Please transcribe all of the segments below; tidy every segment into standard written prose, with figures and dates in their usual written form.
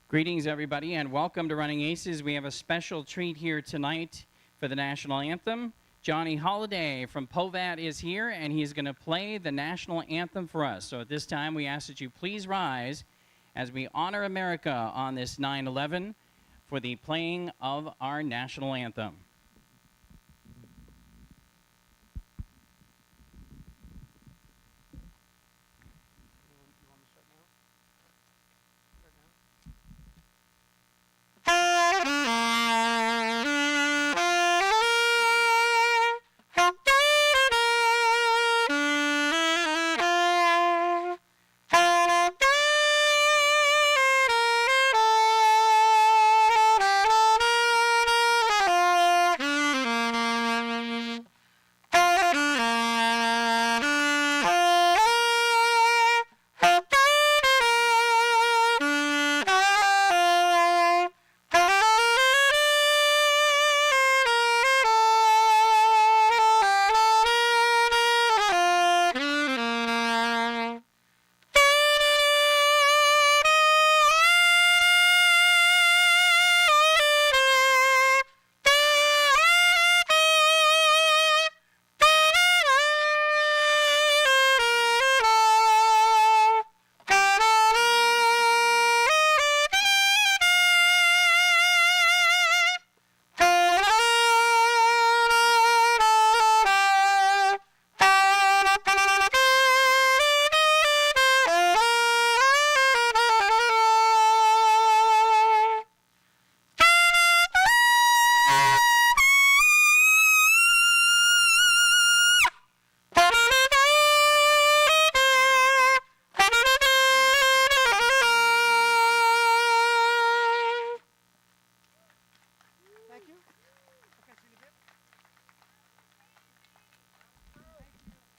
Greetings, everybody, and welcome to Running Aces. We have a special treat here tonight for the national anthem. Johnny Holiday from Povat is here, and he's going to play the national anthem for us. So at this time, we ask that you please rise as we honor America on this 9/11 for the playing of our national anthem.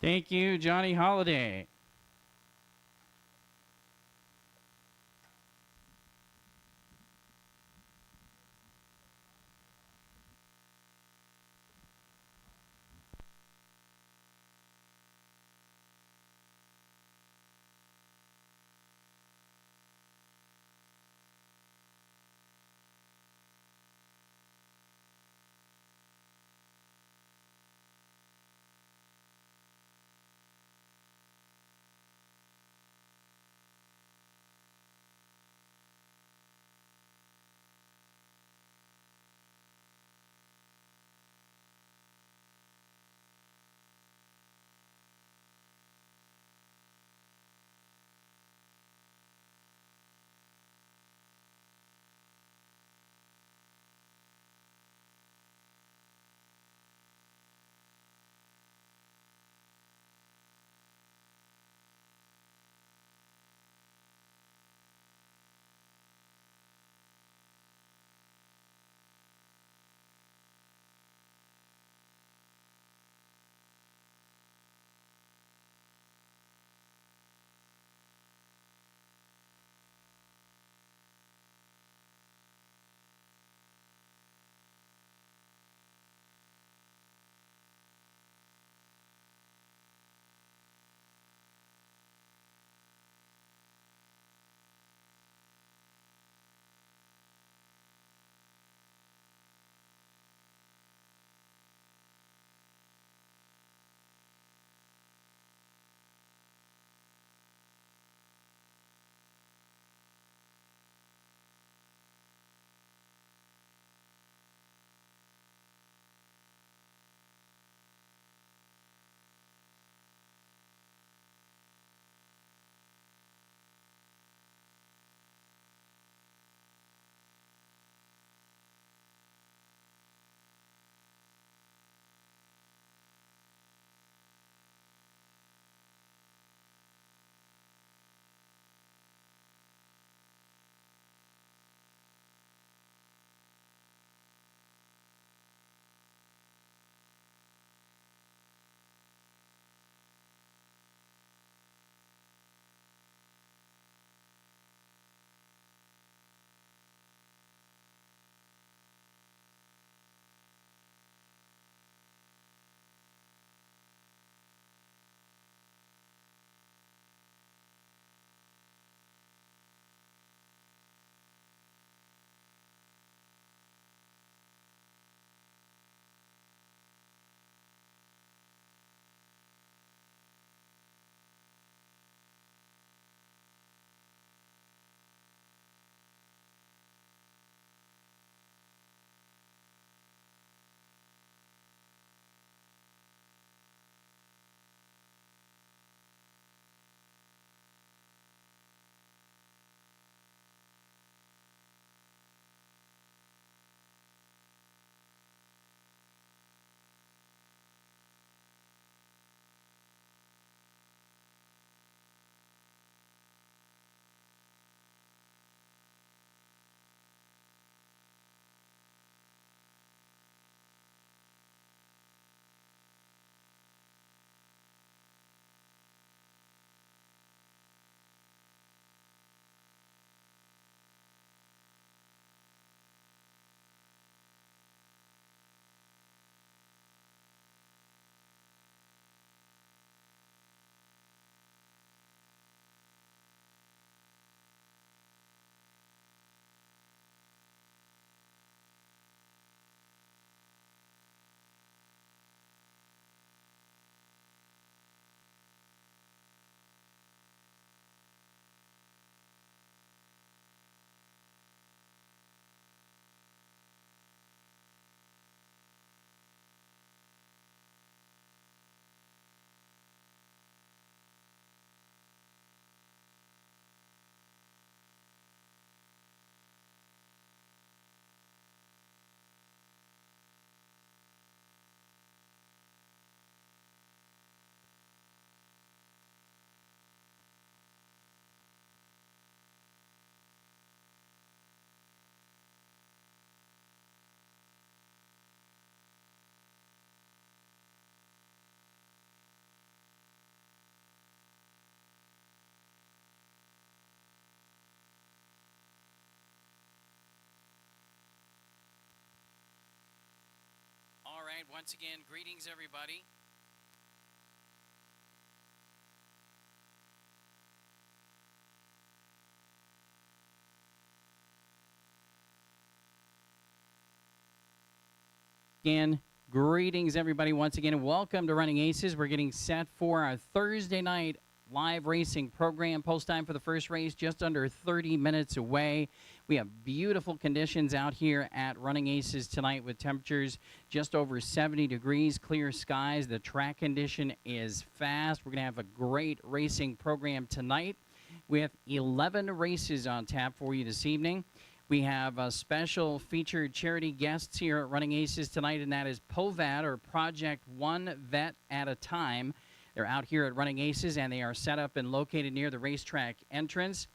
Thank you, Johnny Holiday. right, once again, greetings, everybody. Again, greetings, everybody, once again, and welcome to Running Aces. We're getting set for our Thursday night live racing program. Post time for the first race just under 30 minutes away. We have beautiful conditions out here at Running Aces tonight with temperatures just over 70 degrees, clear skies. The track condition is fast. We're going to have a great racing program tonight with 11 races on tap for you this evening. We have special featured charity guests here at Running Aces tonight, and that is POVAT, or Project One Vet at a Time. They're out here at Running Aces, and they are set up and located near the racetrack entrance.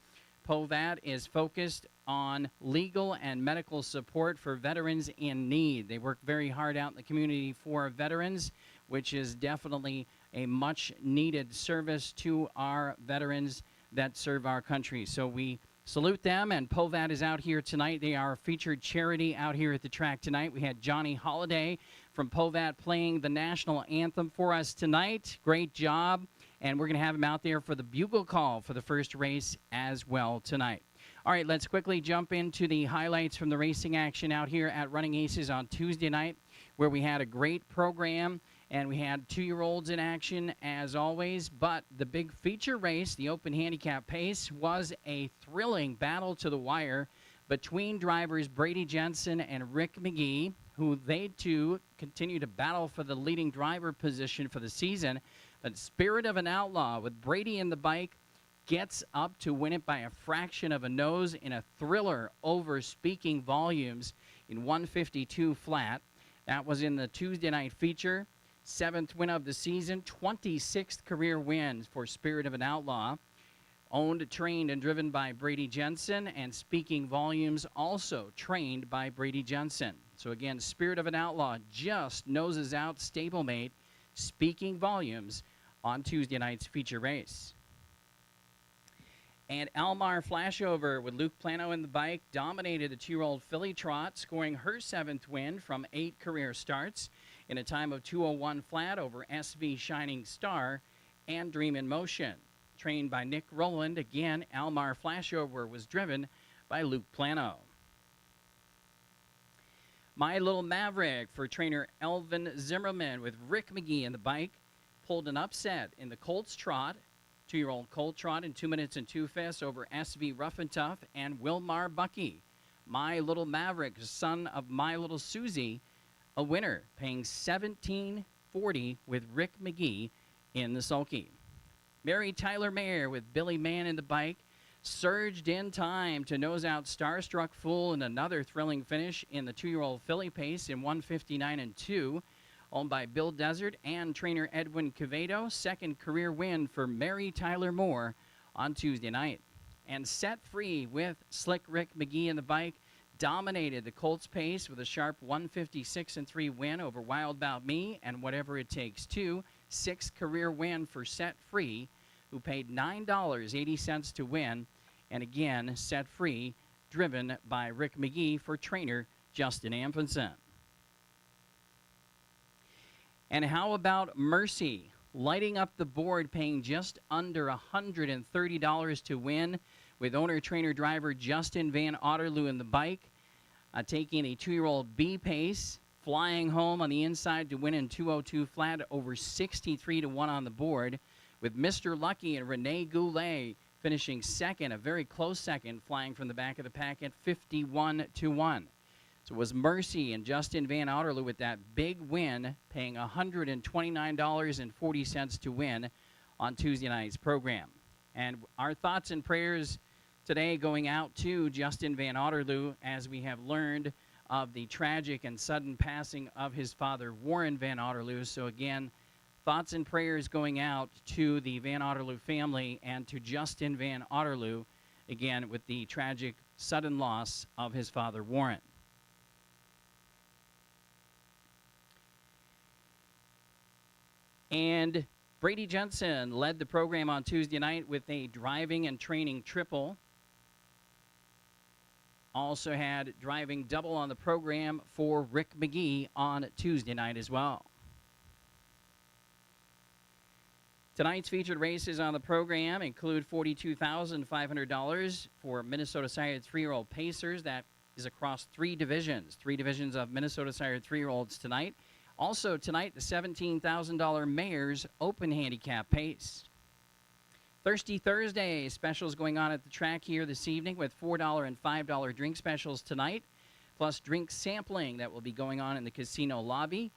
POVAT is focused on legal and medical support for veterans in need. They work very hard out in the community for veterans, which is definitely a much-needed service to our veterans that serve our country. So we salute them, and POVAT is out here tonight. They are a featured charity out here at the track tonight. We had Johnny Holiday from POVAT playing the national anthem for us tonight. Great job, and we're going to have him out there for the bugle call for the first race as well tonight. All right, let's quickly jump into the highlights from the racing action out here at Running Aces on Tuesday night, where we had a great program. And we had 2-year-olds in action, as always. But the big feature race, the Open Handicap Pace, was a thrilling battle to the wire between drivers Brady Jensen and Rick McGee, who they too continue to battle for the leading driver position for the season. But Spirit of an Outlaw, with Brady in the bike, gets up to win it by a fraction of a nose in a thriller over Speaking Volumes in 152 flat. That was in the Tuesday night feature. 7th win of the season, 26th career win for Spirit of an Outlaw. Owned, trained, and driven by Brady Jensen, and Speaking Volumes also trained by Brady Jensen. So again, Spirit of an Outlaw just noses out stablemate Speaking Volumes on Tuesday night's feature race. And Almar Flashover with Luke Plano in the bike dominated the 2-year-old filly trot, scoring her 7th win from 8 career starts in a time of 2:01 flat over SV Shining Star and Dream in Motion. Trained by Nick Rowland, again, Almar Flashover was driven by Luke Plano. My Little Maverick for trainer Elvin Zimmerman with Rick McGee in the bike pulled an upset in the Colts Trot. 2-year-old Colt Trot in 2 minutes and 2 fifths over SV Rough and Tough and Wilmar Bucky. My Little Maverick, son of My Little Susie, a winner, paying $17.40 with Rick McGee in the sulky. Mary Tyler Mayer with Billy Mann in the bike surged in time to nose out Starstruck Fool in another thrilling finish in the 2-year-old filly pace in 159 and 2, owned by Bill Desert and trainer Edwin Quevedo. 2nd career win for Mary Tyler Moore on Tuesday night. And Set Free with Slick Rick McGee in the bike dominated the Colts pace with a sharp 156 and 3 win over Wild About Me and Whatever It Takes 2. 6th career win for Set Free, who paid $9.80 to win. And again, Set Free driven by Rick McGee for trainer Justin Amundsen. And how about Mercy, lighting up the board, paying just under $130 to win, with owner-trainer-driver Justin Van Otterloo in the bike, taking a 2-year-old B pace, flying home on the inside to win in 2:02 flat, over 63 to 1 on the board, with Mr. Lucky and Rene Goulet finishing second, a very close second, flying from the back of the pack at 51 to 1. So it was Mercy and Justin Van Otterloo with that big win, paying $129.40 to win on Tuesday night's program. And our thoughts and prayers today going out to Justin Van Otterloo, as we have learned of the tragic and sudden passing of his father, Warren Van Otterloo. So again, thoughts and prayers going out to the Van Otterloo family and to Justin Van Otterloo, again, with the tragic sudden loss of his father, Warren. And Brady Jensen led the program on Tuesday night with a driving and training triple. Also had driving double on the program for Rick McGee on Tuesday night as well. Tonight's featured races on the program include $42,500 for Minnesota sired 3-year-old Pacers. That is across three divisions of Minnesota sired 3-year-olds tonight. Also tonight, the $17,000 Mayor's Open Handicap Pace. Thirsty Thursday specials going on at the track here this evening with $4 and $5 drink specials tonight, plus drink sampling that will be going on in the casino lobby.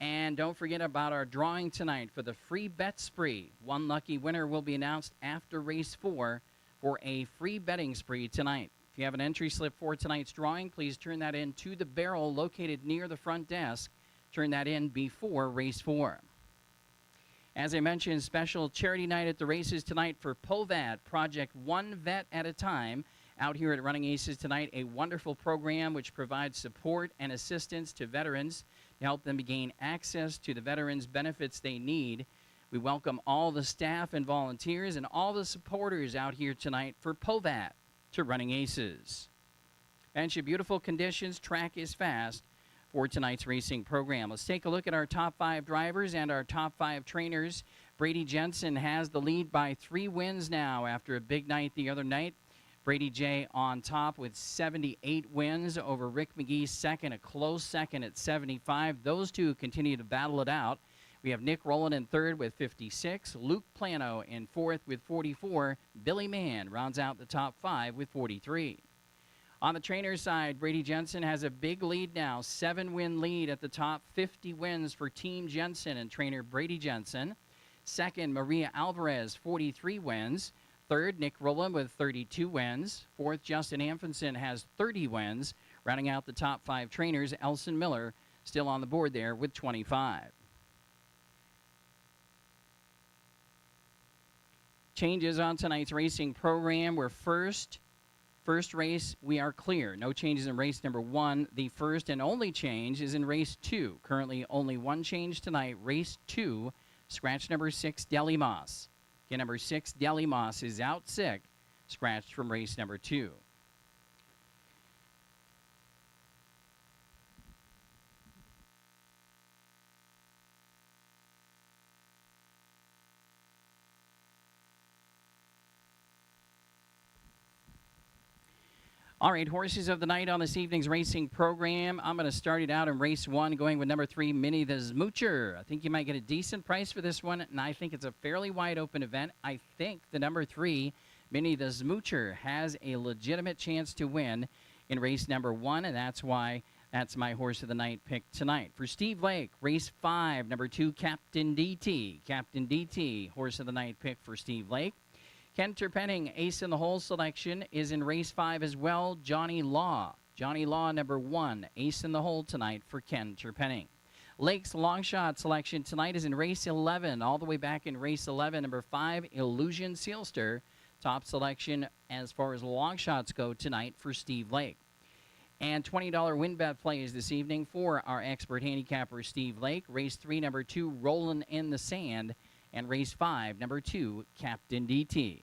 And don't forget about our drawing tonight for the free bet spree. One lucky winner will be announced after race 4 for a free betting spree tonight. If you have an entry slip for tonight's drawing, please turn that in to the barrel located near the front desk. Turn that in before race 4. As I mentioned, special charity night at the races tonight for POVAT, Project One Vet at a Time. Out here at Running Aces tonight, a wonderful program which provides support and assistance to veterans to help them gain access to the veterans benefits they need. We welcome all the staff and volunteers and all the supporters out here tonight for POVAT to Running Aces. And beautiful conditions, track is fast for tonight's racing program. Let's take a look at our top 5 drivers and our top 5 trainers. Brady Jensen has the lead by 3 wins now after a big night the other night. Brady J on top with 78 wins over Rick McGee second, a close second at 75. Those two continue to battle it out. We have Nick Rowland in third with 56, Luke Plano in fourth with 44, Billy Mann rounds out the top 5 with 43. On the trainer's side, Brady Jensen has a big lead now, 7-win lead at the top, 50 wins for Team Jensen and trainer Brady Jensen. Second, Maria Alvarez, 43 wins. Third, Nick Rowland with 32 wins. Fourth, Justin Amfinson has 30 wins. Rounding out the top 5 trainers, Elson Miller still on the board there with 25. Changes on tonight's racing program. We're first race, we are clear. No changes in race number 1. The first and only change is in race 2. Currently only one change tonight. Race 2, scratch number 6, Deli Moss. Again, number 6, Deli Moss is out sick, scratched from race number 2. All right, horses of the night on this evening's racing program. I'm going to start it out in race 1, going with number 3, Minnie the Smoocher. I think you might get a decent price for this one, and I think it's a fairly wide open event. I think the number 3, Minnie the Smoocher, has a legitimate chance to win in race number 1, and that's why that's my horse of the night pick tonight. For Steve Lake, race 5, number 2, Captain DT. Captain DT, horse of the night pick for Steve Lake. Ken Terpenning, ace in the hole selection, is in race 5 as well. Johnny Law. Johnny Law, number 1, ace in the hole tonight for Ken Terpenning. Lake's long shot selection tonight is in race 11. All the way back in race 11, number 5, Illusion Sealster. Top selection as far as long shots go tonight for Steve Lake. And $20 win bet plays this evening for our expert handicapper Steve Lake. Race 3, number 2, Rollin' in the Sand. And race 5, number 2, Captain DT.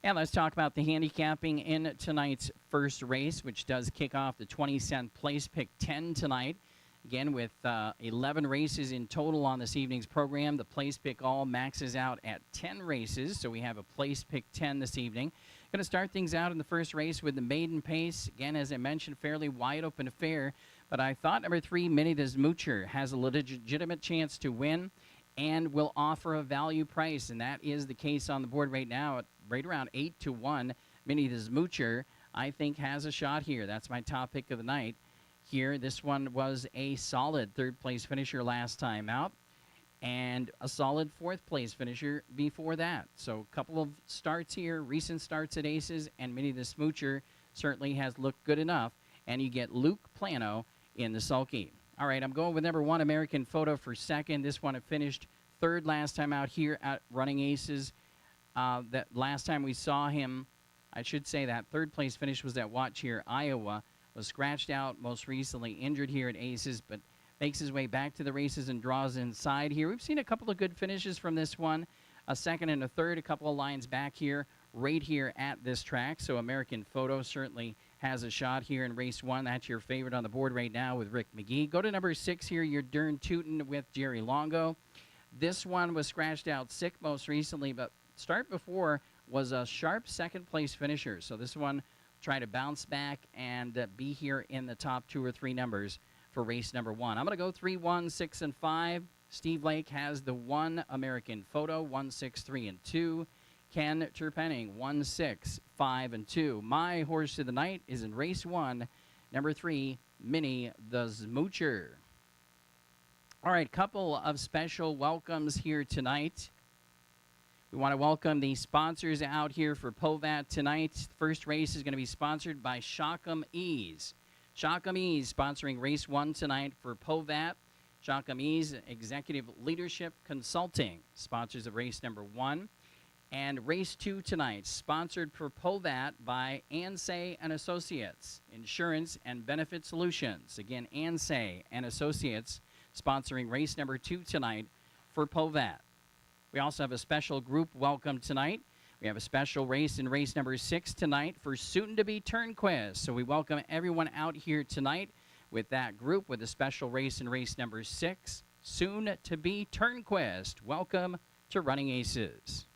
And let's talk about the handicapping in tonight's first race, which does kick off the 20-cent place pick 10 tonight. Again, with 11 races in total on this evening's program, the place pick all maxes out at 10 races, so we have a place pick 10 this evening. Going to start things out in the first race with the maiden pace. Again, as I mentioned, fairly wide open affair, but I thought number 3, Minnie the Smoocher, has a legitimate chance to win and will offer a value price, and that is the case on the board right now at right around 8-1. Minnie the Smoocher, I think, has a shot here. That's my top pick of the night here. This one was a solid third-place finisher last time out and a solid fourth-place finisher before that. So a couple of starts here, recent starts at Aces, and Minnie the Smoocher certainly has looked good enough, and you get Luke Plano in the sulky. All right, I'm going with number 1, American Photo, for second. This one finished third last time out here at Running Aces. That last time we saw him, I should say that third-place finish was at Watch Here, Iowa. Was scratched out, most recently injured here at Aces, but makes his way back to the races and draws inside here. We've seen a couple of good finishes from this one. A second and a third, a couple of lines back here. right here at this track. So American Photo certainly has a shot here in race 1. That's your favorite on the board right now with Rick McGee. Go to number 6 here, your Dern Tootin' with Jerry Longo. This one was scratched out sick most recently, but start before was a sharp second-place finisher. So this one try to bounce back and be here in the top 2 or 3 numbers for race number 1. I'm going to go 3, 1, 6, and 5. Steve Lake has the 1 American Photo, 1, 6, 3, and 2. Ken Terpenning, 1, 6, 5, and 2. My horse of the night is in race 1, number 3, Minnie the Smoocher. All right, couple of special welcomes here tonight. We want to welcome the sponsors out here for POVAT tonight. First race is going to be sponsored by Shockham Ease. Shockham Ease sponsoring race 1 tonight for POVAT. Shockham Ease Executive Leadership Consulting sponsors of race number 1. And race 2 tonight, sponsored for POVAT by Ansay and Associates, Insurance and Benefit Solutions. Again, Ansay and Associates sponsoring race number 2 tonight for POVAT. We also have a special group welcome tonight. We have a special race in race number 6 tonight for soon-to-be Turnquist. So we welcome everyone out here tonight with that group with a special race in race number 6, soon-to-be Turnquist. Welcome to Running Aces.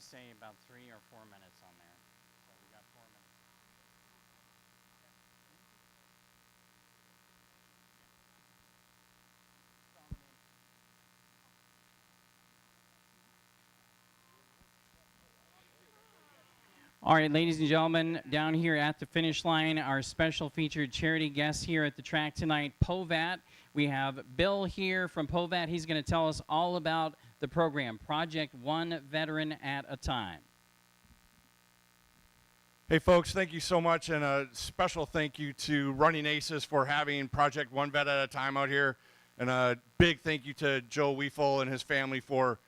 say about 3 or 4 minutes on there. So we got 4 minutes. All right, ladies and gentlemen, down here at the finish line, our special featured charity guests here at the track tonight, POVAT. We have Bill here from POVAT. He's going to tell us all about the program, Project One Veteran at a Time. Hey folks, thank you so much, and a special thank you to Running Aces for having Project One Vet at a Time out here, and a big thank you to Joe Weefel and his family for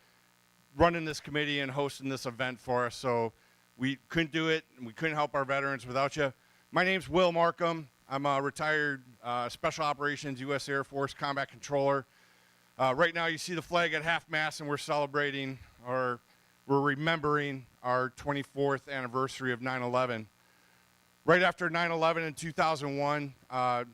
running this committee and hosting this event for us. So we couldn't do it, and we couldn't help our veterans without you. My name's Will Markham. I'm a retired Special Operations U.S. Air Force Combat Controller. Right now you see the flag at half-mast, and we're celebrating, or we're remembering our 24th anniversary of 9/11. Right after 9/11 in 2001, I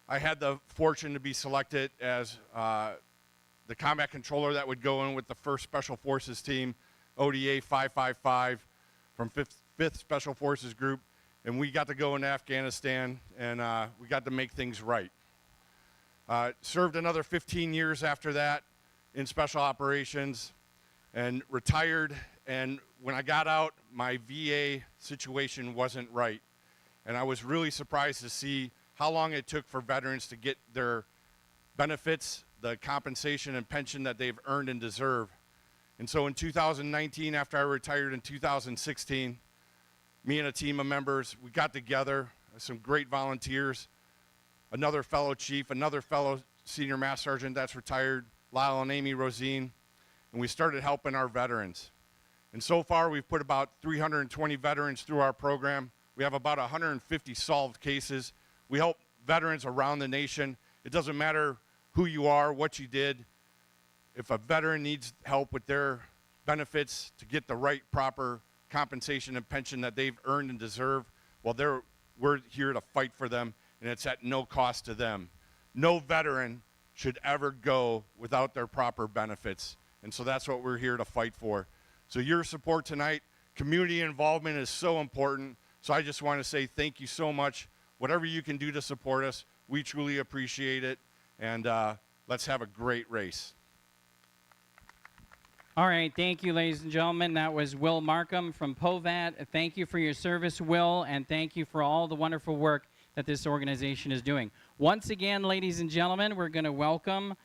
had the fortune to be selected as the combat controller that would go in with the 1st Special Forces Team, ODA 555, from 5th Special Forces Group, and we got to go into Afghanistan, and we got to make things right. Served another 15 years after that in Special Operations, and retired, and when I got out, my VA situation wasn't right. And I was really surprised to see how long it took for veterans to get their benefits, the compensation and pension that they've earned and deserve. And so in 2019, after I retired in 2016, me and a team of members, we got together, some great volunteers, another fellow chief, another fellow senior master sergeant that's retired, Lyle and Amy Rosine, and we started helping our veterans. And so far, we've put about 320 veterans through our program. We have about 150 solved cases. We help veterans around the nation. It doesn't matter who you are, what you did. If a veteran needs help with their benefits to get the right proper compensation and pension that they've earned and deserve, well, we're here to fight for them, and it's at no cost to them. No veteran should ever go without their proper benefits. And so that's what we're here to fight for. So your support tonight, community involvement is so important. So I just want to say thank you so much. Whatever you can do to support us, we truly appreciate it. And let's have a great race. All right, thank you, ladies and gentlemen. That was Will Markham from POVAT. Thank you for your service, Will, and thank you for all the wonderful work that this organization is doing. Once again, ladies and gentlemen, we're going to welcome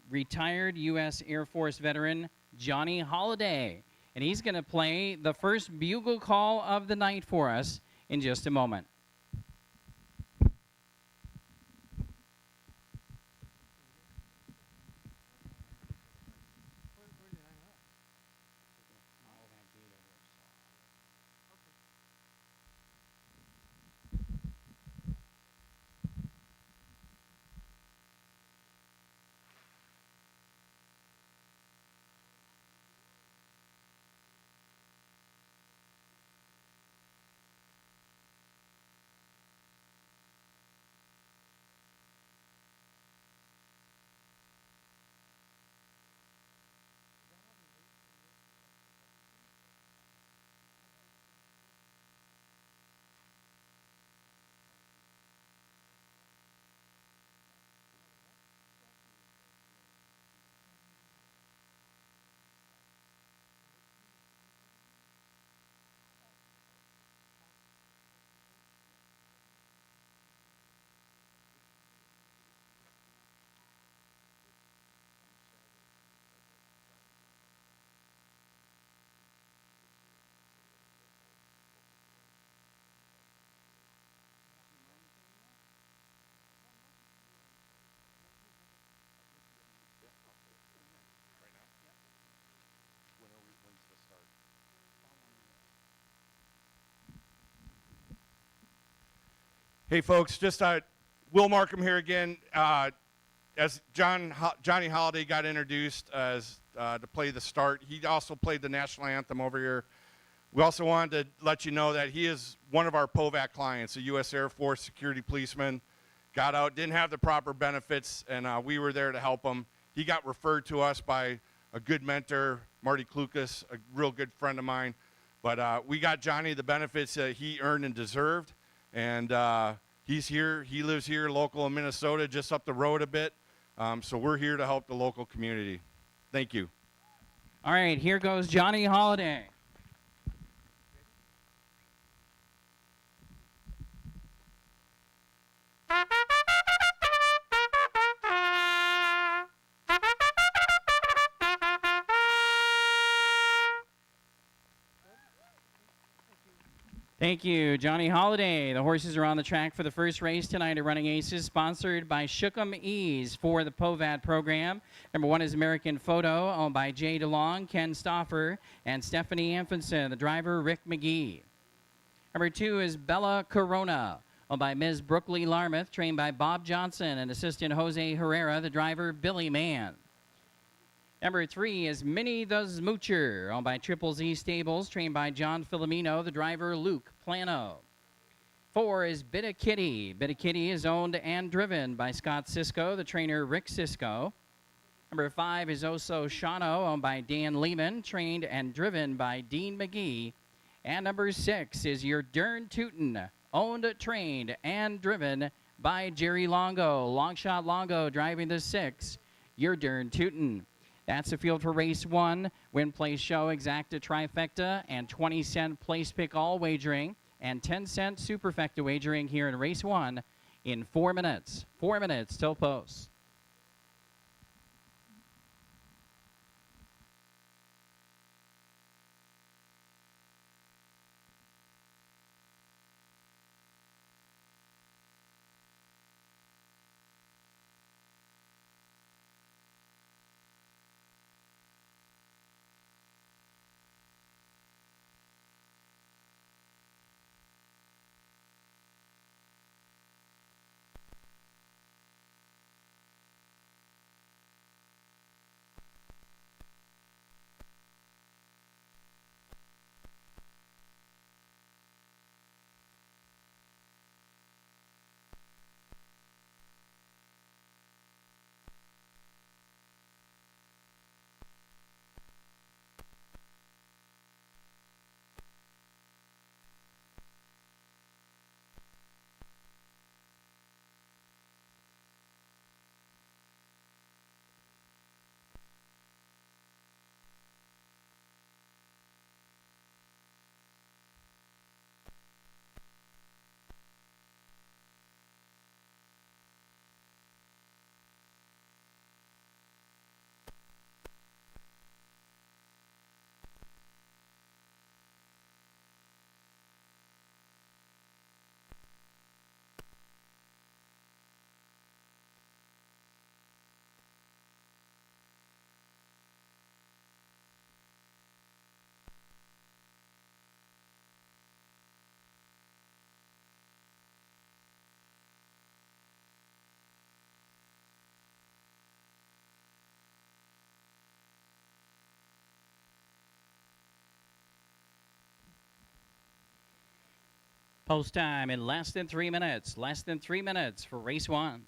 retired U.S. Air Force veteran Johnny Holiday, and he's going to play the first bugle call of the night for us in just a moment. Hey folks, just Will Markham here again. As Johnny Holiday got introduced as to play the start, he also played the national anthem over here. We also wanted to let you know that he is one of our POVAT clients, a U.S. Air Force security policeman. Got out, didn't have the proper benefits, and we were there to help him. He got referred to us by a good mentor, Marty Klukas, a real good friend of mine. But we got Johnny the benefits that he earned and deserved. And he's here. He lives here, local in Minnesota, just up the road a bit. So we're here to help the local community. Thank you. All right, here goes Johnny Holiday. Thank you, Johnny Holiday. The horses are on the track for the first race tonight at Running Aces, sponsored by Shookem Ease for the POVAD program. Number 1 is American Photo, owned by Jay DeLong, Ken Stauffer, and Stephanie Amfinson. The driver, Rick McGee. Number 2 is Bella Corona, owned by Ms. Brookley Larmouth, trained by Bob Johnson and assistant Jose Herrera. The driver, Billy Mann. Number 3 is Minnie the Smoocher, owned by Triple Z Stables, trained by John Filomeno, the driver Luke Plano. 4 is Bit a Kitty. Bit a Kitty is owned and driven by Scott Sisko, the trainer Rick Sisko. Number 5 is Oso Shano, owned by Dan Lehman, trained and driven by Dean McGee. And number 6 is Your Dern Tootin', owned, trained, and driven by Jerry Longo. Longshot Longo driving the 6, Your Dern Tootin'. That's the field for race 1. Win, place, show, exacta, trifecta, and 20-cent place pick all wagering, and 10-cent superfecta wagering here in race 1 in 4 minutes. 4 minutes till post. Post time in less than 3 minutes. Less than 3 minutes for race 1.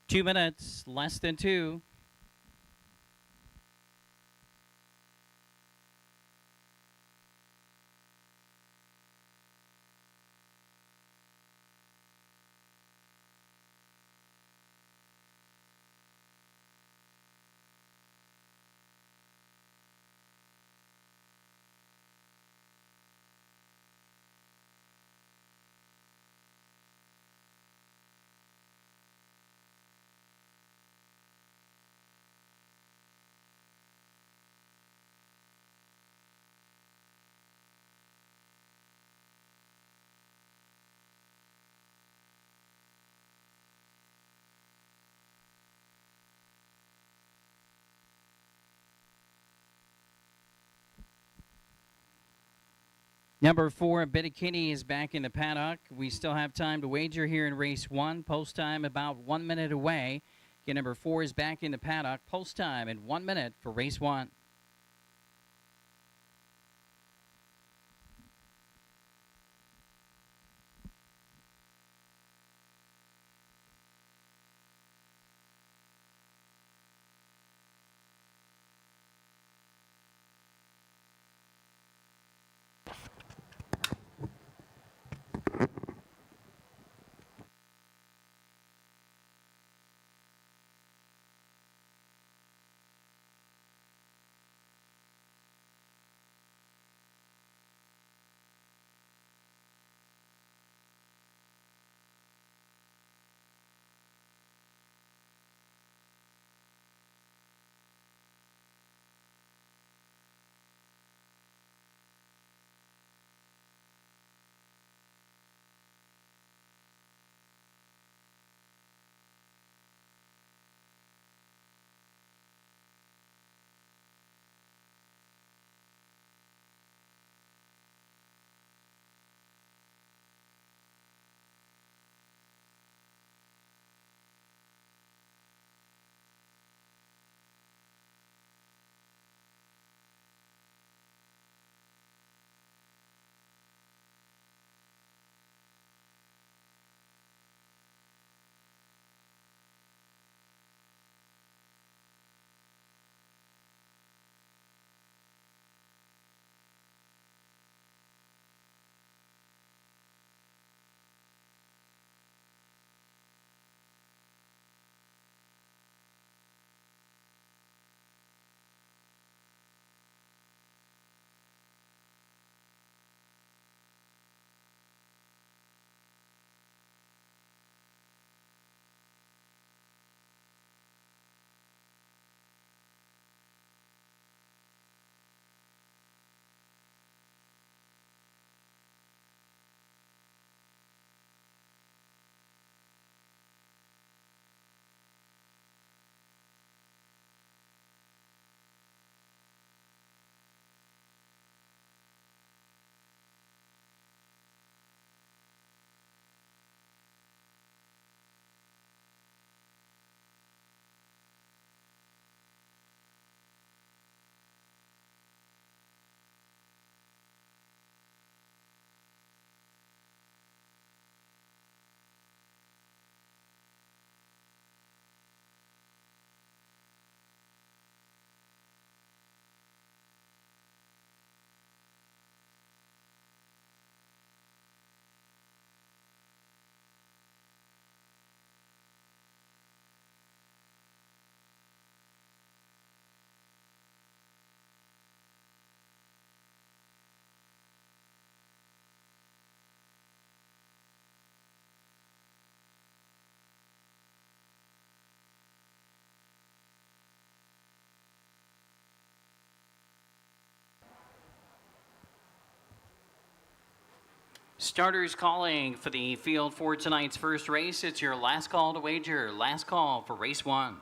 2 minutes, less than 2. Number 4, Bit Kitty is back in the paddock. We still have time to wager here in race 1. Post time about 1 minute away. Again, number 4 is back in the paddock. Post time in 1 minute for race 1. Starters calling for the field for tonight's first race. It's your last call to wager. Last call for race 1.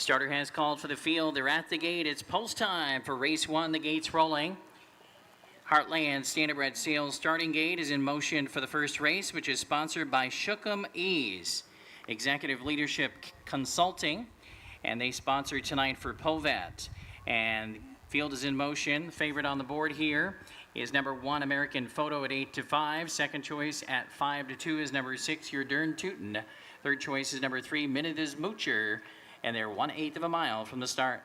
Starter has called for the field. They're at the gate. It's post time for race 1. The gate's rolling. Heartland Standardbred Sales starting gate is in motion for the first race, which is sponsored by Shookum Ease, Executive Leadership Consulting, and they sponsor tonight for Povat. And field is in motion. Favorite on the board here is number 1, American Photo at 8-5. Second choice at 5-2 is number 6, Your Dern Tootin'. Third choice is number 3, Minute is Moocher, and they're 1/8 of a mile from the start.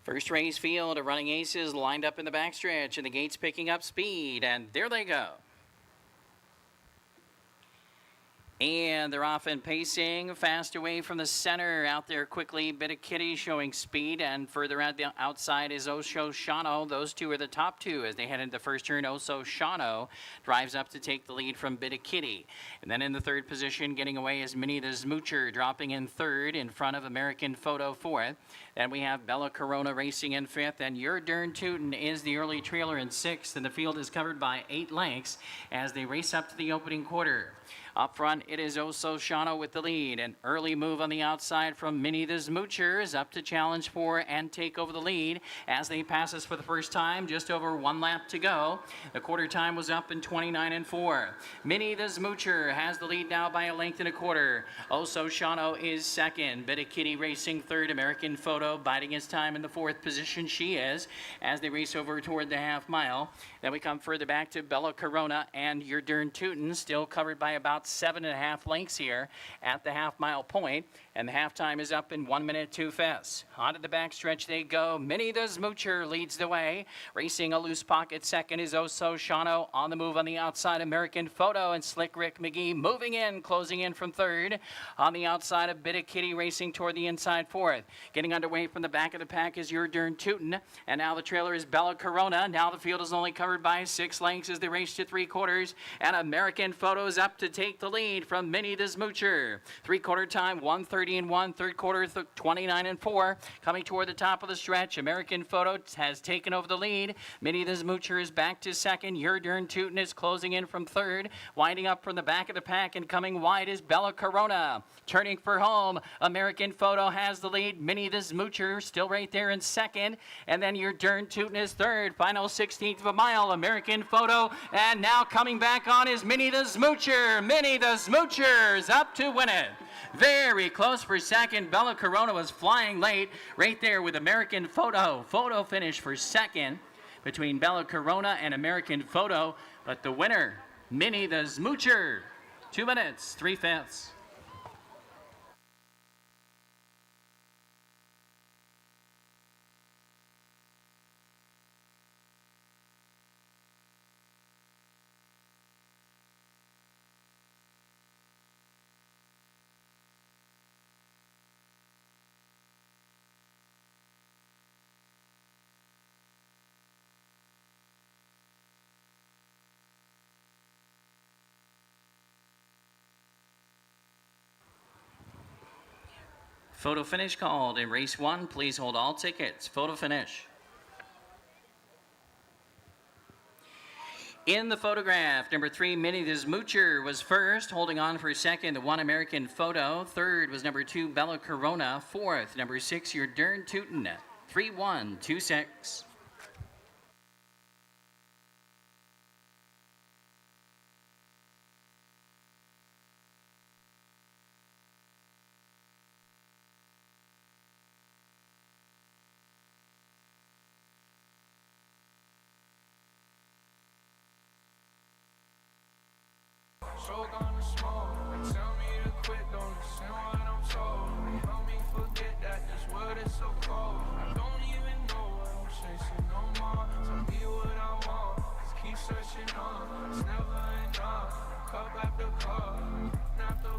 First race field of running aces lined up in the backstretch, and the gate's picking up speed, and there they go. And they're off and pacing, fast away from the center. Out there quickly, Bit of Kitty showing speed, and further out the outside is Oso Shano. Those two are the top two as they head into the first turn. Oso Shano drives up to take the lead from Bit of Kitty. And then in the third position, getting away is Minnie the Smoocher, dropping in third in front of American Photo fourth. Then we have Bella Corona racing in fifth, and Your Dern Tootin' is the early trailer in sixth, and the field is covered by 8 lengths as they race up to the opening quarter. Up front, it is Oso Shano with the lead. An early move on the outside from Minnie the Smoocher is up to challenge for and take over the lead as they pass us for the first time. Just over 1 lap to go. The quarter time was up in 29-4. Minnie the Smoocher has the lead now by 1.25 lengths. Oso Shano is second. Bit of Kitty racing third. American Photo biding his time in the fourth position. She is as they race over toward the half mile. Then we come further back to Bella Corona and Your Dern Tootin', still covered by about 7.5 lengths here at the half-mile point, and the halftime is up in 1 minute too fast. Onto the backstretch they go. Minnie the Smoocher leads the way. Racing a loose pocket second is Oso Shano. On the move on the outside, American Photo and Slick Rick McGee moving in, closing in from third. On the outside, a Bit of Kitty racing toward the inside fourth. Getting underway from the back of the pack is Your Dern Tootin', and now the trailer is Bella Corona. Now the field is only covered by 6 lengths as they race to 3/4, and American Photo is up to take the lead from Minnie the Smoocher. 3/4 time, 1:30-1. Third quarter, 29-4. Coming toward the top of the stretch, American Photo has taken over the lead. Minnie the Smoocher is back to second. Your Dern Tootin' is closing in from third. Winding up from the back of the pack and coming wide is Bella Corona. Turning for home, American Photo has the lead. Minnie the Smoocher still right there in second. And then Your Dern Tootin' is third. Final 16th of a mile, American Photo. And now coming back on is Minnie the Smoocher. Minnie the Smoocher's up to win it. Very close for second. Bella Corona was flying late right there with American Photo. Photo finish for second between Bella Corona and American Photo. But the winner, Minnie the Smoocher. 2 minutes, 3/5. Photo finish called in race 1. Please hold all tickets. Photo finish. In the photograph, number 3, Minnie the Smoocher was first, holding on for second, the 1 American Photo. Third was number 2, Bella Corona. Fourth, number 6, Your Dern Tootin'. 3-1-2-6. So gonna smoke. They tell me to quit, don't listen what I'm told. They help me forget that this world is so cold. I don't even know what I'm chasing no more. Tell me what I want, just keep searching on. It's never enough, cup after cup. Not the,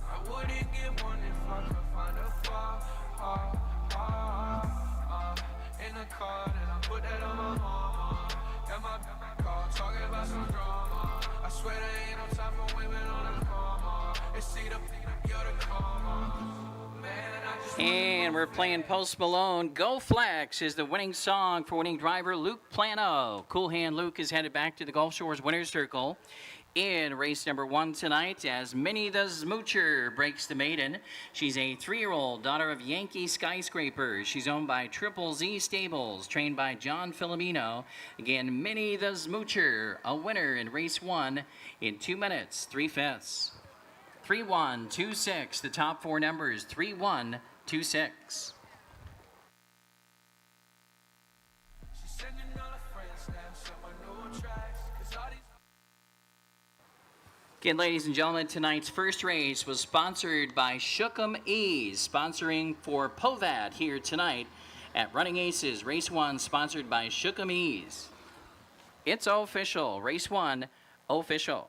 I wouldn't get one if I could find a flaw. In the car, and I put that on my mama. Got my car, talking about some drama. I swear there ain't no time for women on the coma. It's see the you're the karma. Man, I just And we're playing Post Malone. Go Flex is the winning song for winning driver Luke Plano. Cool Hand Luke is headed back to the Gulf Shores Winner's Circle in race number 1 tonight as Minnie the Smoocher breaks the maiden. She's a 3-year-old daughter of Yankee Skyscraper. She's owned by Triple Z Stables, trained by John Filomeno. Again, Minnie the Smoocher, a winner in race 1 in 2 minutes, 3/5. 3126, the top 4 numbers, 3126. She's sending all her friends snaps of my new tracks. 'Cause all these Again, ladies and gentlemen, tonight's first race was sponsored by Shookem Ease, sponsoring for Povat here tonight at Running Aces. Race 1, sponsored by Shookem Ease. It's official. Race 1, official.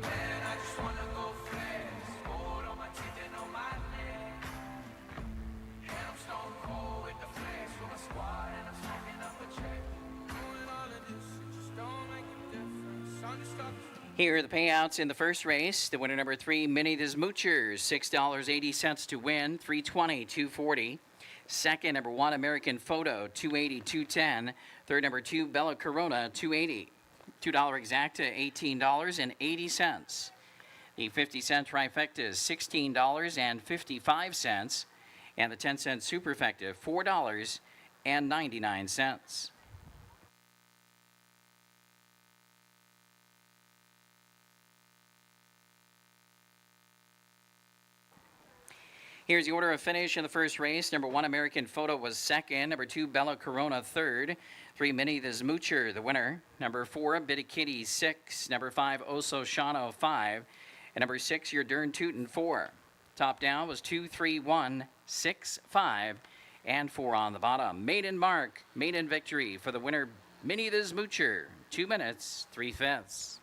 man, I just wanna go fast. Hold on my teeth and on my neck. And I'm stone cold with the flex with my squad and I'm stacking up a check. Doing all of this, it just don't make a difference. I'm just stuck. Here are the payouts in the first race. The winner number 3, Minnie the Smoochers, $6.80 to win, $320, $240. Second, number 1, American Photo, $280, $210. Third, number 2, Bella Corona, $280. $2 exacta, $18.80. The 50-cent trifecta is $16.55. And the 10-cent superfecta, $4.99. Here's the order of finish in the first race. Number 1, American Photo was second. Number 2, Bella Corona third. 3, Minnie the Smoocher, the winner. Number 4, Bit of Kitty 6. Number 5, Oso Shano 5. And number 6, Your Dern Tootin' 4. Top down was 2, 3, 1, 6, 5, and 4 on the bottom. Maiden mark, maiden victory for the winner, Minnie the Smoocher. 2 minutes, 3/5.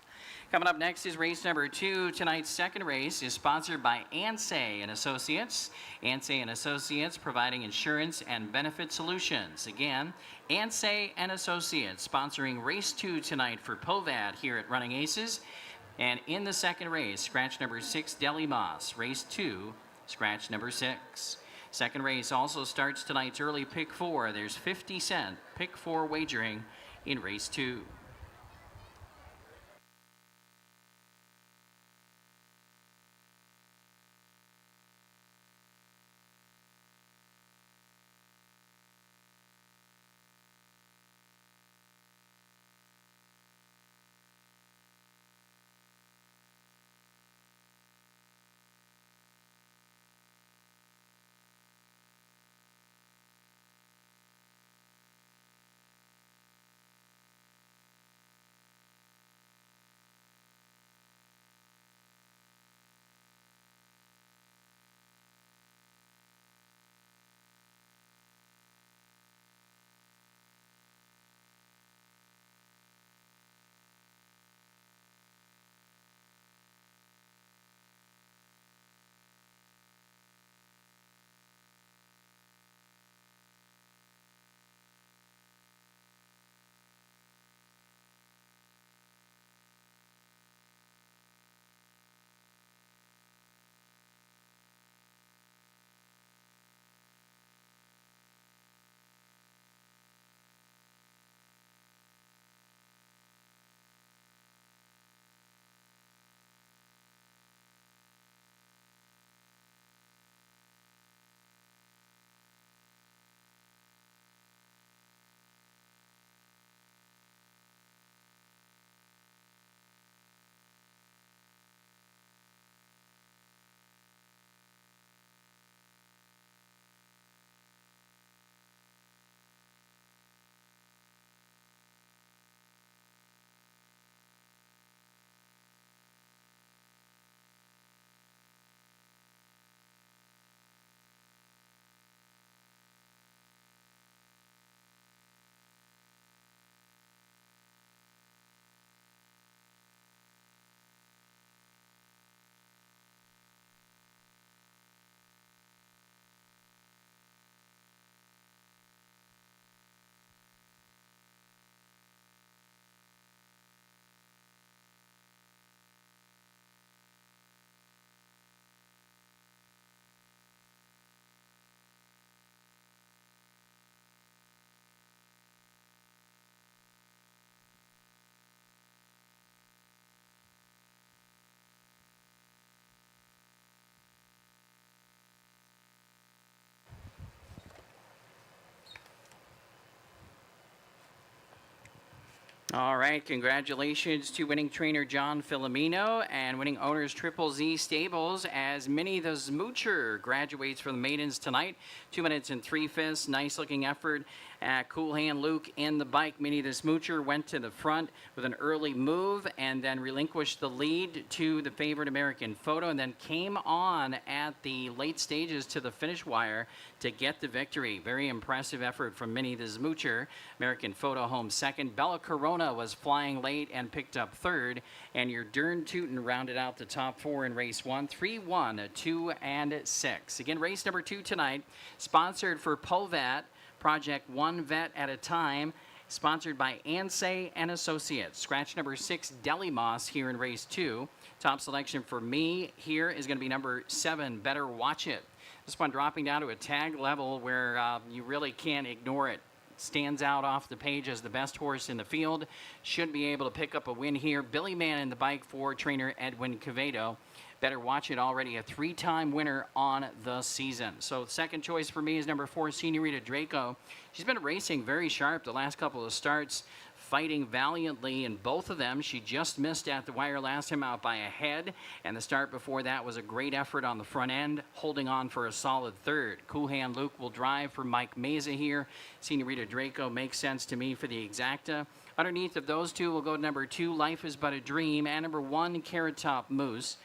Coming up next is race number 2. Tonight's second race is sponsored by Ansay and Associates. Ansay and Associates providing insurance and benefit solutions. Again, Ansay and Associates sponsoring race 2 tonight for Povat here at Running Aces. And in the second race, scratch number 6, Deli Moss. Race 2, scratch number 6. Second race also starts tonight's early pick 4. There's 50-cent pick 4 wagering in race 2. All right, congratulations to winning trainer John Filomeno and winning owners Triple Z Stables as Minnie the Smoocher graduates for the maidens tonight. 2 minutes and 3/5. Nice looking effort. Cool Hand Luke in the bike. Minnie the Smoocher went to the front with an early move and then relinquished the lead to the favorite American Photo and then came on at the late stages to the finish wire to get the victory. Very impressive effort from Minnie the Smoocher. American Photo home second. Bella Corona was flying late and picked up third. And your Dern Tootin rounded out the top four in race one. 3-1, 2 and 6. Again, race number 2 tonight, sponsored for Povat. Project one vet at a time, sponsored by Ansay and Associates. Scratch number 6, Deli Moss here in race 2. Top selection for me here is going to be number 7, Better Watch It. This one dropping down to a tag level where you really can't ignore it. Stands out off the page as the best horse in the field. Should be able to pick up a win here. Billy Mann in the bike for trainer Edwin Quevedo. Better Watch It, already a 3-time winner on the season. So second choice for me is number 4, Senorita Draco. She's been racing very sharp the last couple of starts, fighting valiantly in both of them. She just missed at the wire last time out by a head, and the start before that was a great effort on the front end, holding on for a solid third. Cool Hand Luke will drive for Mike Meza here. Senorita Draco makes sense to me for the exacta. Underneath of those two, we'll go to number 2, Life is But a Dream, and number 1, Carrot Top Moose.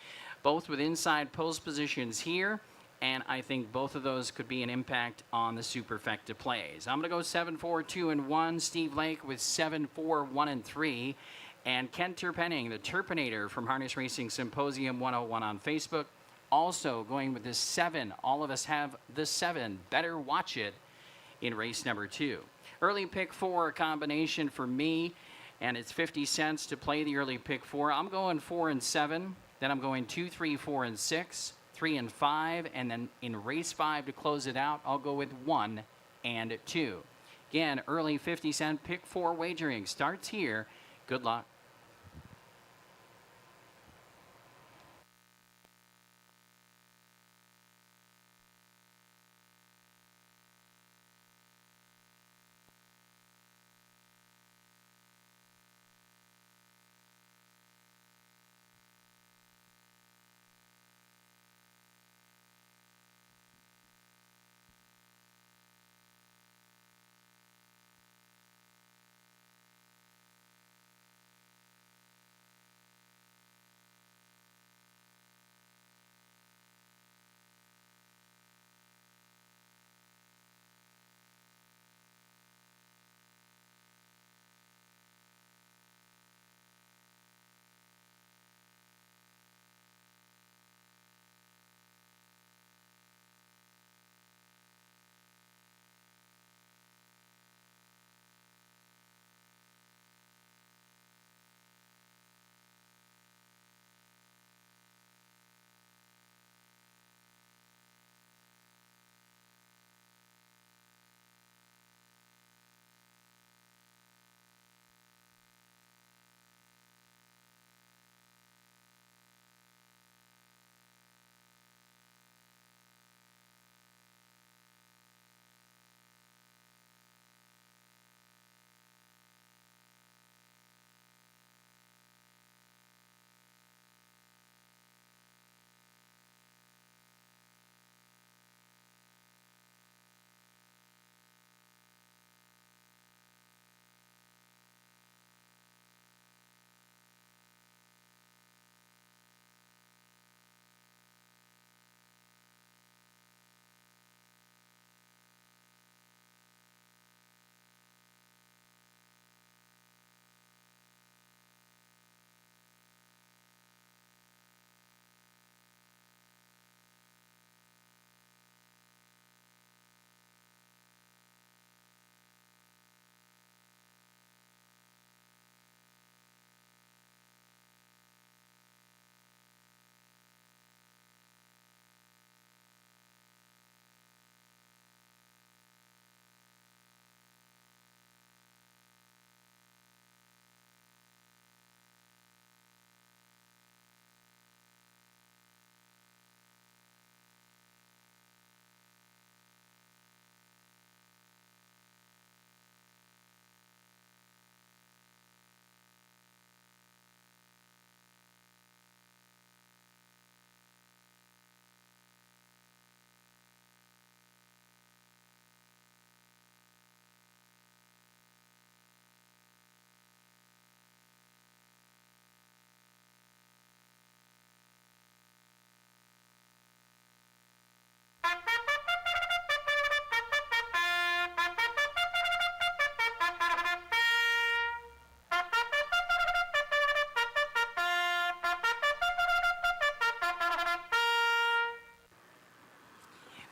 Both with inside post positions here, and I think both of those could be an impact on the superfecta plays. I'm going to go 7-4, 2 and 1. Steve Lake with 7-4, 1 and 3. And Ken Terpenning, the Terpinator from Harness Racing Symposium 101 on Facebook, also going with the 7. All of us have the 7. Better Watch It in race number 2. Early pick 4 combination for me, and it's 50 cents to play the early pick 4. I'm going 4 and 7. Then I'm going 2, 3, 4, and 6, 3 and 5, and then in race 5 to close it out, I'll go with 1 and 2. Again, early 50-cent pick 4 wagering starts here. Good luck.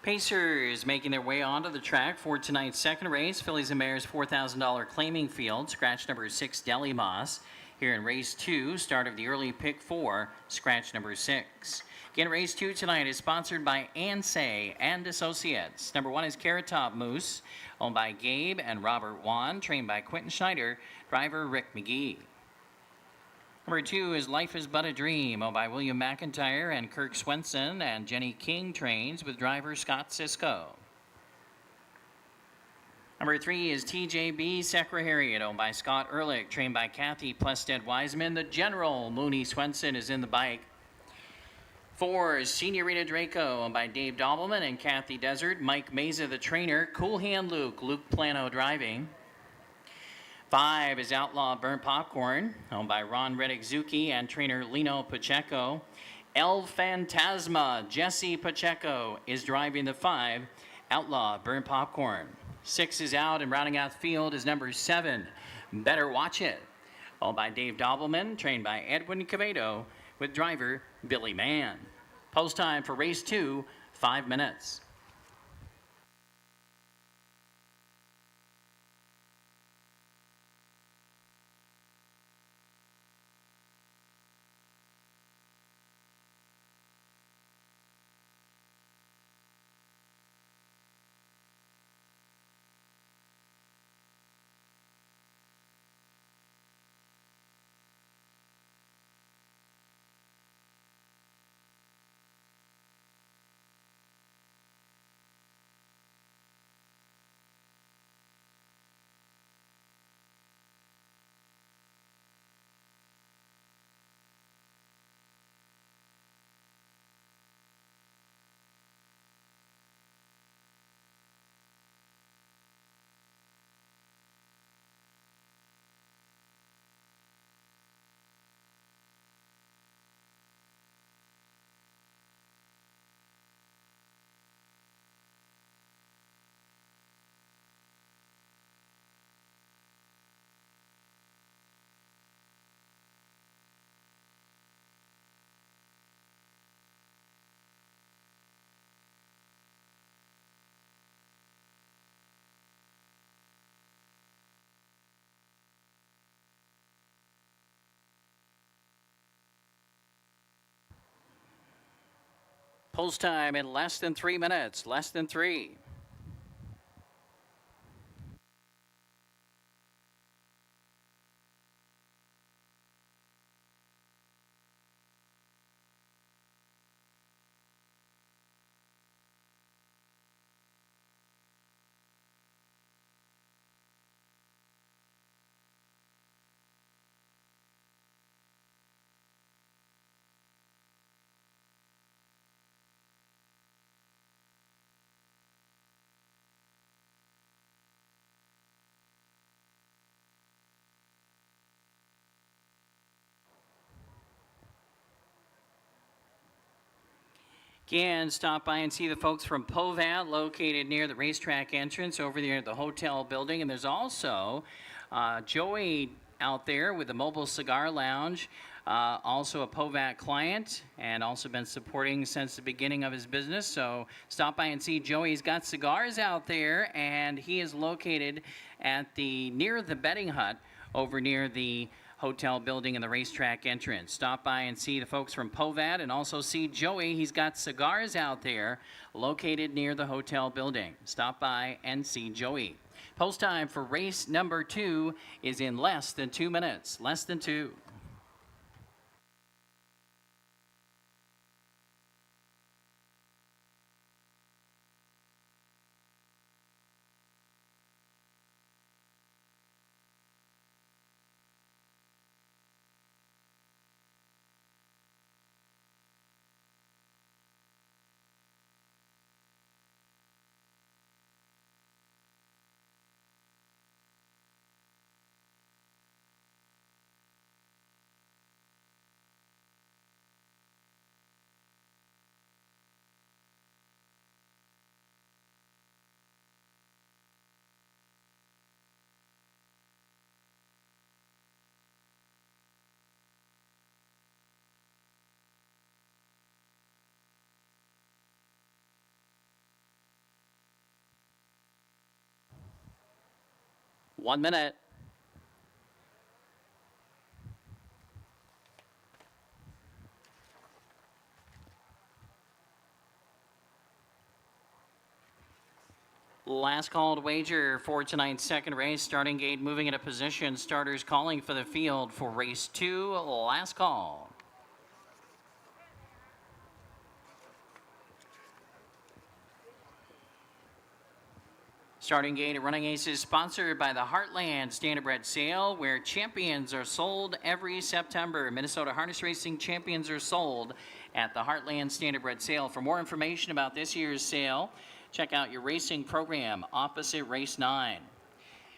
Pacers making their way onto the track for tonight's second race. Fillies and Mares $4,000 claiming field. Scratch number 6, Deli Moss. Here in race 2, start of the early pick 4, scratch number 6. Again, race 2 tonight is sponsored by Ansay and Associates. Number 1 is Carrot Top Moose, owned by Gabe and Robert Wan, trained by Quentin Schneider, driver Rick McGee. Number 2 is Life is But a Dream, owned by William McIntyre and Kirk Swenson, and Jenny King trains with driver Scott Sisko. Number 3 is TJB Secretariat, owned by Scott Ehrlich, trained by Kathy Plested-Wiseman. The General, Mooney Swenson, is in the bike. 4 is Senorita Draco, owned by Dave Dobbleman and Kathy Desert. Mike Meza, the trainer. Cool Hand Luke Plano driving. 5 is Outlaw Burnt Popcorn, owned by Ron Reddick-Zuki and trainer Lino Pacheco. El Fantasma, Jesse Pacheco, is driving the 5, Outlaw Burnt Popcorn. 6 is out, and rounding out the field is number 7, Better Watch It, owned by Dave Dobbleman, trained by Edwin Quevedo, with driver Billy Mann. Post time for race 2, 5 minutes. Post time in less than 3 minutes, less than 3. Again, stop by and see the folks from Povat, located near the racetrack entrance over there at the hotel building. And there's also Joey out there with the Mobile Cigar Lounge, also a Povat client, and also been supporting since the beginning of his business. So stop by and see Joey. He's got cigars out there, and he is located at near the betting hut over near the hotel building and the racetrack entrance. Stop by and see the folks from Povat, and also see Joey. He's got cigars out there located near the hotel building. Stop by and see Joey. Post time for race number 2 is in less than 2 minutes. Less than 2. 1 minute. Last called wager for tonight's second race. Starting gate moving into position. Starters calling for the field for race 2. Last call. Starting gate at Running Aces, sponsored by the Heartland Standardbred Sale, where champions are sold every September. Minnesota Harness Racing champions are sold at the Heartland Standardbred Sale. For more information about this year's sale, check out your racing program opposite race 9.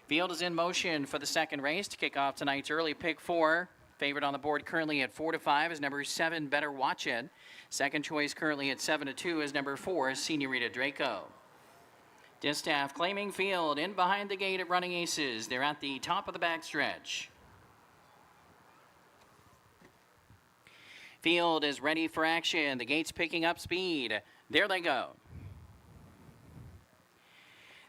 Field is in motion for the second race to kick off tonight's early pick 4. Favorite on the board currently at 4-5 is number 7, Better Watch It. Second choice currently at 7-2 is number 4, Senorita Draco. Distaff claiming field in behind the gate at Running Aces. They're at the top of the backstretch. Field is ready for action. The gate's picking up speed. There they go.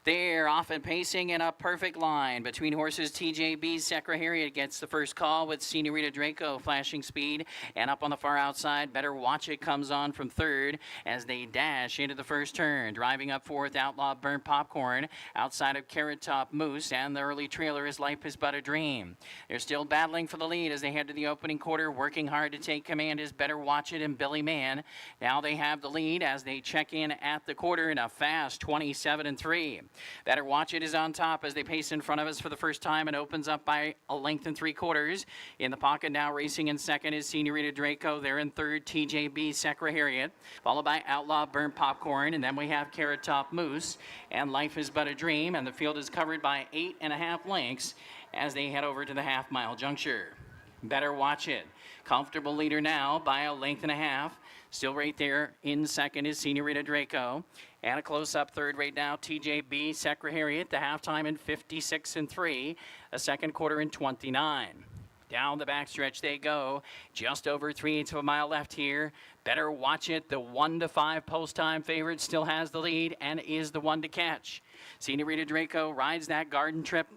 They're off and pacing in a perfect line. Between horses, TJB Secretariat gets the first call with Senorita Draco flashing speed. And up on the far outside, Better Watch It comes on from third as they dash into the first turn. Driving up fourth, Outlaw Burnt Popcorn outside of Carrot Top Moose. And the early trailer is Life is But a Dream. They're still battling for the lead as they head to the opening quarter. Working hard to take command is Better Watch It and Billy Mann. Now they have the lead as they check in at the quarter in a fast 27-3. Better Watch It is on top as they pace in front of us for the first time and opens up by a length and 3/4. In the pocket now, racing in second is Senorita Draco. They're in third, TJB Secretariat, followed by Outlaw Burnt Popcorn, and then we have Carrot Top Moose and Life is But a Dream, and the field is covered by 8.5 lengths as they head over to the half-mile juncture. Better Watch It. Comfortable leader now by a length and a half. Still right there in second is Senorita Draco. And a close-up third right now, TJB Secretariat, the halftime in 56-3, a second quarter in 29. Down the backstretch they go. Just over 3/8 of a mile left here. Better Watch It. The 1-5 post-time favorite still has the lead and is the one to catch. Senorita Draco rides that garden trip.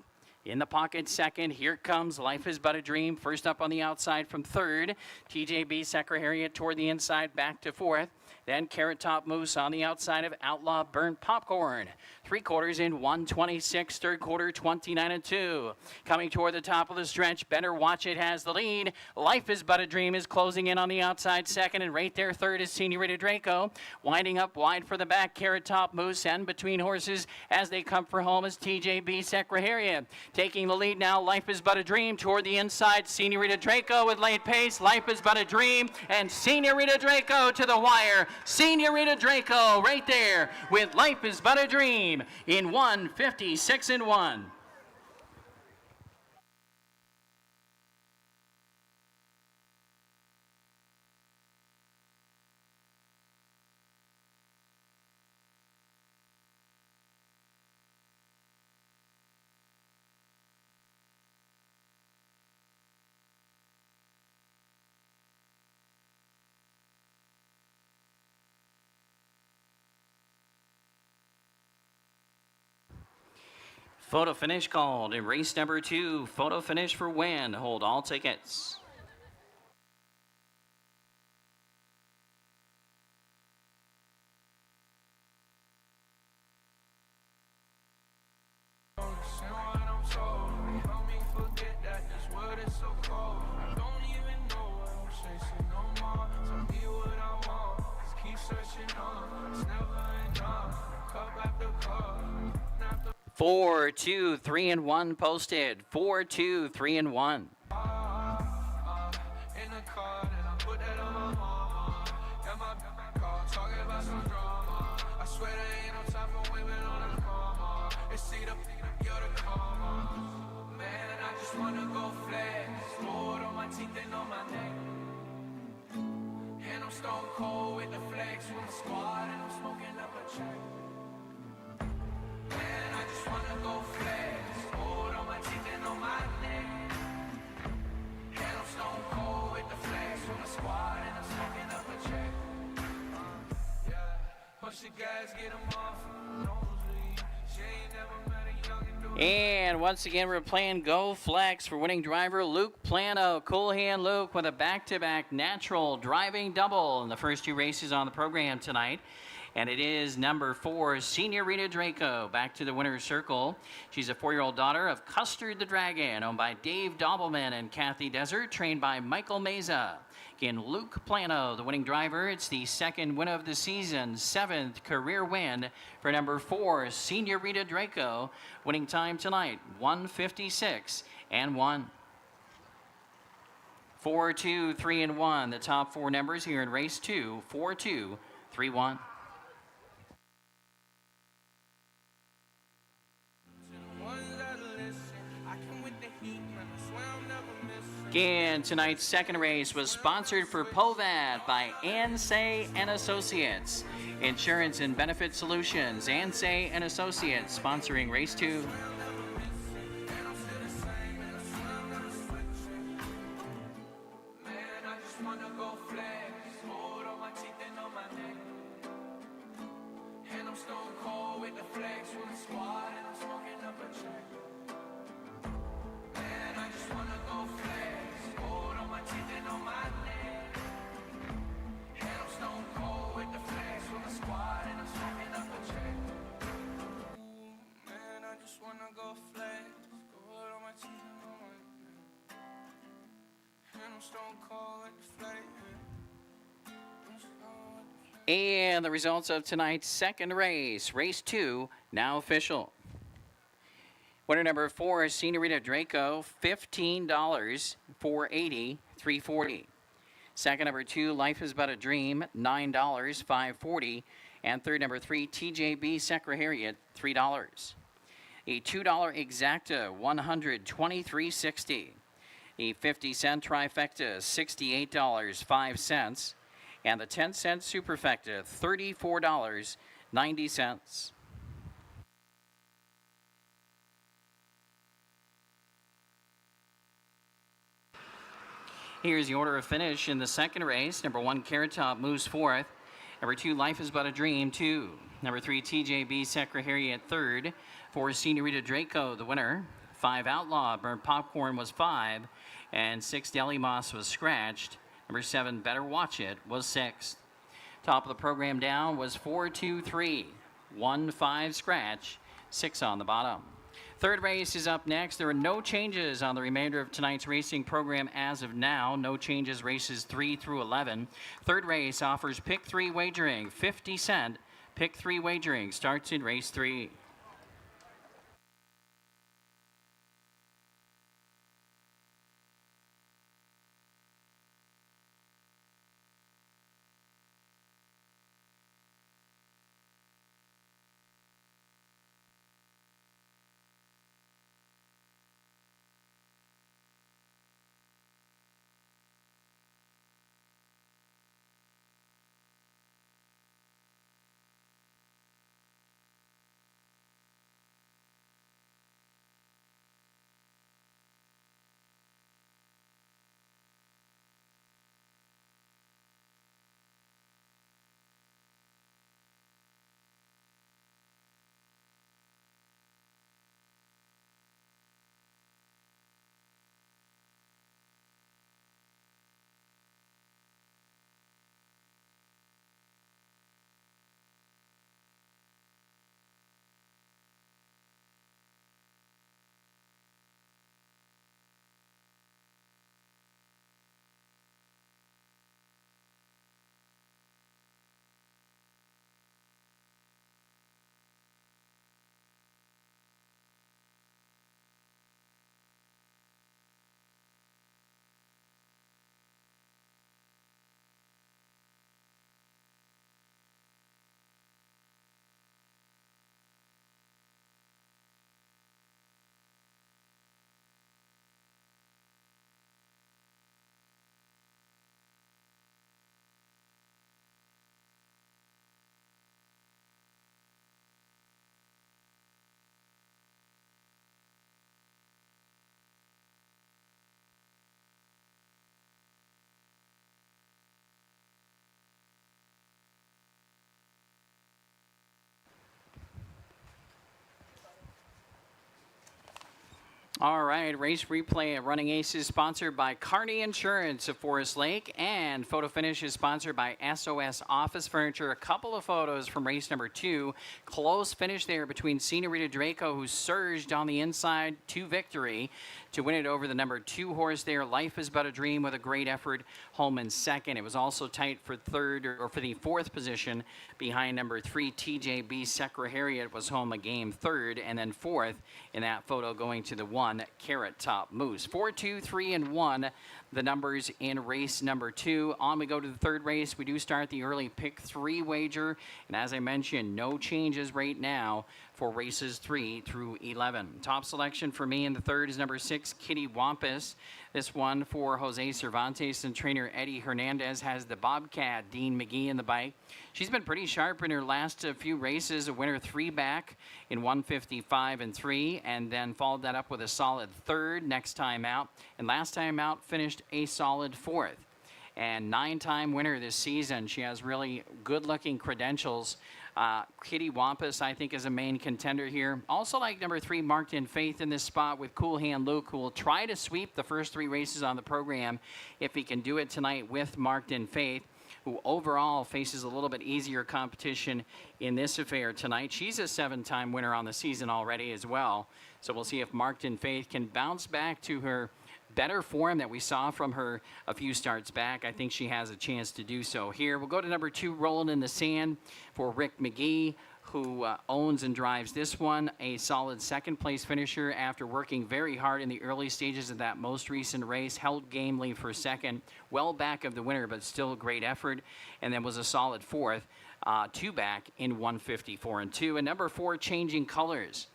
In the pocket second, here comes Life is But a Dream. First up on the outside from third. TJB Secretariat toward the inside back to fourth. Then Carrot Top Moose on the outside of Outlaw Burnt Popcorn. 3/4 in 1:26, third quarter 29-2. Coming toward the top of the stretch, Better Watch It has the lead. Life is But a Dream is closing in on the outside second, and right there third is Senorita Draco. Winding up wide for the back, Carrot Top Moose, and between horses as they come for home is TJB Secretariat. Taking the lead now, Life is But a Dream toward the inside, Senorita Draco with late pace. Life is But a Dream, and Senorita Draco to the wire. Senorita Draco right there with Life is But a Dream in 1:56-1. Photo finish called in race number 2. Photo finish for win. Hold all tickets. Four, 2, 3, and 1 posted. 4, 2, 3, and 1. Stone cold with the flex with the squad, and I'm smoking up a check. Man, I just wanna go flex. Gold on my teeth and on my neck. And I'm stone cold with the flex with the squad, and I'm smoking up a check. Yeah, push the gas, get 'em off. Nosebleed. She ain't never met a youngin' do And once again, we're playing Go Flex for winning driver Luke Plano. Cool hand Luke with a back-to-back natural driving double in the first two races on the program tonight. And it is number 4, Senorita Draco, back to the winner's circle. She's a 4-year-old daughter of Custard the Dragon, owned by Dave Dobbleman and Kathy Desert, trained by Michael Meza. Again, Luke Plano, the winning driver. It's the second win of the season, 7th career win for number 4, Senorita Draco. Winning time tonight, 1:56 and 1. 4, 2, 3, and 1. The top 4 numbers here in race 2, 4, 2, 3, 1. Again, tonight's second race was sponsored for POVAT by Ansay and Associates. Insurance and Benefit Solutions, Ansay and Associates, sponsoring race 2. And the results of tonight's second race, race 2, now official. Winner number 4 is Senorita Draco, $15, $4.80, $3.40. Second number 2, Life is But a Dream, $9, $5.40. And third number 3, TJB Secretariat, $3. A $2 Exacta, $123.60. A 50-cent trifecta, $68.05. And the 10-cent superfecta, $34.90. Here's the order of finish in the second race. Number 1, Carrot Top moves fourth. Number 2, Life is But a Dream, 2. Number 3, TJB Secretariat, third. 4, Senorita Draco, the winner. 5, Outlaw Burnt Popcorn was 5. And 6, Deli Moss was scratched. Number 7, Better Watch It, was 6th. Top of the program down was 4, 2, 3. 1, 5, scratch. 6 on the bottom. Third race is up next. There are no changes on the remainder of tonight's racing program as of now. No changes races 3 through 11. Third race offers pick 3 wagering, 50 cent. Pick 3 wagering starts in race 3. All right, race replay at Running Aces sponsored by Kearney Insurance of Forest Lake, and photo finish is sponsored by SOS Office Furniture. A couple of photos from race number 2. Close finish there between Senorita Draco, who surged on the inside to victory to win it over the number 2 horse there. Life is But a Dream with a great effort home in second. It was also tight for third or for the 4th position behind number 3 TJB Secra Harriet was home a game third, and then 4th in that photo going to the 1 Carrot Top Moose. 4, 2, 3, and 1 the numbers in race number 2. On we go to the third race. We do start the early pick 3 wager, and as I mentioned, no changes right now for races 3 through 11. Top selection for me in the third is number 6 Kitty Wampus. This one for Jose Cervantes, and trainer Eddie Hernandez has the Bobcat Dean McGee in the bike. She's been pretty sharp in her last few races, a winner 3 back in 155 and 3, and then followed that up with a solid third next time out, and last time out finished a solid 4th. And 9-time winner this season. She has really good-looking credentials. Kitty Wampus, I think, is a main contender here. Also like number 3, Marked in Faith in this spot with Cool Hand Luke, who will try to sweep the first 3 races on the program if he can do it tonight with Marked in Faith, who overall faces a little bit easier competition in this affair tonight. She's a 7-time winner on the season already as well. So we'll see if Marked in Faith can bounce back to her better form that we saw from her a few starts back. I think she has a chance to do so here. We'll go to number 2, Rolling in the Sand for Rick McGee, who owns and drives this one. A solid second-place finisher after working very hard in the early stages of that most recent race. Held gamely for second, well back of the winner, but still a great effort. And then was a solid 4th, 2 back in 154 and 2. And number 4, Changing Colors.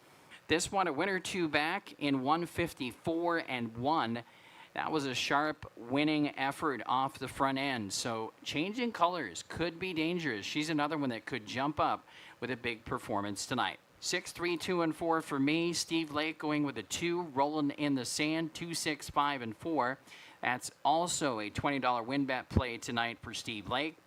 This one, a winner 2 back in 154 and 1. That was a sharp winning effort off the front end. So Changing Colors could be dangerous. She's another one that could jump up with a big performance tonight. 6, 3, 2, and 4 for me. Steve Lake going with a 2, Rolling in the Sand, 2, 6, 5, and 4. That's also a $20 win bet play tonight for Steve Lake.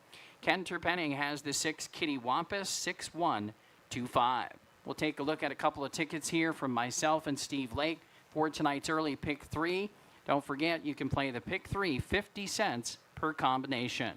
Ken Terpenning has the 6, Kitty Wampus, 6, 1, 2, 5. We'll take a look at a couple of tickets here from myself and Steve Lake for tonight's early pick 3. Don't forget, you can play the pick 3, 50 cents per combination.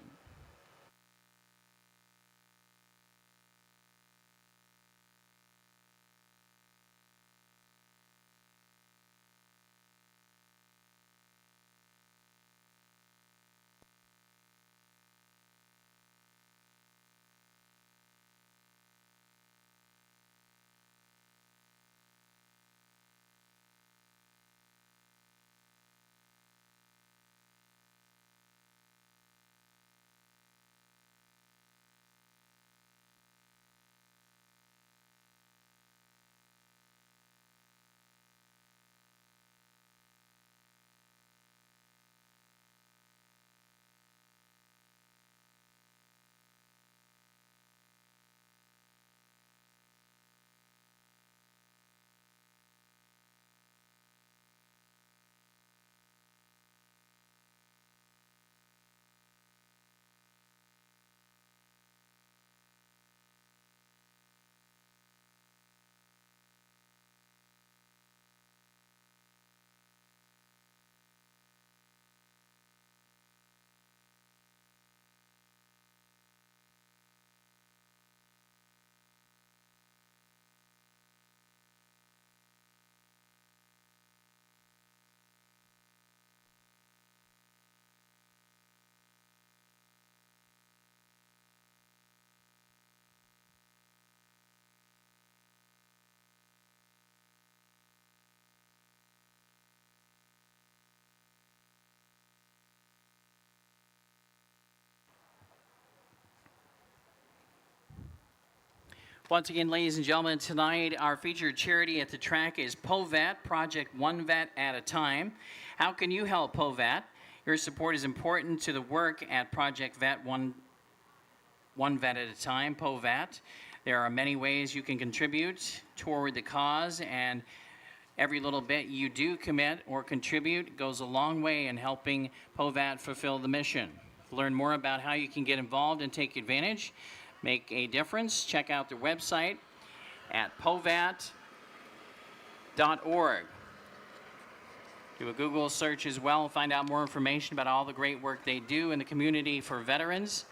Once again, ladies and gentlemen, tonight our featured charity at the track is POVAT, Project One Vet at a Time. How can you help POVAT? Your support is important to the work at Project Vet One Vet at a Time, POVAT. There are many ways you can contribute toward the cause, and every little bit you do commit or contribute goes a long way in helping POVAT fulfill the mission. Learn more about how you can get involved and take advantage, make a difference. Check out their website at povat.org. Do a Google search as well, find out more information about all the great work they do in the community for veterans.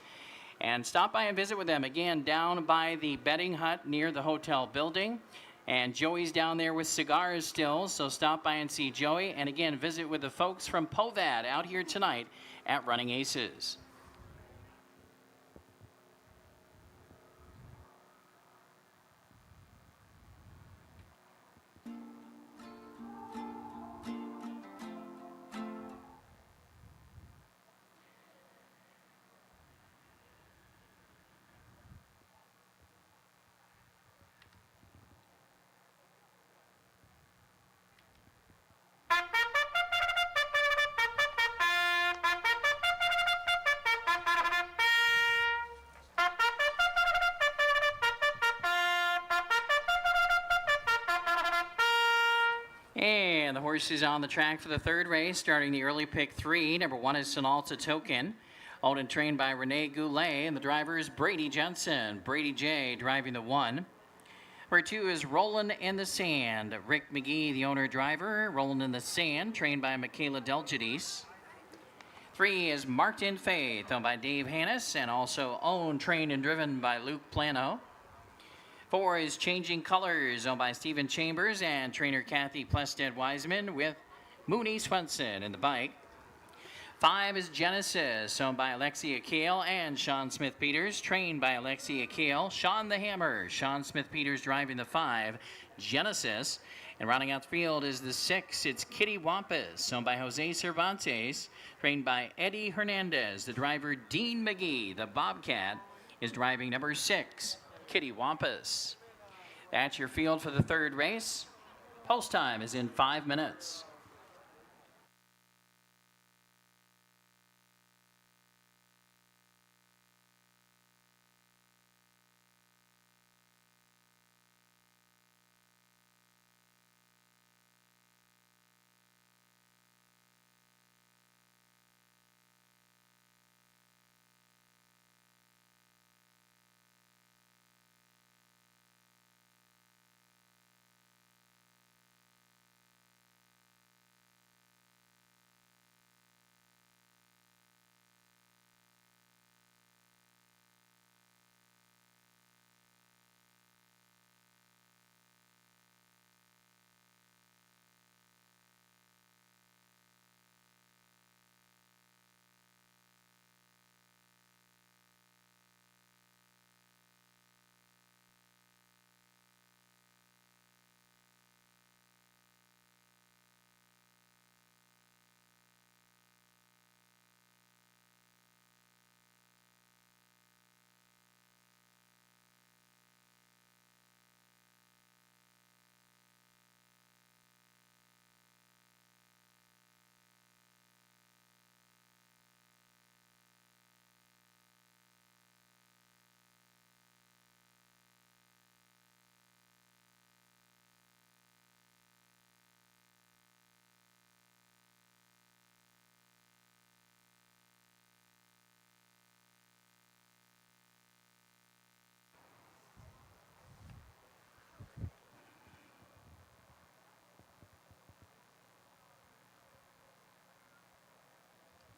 And stop by and visit with them. Again, down by the betting hut near the hotel building. And Joey's down there with cigars still, so stop by and see Joey. And again, visit with the folks from POVAD out here tonight at Running Aces. And the horse is on the track for the third race, starting the early pick 3. Number 1 is Sinalta Token, owned and trained by Renee Goulet, and the driver is Brady Jensen. Brady J driving the 1. Number 2 is Rollin' in the Sand. Rick McGee, the owner-driver. Rollin' in the Sand, trained by Michaela Delgidis. 3 is Marked in Faith, owned by Dave Hannes, and also owned, trained, and driven by Luke Plano. 4 is Changing Colors, owned by Stephen Chambers and trainer Kathy Plested-Wiseman with Mooney Swenson in the bike. 5 is Genesis, owned by Alexia Kale and Sean Smith-Peters, trained by Alexia Kale. Sean the Hammer, Sean Smith-Peters driving the 5, Genesis. And rounding out the field is the 6, it's Kitty Wampus, owned by Jose Cervantes, trained by Eddie Hernandez. The driver, Dean McGee, the Bobcat, is driving number 6. Kitty Wampus. That's your field for the third race. Post time is in 5 minutes.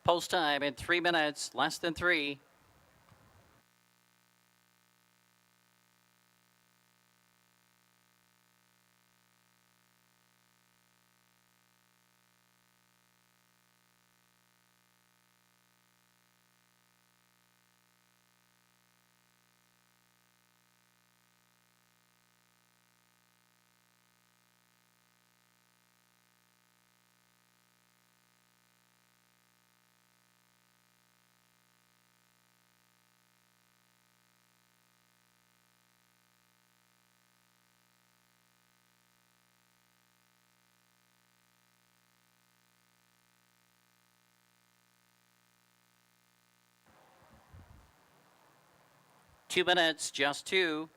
Post time in 3 minutes, less than 3. Two minutes, just 2.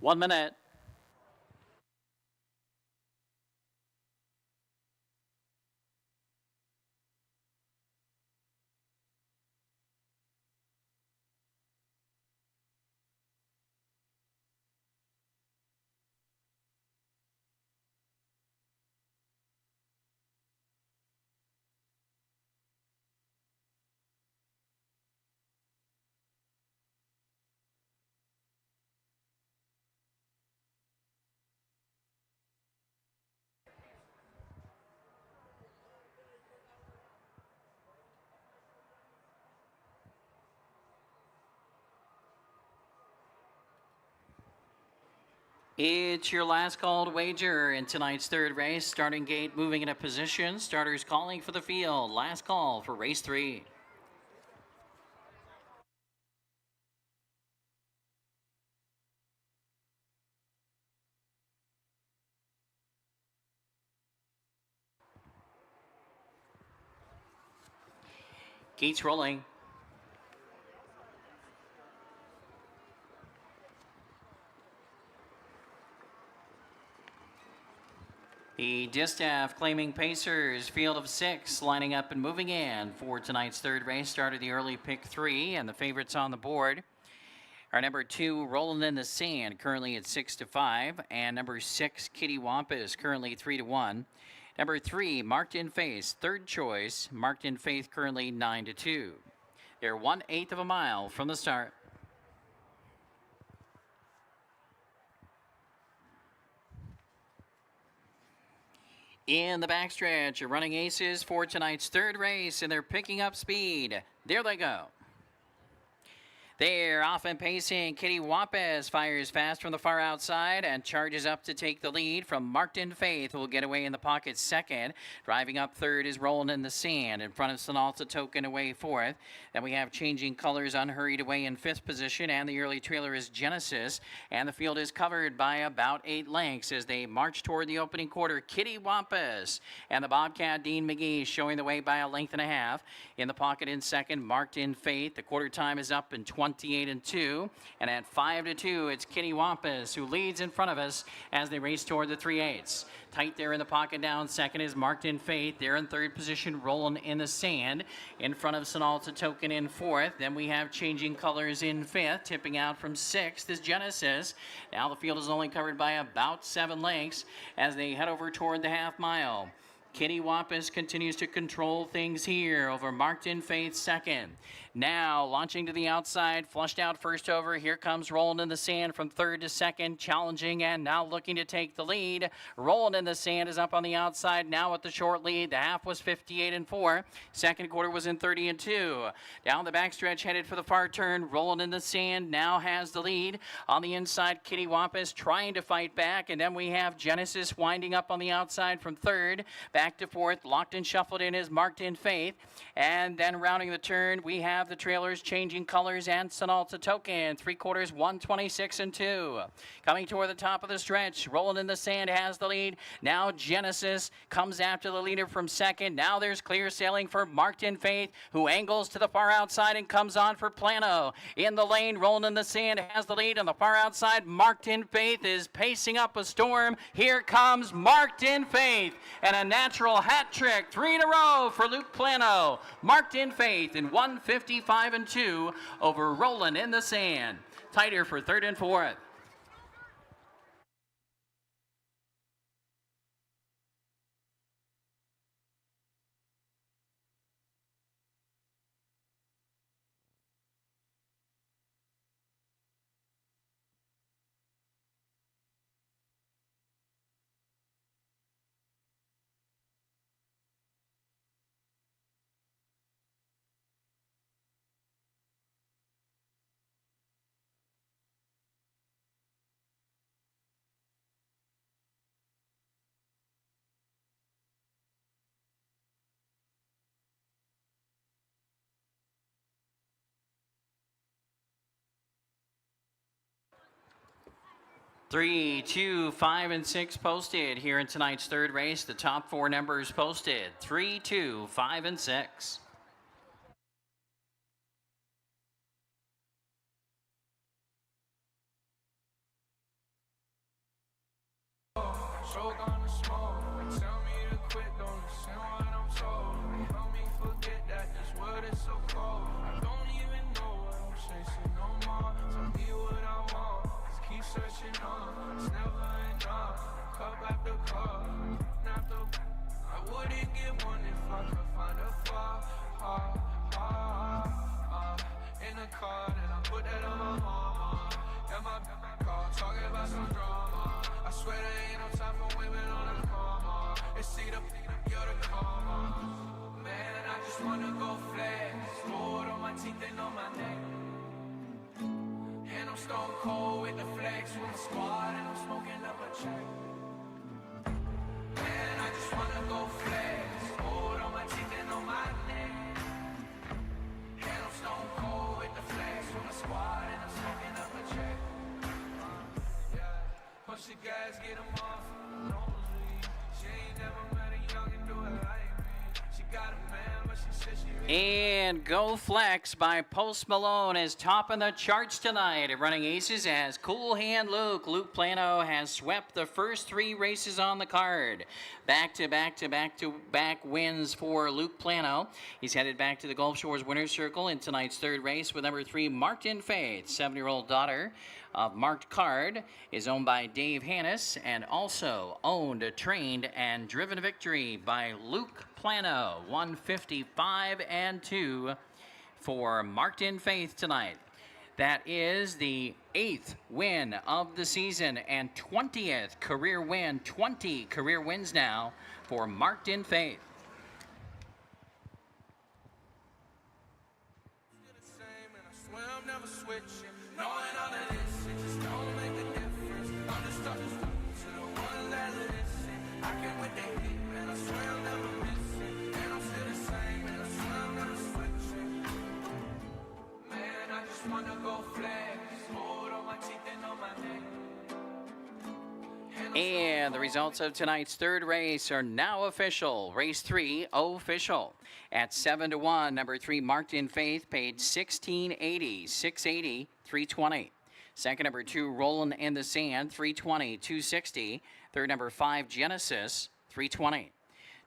1 minute. It's your last called wager in tonight's third race. Starting gate moving into position. Starters calling for the field. Last call for race 3. Gates rolling. The distaff claiming Pacers, field of 6, lining up and moving in for tonight's third race. Started the early pick 3, and the favorites on the board are number 2, Rolling in the Sand, currently at 6-5, and number 6, Kitty Wampus, currently 3-1. Number 3, Marked in Faith, third choice, Marked in Faith, currently 9-2. They're 1/8 of a mile from the start. In the backstretch, running aces for tonight's third race, and they're picking up speed. There they go. They're off and pacing. Kitty Wampus fires fast from the far outside and charges up to take the lead from Marked in Faith, who will get away in the pocket second. Driving up third is Rolling in the Sand. In front of Sonalta Token away fourth. Then we have Changing Colors unhurried away in fifth position, and the early trailer is Genesis. And the field is covered by about 8 lengths as they march toward the opening quarter. Kitty Wampus and the Bobcat Dean McGee showing the way by a length and a half. In the pocket in second, Marked in Faith. The quarter time is up in 28-2, and at 5-2, it's Kitty Wampus who leads in front of us as they race toward the 3/8. Tight there in the pocket down second is Marked in Faith. They're in third position, Rolling in the Sand. In front of Sonalta Token in fourth. Then we have Changing Colors in fifth. Tipping out from sixth is Genesis. Now the field is only covered by about 7 lengths as they head over toward the half mile. Kitty Wampus continues to control things here over Marked in Faith second. Now launching to the outside, flushed out first over. Here comes Rolling in the Sand from third to second, challenging and now looking to take the lead. Rolling in the Sand is up on the outside now with the short lead. The half was 58-4. Second quarter was in 30-2. Down the backstretch headed for the far turn. Rolling in the Sand now has the lead. On the inside, Kitty Wampus trying to fight back. And then we have Genesis winding up on the outside from third. Back to fourth, locked and shuffled in is Marked in Faith. And then rounding the turn, we have the trailers Changing Colors and Sonalta Token. 3/4, 126-2. Coming toward the top of the stretch, Rolling in the Sand has the lead. Now Genesis comes after the leader from second. Now there's clear sailing for Marked in Faith, who angles to the far outside and comes on for Plano. In the lane, Rolling in the Sand has the lead. On the far outside, Marked in Faith is pacing up a storm. Here comes Marked in Faith, and a natural hat trick, 3 in a row for Luke Plano. Marked in Faith in 155-2 over Rolling in the Sand. Tighter for third and fourth. Three, 2, 5, and 6 posted here in tonight's third race. The top 4 numbers posted. 3, 2, 5, and 6. choke on the smoke. They tell me to quit, don't listen what I'm told. They help me forget that this world is so cold. I don't even know what I'm chasing no more. Tell me what I want, just keep searching on. It's never enough, cup after cup, after. I wouldn't get one if I could find a flaw. In the car, then I put that on my mama. And my car, talking about some drama. I swear there ain't no time for women on the karma. It's either you're the karma. Man, I just wanna go flex. Gold on my teeth and on my neck. And I'm stone cold with the flex. With the squad and I'm smoking up a check. Man, I just wanna go flex. Gold on my teeth and on my neck. And I'm stone cold with the flex. With the squad and I'm smoking up a check. Yeah, push the gas, get 'em off. Nosebleed. She ain't never met a youngin' do it like me. She got a man, but she said she And Go Flex by Post Malone is topping the charts tonight at Running Aces as Cool Hand Luke Plano has swept the first 3 races on the card. Back-to-back wins for Luke Plano. He's headed back to the Gulf Shores Winner's Circle in tonight's 3rd race with number 3, Marked in Faith. 7-year-old daughter of Marked Card is owned by Dave Hannis and also owned, trained, and driven to victory by Luke Plano. 155 and 2 for Marked in Faith tonight. That is the 8th win of the season and 20th career win. 20 career wins now for Marked in Faith. same, and I swear I'm never switching. Knowing all of this, it just don't make a difference. I'm just talking to the one that listen. I can with the heat, and I swear I'm never missing. And I'm still the same, and I swear I'm never switching. Man, I just wanna go flex. Hold on my teeth and on my neck. And the results of tonight's 3rd race are now official. Race 3 official. At 7-1, number 3 Marked in Faith paid $16.80, $680, $320. Second, number 2 Rollin' in the Sand, $320, $260. Third, number 5 Genesis, $320.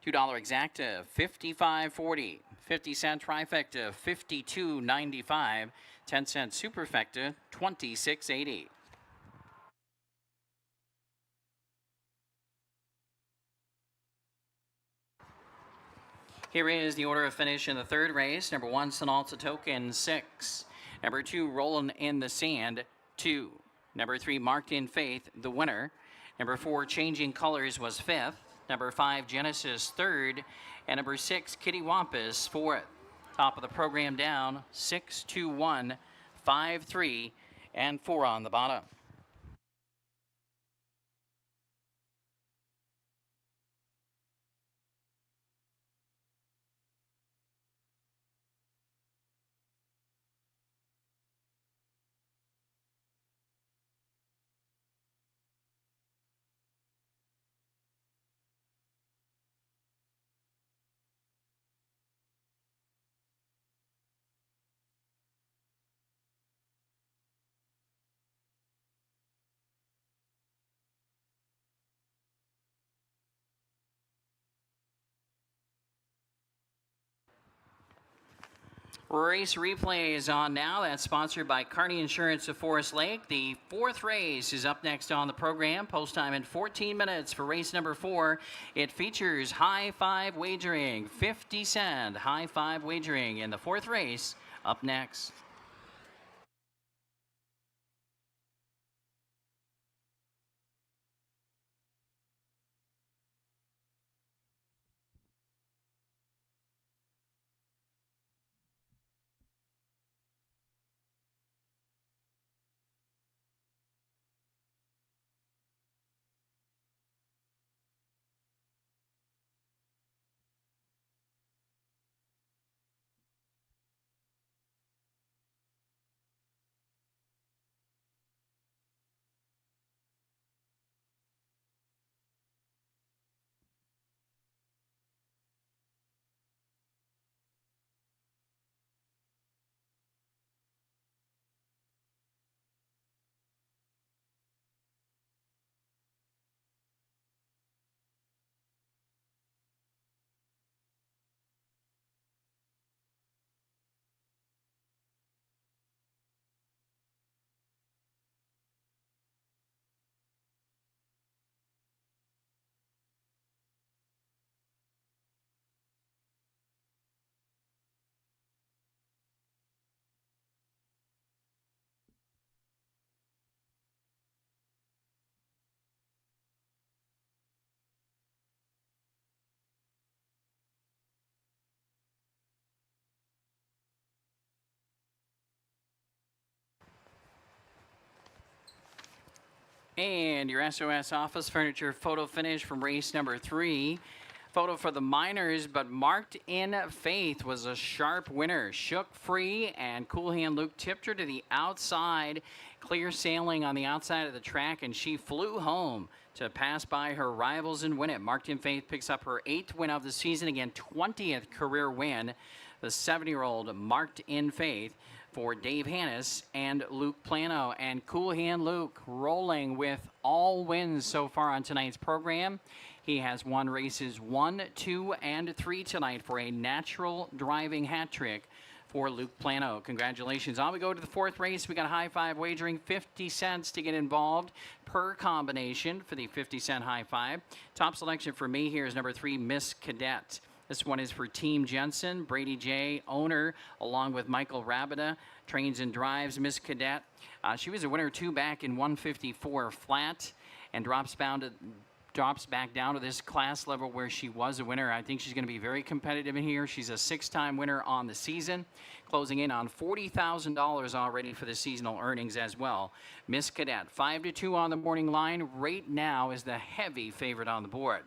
$2 exacta, $55.40. 50-cent trifecta, $52.95. 10-cent superfecta, $26.80. Here is the order of finish in the 3rd race. Number 1, Sinalta Token, 6. Number 2, Rollin' in the Sand, 2. Number 3, Marked in Faith, the winner. Number 4, Changing Colors was 5th. Number 5, Genesis, 3rd. And number 6, Kitty Wampus, 4th. Top of the program down, 6, 2, 1, 5, 3, and 4 on the bottom. Race replay is on now. That's sponsored by Kearney Insurance of Forest Lake. The 4th race is up next on the program. Post time in 14 minutes for race number 4. It features high five wagering, 50-cent high five wagering in the 4th race up next. And your SOS office furniture photo finish from race number 3. Photo for the minors, but Marked in Faith was a sharp winner. Shook free, and Cool Hand Luke tipped her to the outside. Clear sailing on the outside of the track, and she flew home to pass by her rivals and win it. Marked in Faith picks up her 8th win of the season, again 20th career win. The 7-year-old Marked in Faith for Dave Hannis and Luke Plano. And Cool Hand Luke rolling with all wins so far on tonight's program. He has won races 1, 2, and 3 tonight for a natural driving hat trick for Luke Plano. Congratulations. On we go to the 4th race. We got high five wagering, 50 cents to get involved per combination for the 50-cent high five. Top selection for me here is number 3, Miss Cadet. This one is for Team Jensen. Brady J, owner, along with Michael Rabida, trains and drives Miss Cadet. She was a winner 2 back in 154 flat and drops back down to this class level where she was a winner. I think she's going to be very competitive in here. She's a 6-time winner on the season, closing in on $40,000 already for the seasonal earnings as well. Miss Cadet, 5-2 on the morning line. Right now is the heavy favorite on the board.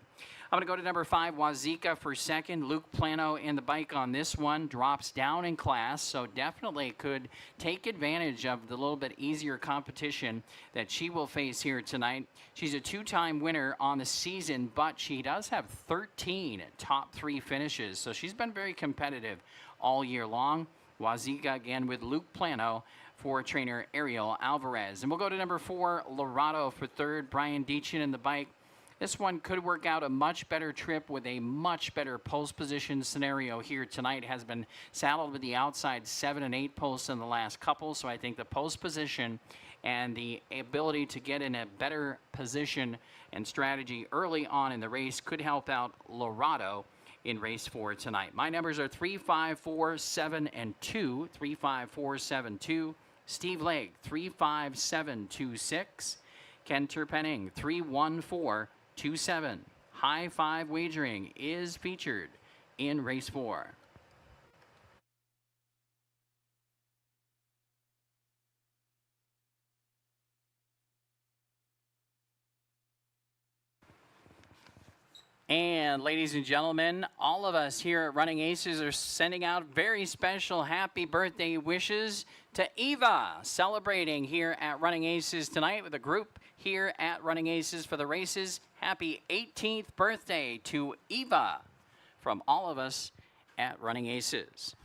I'm going to go to number 5, Wazika for second. Luke Plano in the bike on this one. Drops down in class, so definitely could take advantage of the little bit easier competition that she will face here tonight. She's a 2-time winner on the season, but she does have 13 top 3 finishes, so she's been very competitive all year long. Wazika again with Luke Plano for trainer Ariel Alvarez. And we'll go to number 4, Lorado for third. Brian Deachin in the bike. This one could work out a much better trip with a much better post position scenario here tonight. Has been saddled with the outside 7 and 8 posts in the last couple, so I think the post position and the ability to get in a better position and strategy early on in the race could help out Lorado in race 4 tonight. My numbers are 3, 5, 4, 7, and 2. 3, 5, 4, 7, 2. Steve Lake, 3, 5, 7, 2, 6. Ken Terpenning, 3, 1, 4. 2-7. High five wagering is featured in race 4. And ladies and gentlemen, all of us here at Running Aces are sending out very special happy birthday wishes to Eva, celebrating here at Running Aces tonight with a group here at Running Aces for the races. Happy 18th birthday to Eva from all of us at Running Aces.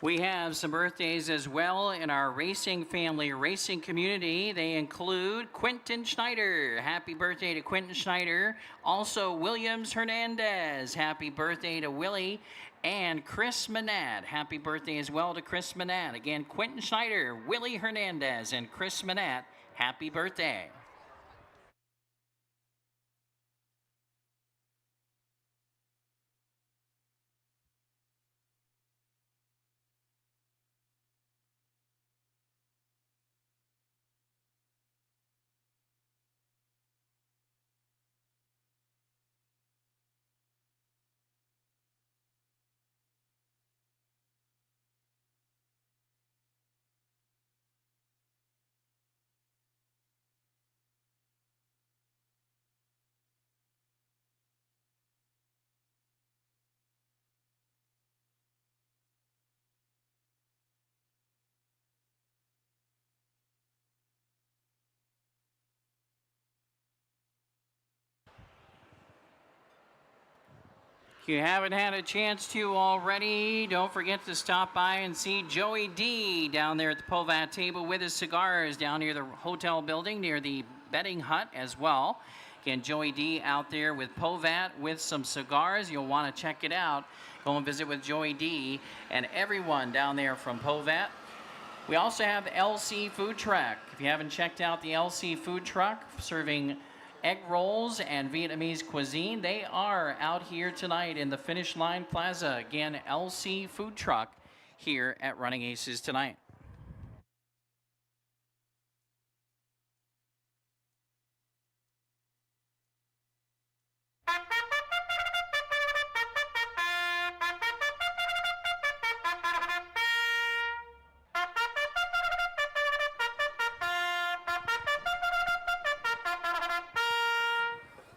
We have some birthdays as well in our racing family, racing community. They include Quentin Schneider. Happy birthday to Quentin Schneider. Also, Williams Hernandez. Happy birthday to Willie. And Chris Manat. Happy birthday as well to Chris Manat. Again, Quentin Schneider, Willie Hernandez, and Chris Manat. Happy birthday. If you haven't had a chance to already, don't forget to stop by and see Joey D down there at the Povat table with his cigars down near the hotel building near the betting hut as well. Again, Joey D out there with Povat with some cigars. You'll want to check it out. Go and visit with Joey D and everyone down there from Povat. We also have the LC Food Truck. If you haven't checked out the LC Food Truck serving egg rolls and Vietnamese cuisine, they are out here tonight in the Finish Line Plaza. Again, LC Food Truck here at Running Aces tonight.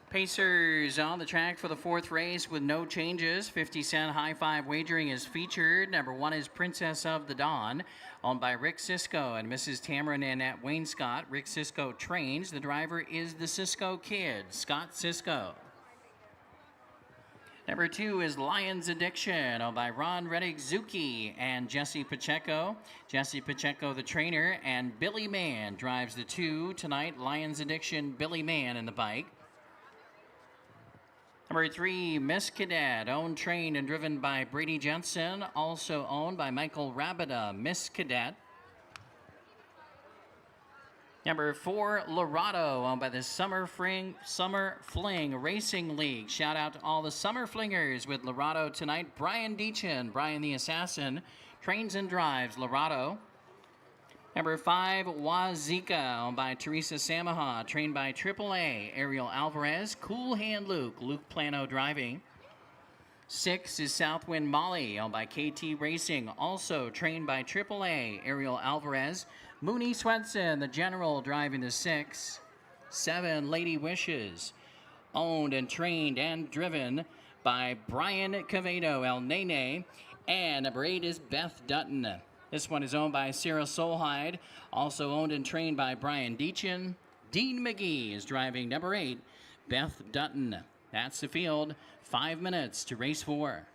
Pacers on the track for the fourth race with no changes. 50-cent high five wagering is featured. Number 1 is Princess of the Dawn, owned by Rick Cisco and Mrs. Tamarin and at Wayne Scott. Rick Cisco trains. The driver is the Cisco Kid, Scott Cisco. Number 2 is Lion's Addiction, owned by Ron Reddick-Zuki and Jesse Pacheco. Jesse Pacheco, the trainer, and Billy Mann drives the 2 tonight. Lion's Addiction, Billy Mann in the bike. Number 3, Miss Cadet, owned, trained, and driven by Brady Jensen, also owned by Michael Rabida, Miss Cadet. Number 4, Lorado, owned by the Summer Fling Racing League. Shout out to all the Summer Flingers with Lorado tonight. Brian Deachin, Brian the Assassin, trains and drives Lorado. Number 5, Wazika, owned by Teresa Samaha, trained by AAA, Ariel Alvarez. Cool Hand Luke, Luke Plano driving. 6 is Southwind Molly, owned by KT Racing, also trained by AAA, Ariel Alvarez. Mooney Swenson, the General, driving the 6. 7, Lady Wishes, owned and trained and driven by Brian Cavedo, El Nene. And number 8 is Beth Dutton. This one is owned by Sarah Solhide, also owned and trained by Brian Deachin. Dean McGee is driving number 8, Beth Dutton. That's the field. 5 minutes to race 4.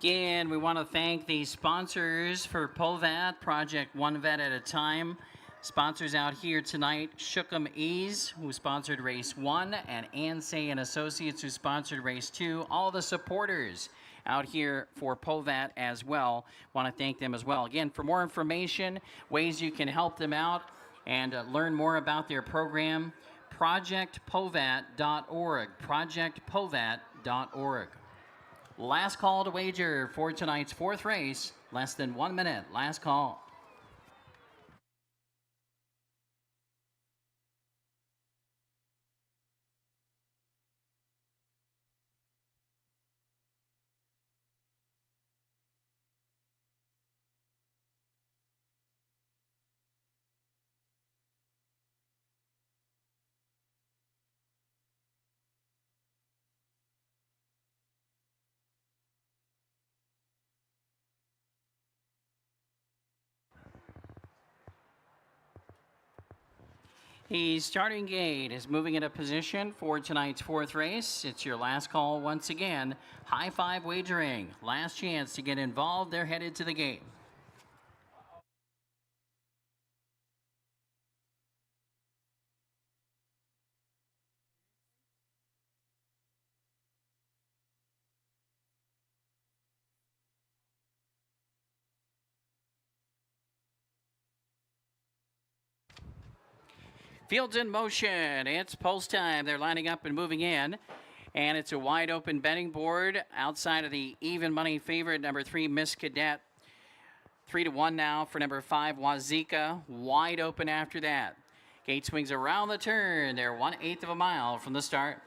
Again, we want to thank the sponsors for POVAT, Project One Vet at a Time. Sponsors out here tonight, Shookem Ease, who sponsored race 1, and Ansay and Associates, who sponsored race 2. All the supporters out here for POVAT as well. Want to thank them as well. Again, for more information, ways you can help them out, and learn more about their program, projectpovat.org. Projectpovat.org. Last call to wager for tonight's fourth race. Less than 1 minute. Last call. The starting gate is moving into position for tonight's fourth race. It's your last call once again. High five wagering. Last chance to get involved. They're headed to the gate. Fields in motion. It's post time. They're lining up and moving in. And it's a wide open betting board outside of the even money favorite, number 3, Miss Cadet. 3-1 now for number 5, Wazika. Wide open after that. Gate swings around the turn. They're 1/8 of a mile from the start.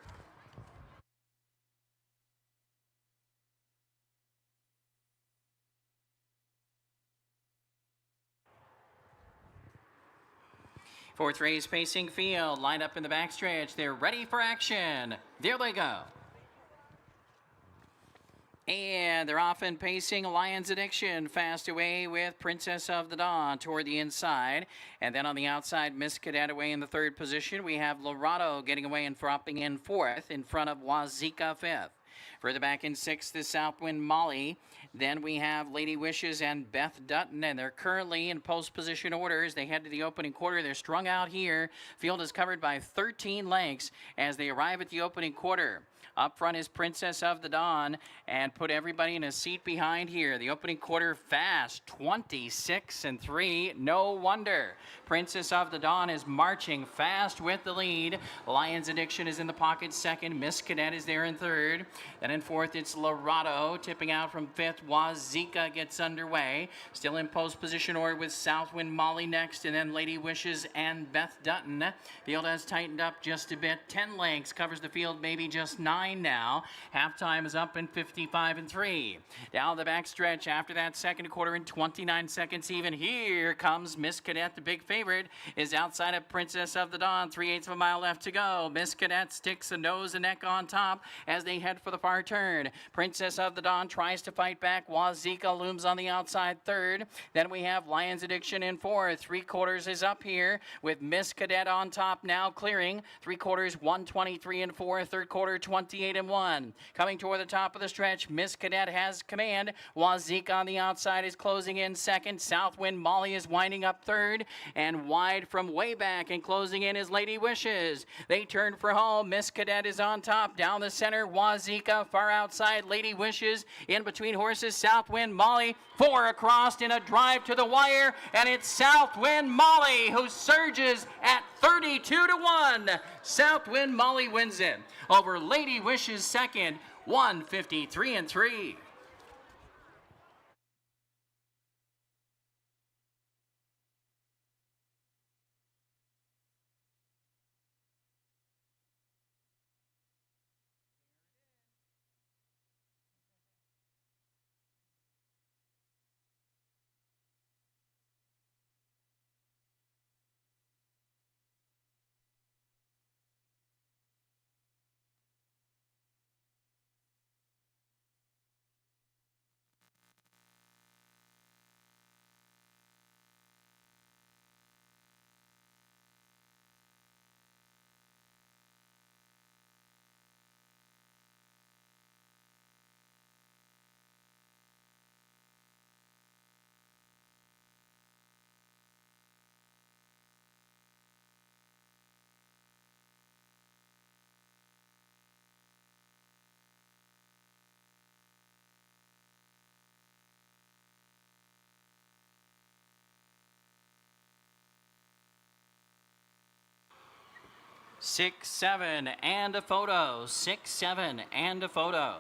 Fourth race pacing field, lined up in the backstretch. They're ready for action. There they go. And they're off and pacing. Lion's Addiction fast away with Princess of the Dawn toward the inside. And then on the outside, Miss Cadet away in the third position. We have Lorado getting away and dropping in fourth in front of Wazika fifth. Further back in sixth is Southwind Molly. Then we have Lady Wishes and Beth Dutton, and they're currently in post position orders. They head to the opening quarter. They're strung out here. Field is covered by 13 lengths as they arrive at the opening quarter. Up front is Princess of the Dawn, and put everybody in a seat behind here. The opening quarter fast, 26-3. No wonder. Princess of the Dawn is marching fast with the lead. Lion's Addiction is in the pocket second. Miss Cadet is there in third. Then in fourth, it's Lorado. Tipping out from fifth, Wazika gets underway. Still in post position order with Southwind Molly next, and then Lady Wishes and Beth Dutton. Field has tightened up just a bit. 10 lengths covers the field, maybe just 9 now. Halftime is up in 55-3. Down the backstretch after that second quarter in 29 seconds even. Here comes Miss Cadet, the big favorite, is outside of Princess of the Dawn. 3/8 of a mile left to go. Miss Cadet sticks a nose and neck on top as they head for the far turn. Princess of the Dawn tries to fight back. Wazika looms on the outside third. Then we have Lion's Addiction in fourth. 3/4 is up here with Miss Cadet on top now clearing. 3/4 1:23-4. Third quarter 28-1. Coming toward the top of the stretch, Miss Cadet has command. Wazika on the outside is closing in second. Southwind Molly is winding up third. And wide from way back and closing in is Lady Wishes. They turn for home. Miss Cadet is on top. Down the center, Wazika far outside. Lady Wishes in between horses. Southwind Molly 4 across in a drive to the wire. And it's Southwind Molly who surges at 32-1. Southwind Molly wins it over Lady Wishes second, 153-3. 6-7 and a photo. 6-7 and a photo.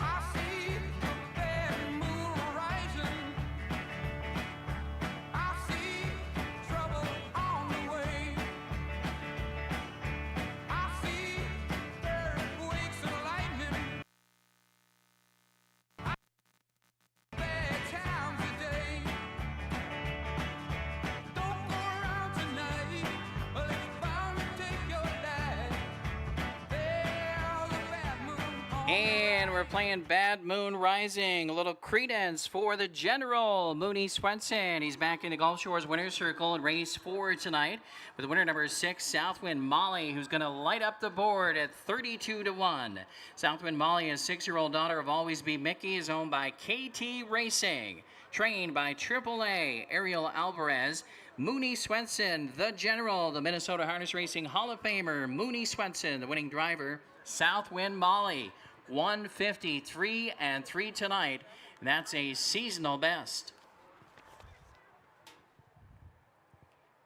I see the bad moon rising. I see trouble on the way. I see earthquakes and lightning. Bad times today. Don't go around tonight. Well, it's bound to take your life. There's a bad moon on. And we're playing Bad Moon Rising. A little credence for the General, Mooney Swenson. He's back in the Gulf Shores Winner's Circle in race 4 tonight with winner number 6, Southwind Molly, who's going to light up the board at 32-1. Southwind Molly, a 6-year-old daughter of Always Be Mickey, is owned by KT Racing. Trained by AAA Ariel Alvarez. Mooney Swenson, the General, the Minnesota Harness Racing Hall of Famer. Mooney Swenson, the winning driver. Southwind Molly, 153 and 3 tonight. That's a seasonal best.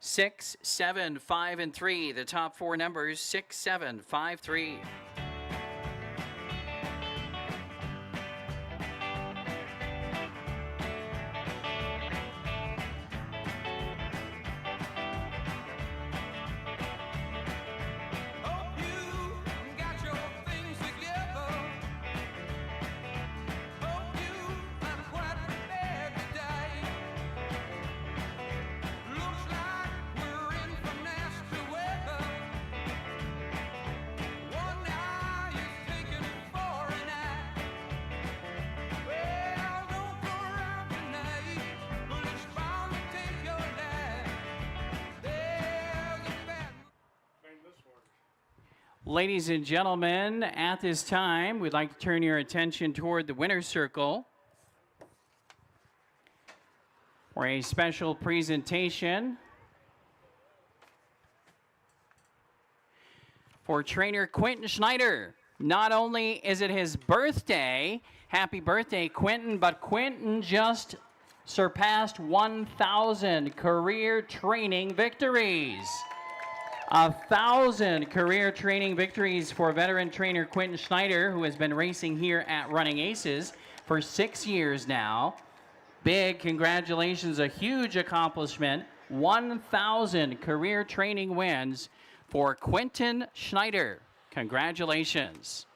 6, 7, 5, and 3. The top 4 numbers: 6, 7, 5, 3. Hope you got your things together. Hope you are quite prepared to die. Looks like we're in for nasty weather. One eye is taken for an eye. Well, don't go around tonight, but it's bound to take your life. There's a bad. Ladies and gentlemen, at this time, we'd like to turn your attention toward the winner's circle for a special presentation for trainer Quentin Schneider. Not only is it his birthday, happy birthday, Quentin, but Quentin just surpassed 1,000 career training victories. 1,000 career training victories for veteran trainer Quentin Schneider, who has been racing here at Running Aces for 6 years now. Big congratulations, a huge accomplishment. 1,000 career training wins for Quentin Schneider. Congratulations.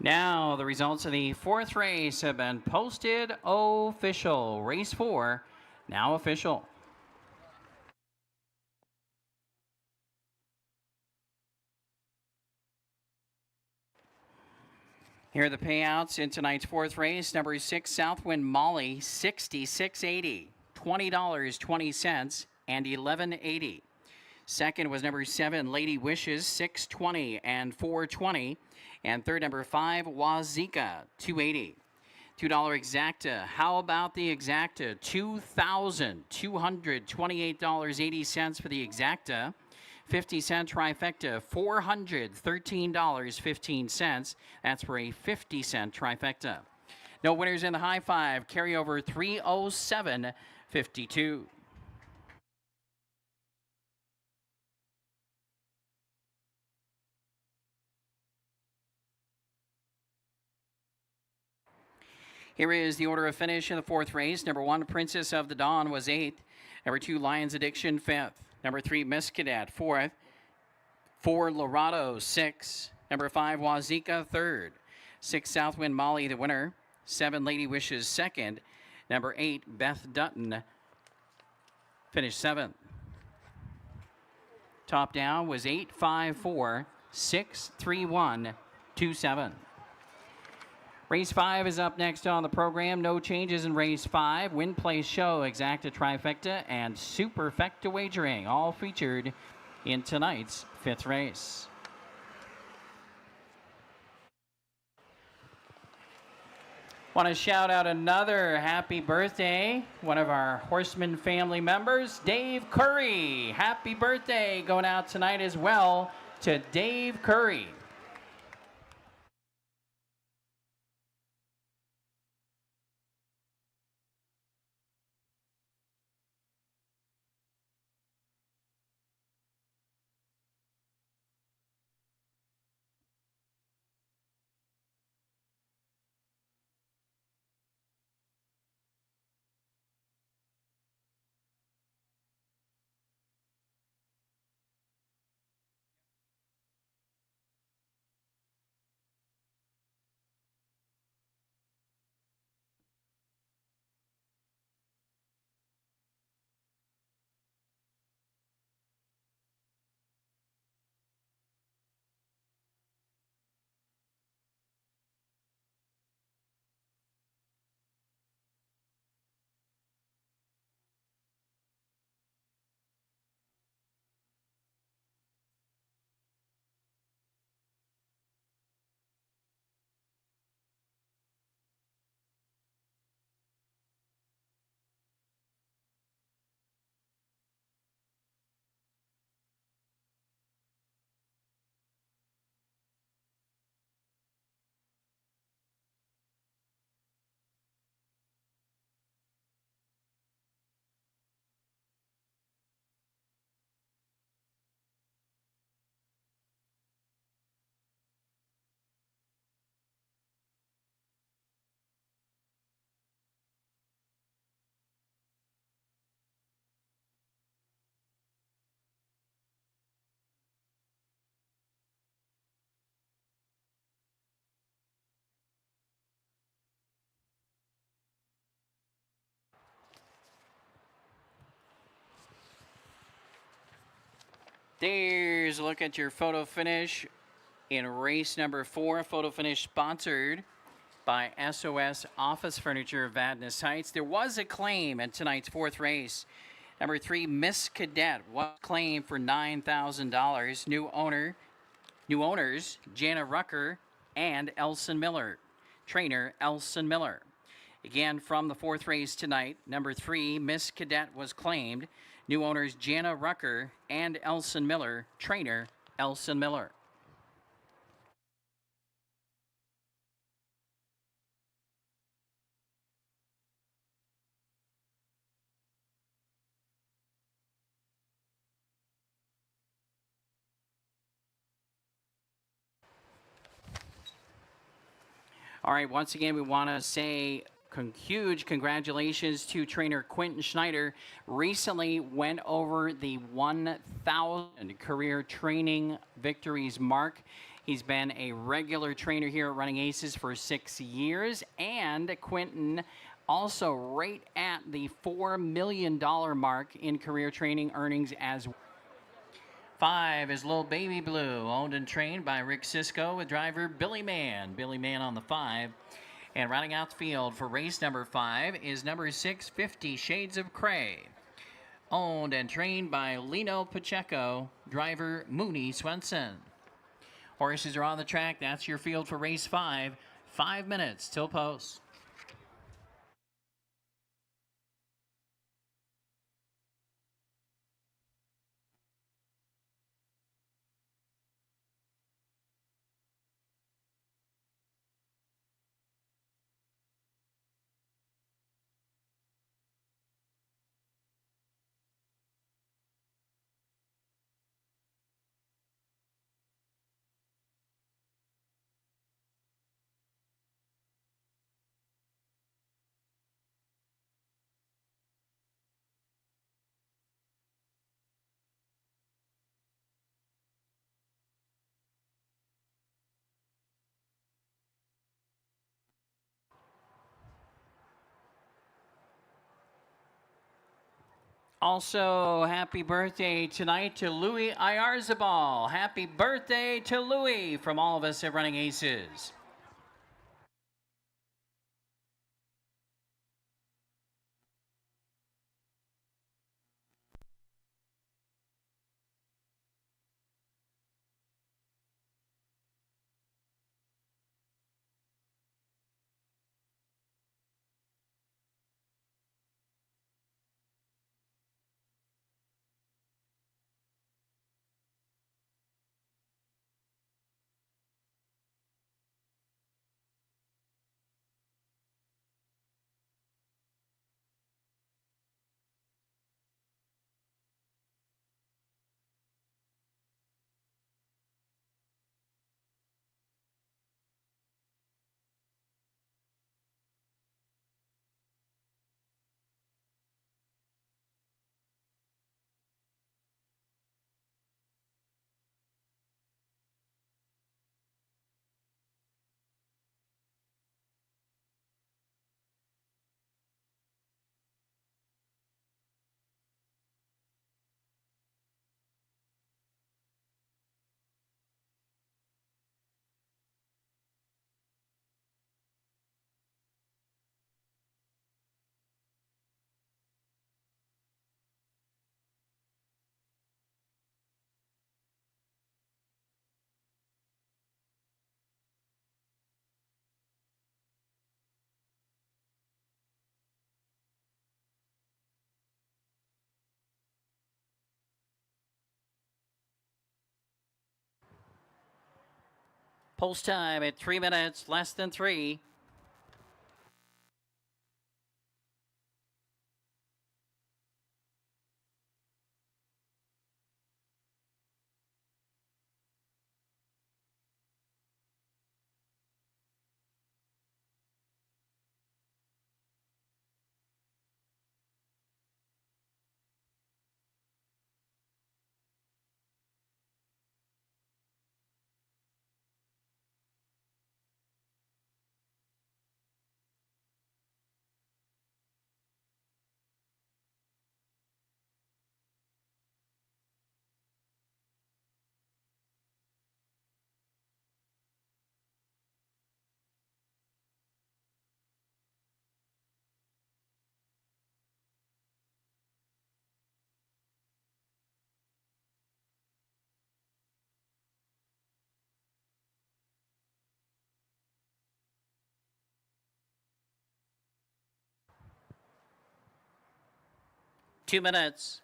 Now, the results of the 4th race have been posted official. Race 4, now official. Here are the payouts in tonight's 4th race. Number 6, Southwind Molly, $66.80, $20.20, and $11.80. Second was number 7, Lady Wishes, $6.20 and $4.20. And third, number 5, Wazika, $2.80. $2 exacta. How about the exacta? $2,228.80 for the exacta. 50-cent trifecta, $413.15. That's for a 50-cent trifecta. No winners in the high five. Carryover 307.52. Here is the order of finish in the fourth race. Number 1, Princess of the Dawn was 8th. Number 2, Lion's Addiction 5th. Number 3, Miss Cadet 4th. 4, Lorado 6th. Number 5, Wazika 3rd. 6, Southwind Molly the winner. 7, Lady Wishes 2nd. Number 8, Beth Dutton finished 7th. Top down was 8-5-4, 6-3-1, 2-7. Race 5 is up next on the program. No changes in race 5. Win, Place, Show, Exacta Trifecta, and Superfecta Wagering, all featured in tonight's 5th race. Want to shout out another happy birthday, one of our Horseman family members, Dave Curry. Happy birthday going out tonight as well to Dave Curry. There's a look at your photo finish in race number 4. Photo finish sponsored by SOS Office Furniture of Vadnais Heights. There was a claim in tonight's 4th race. Number 3, Miss Cadet, was claimed for $9,000. New owners, Jana Rucker and Elson Miller. Trainer, Elson Miller. Again, from the 4th race tonight, number 3, Miss Cadet was claimed. New owners, Jana Rucker and Elson Miller. Trainer, Elson Miller. All right, once again, we want to say huge congratulations to trainer Quentin Schneider. Recently went over the 1,000 career training victories mark. He's been a regular trainer here at Running Aces for 6 years, and Quentin also right at the $4 million mark in career training earnings as well. 5 is Little Baby Blue, owned and trained by Rick Sisko with driver Billy Mann. Billy Mann on the 5. And rounding out the field for race number 5 is number 6, 50 Shades of Cray, owned and trained by Lino Pacheco, driver Mooney Swenson. Horses are on the track. That's your field for race 5. 5 minutes till post. Also, happy birthday tonight to Louis Ayarzabal. Happy birthday to Louis from all of us at Running Aces. Post time at 3 minutes, less than 3. Two minutes.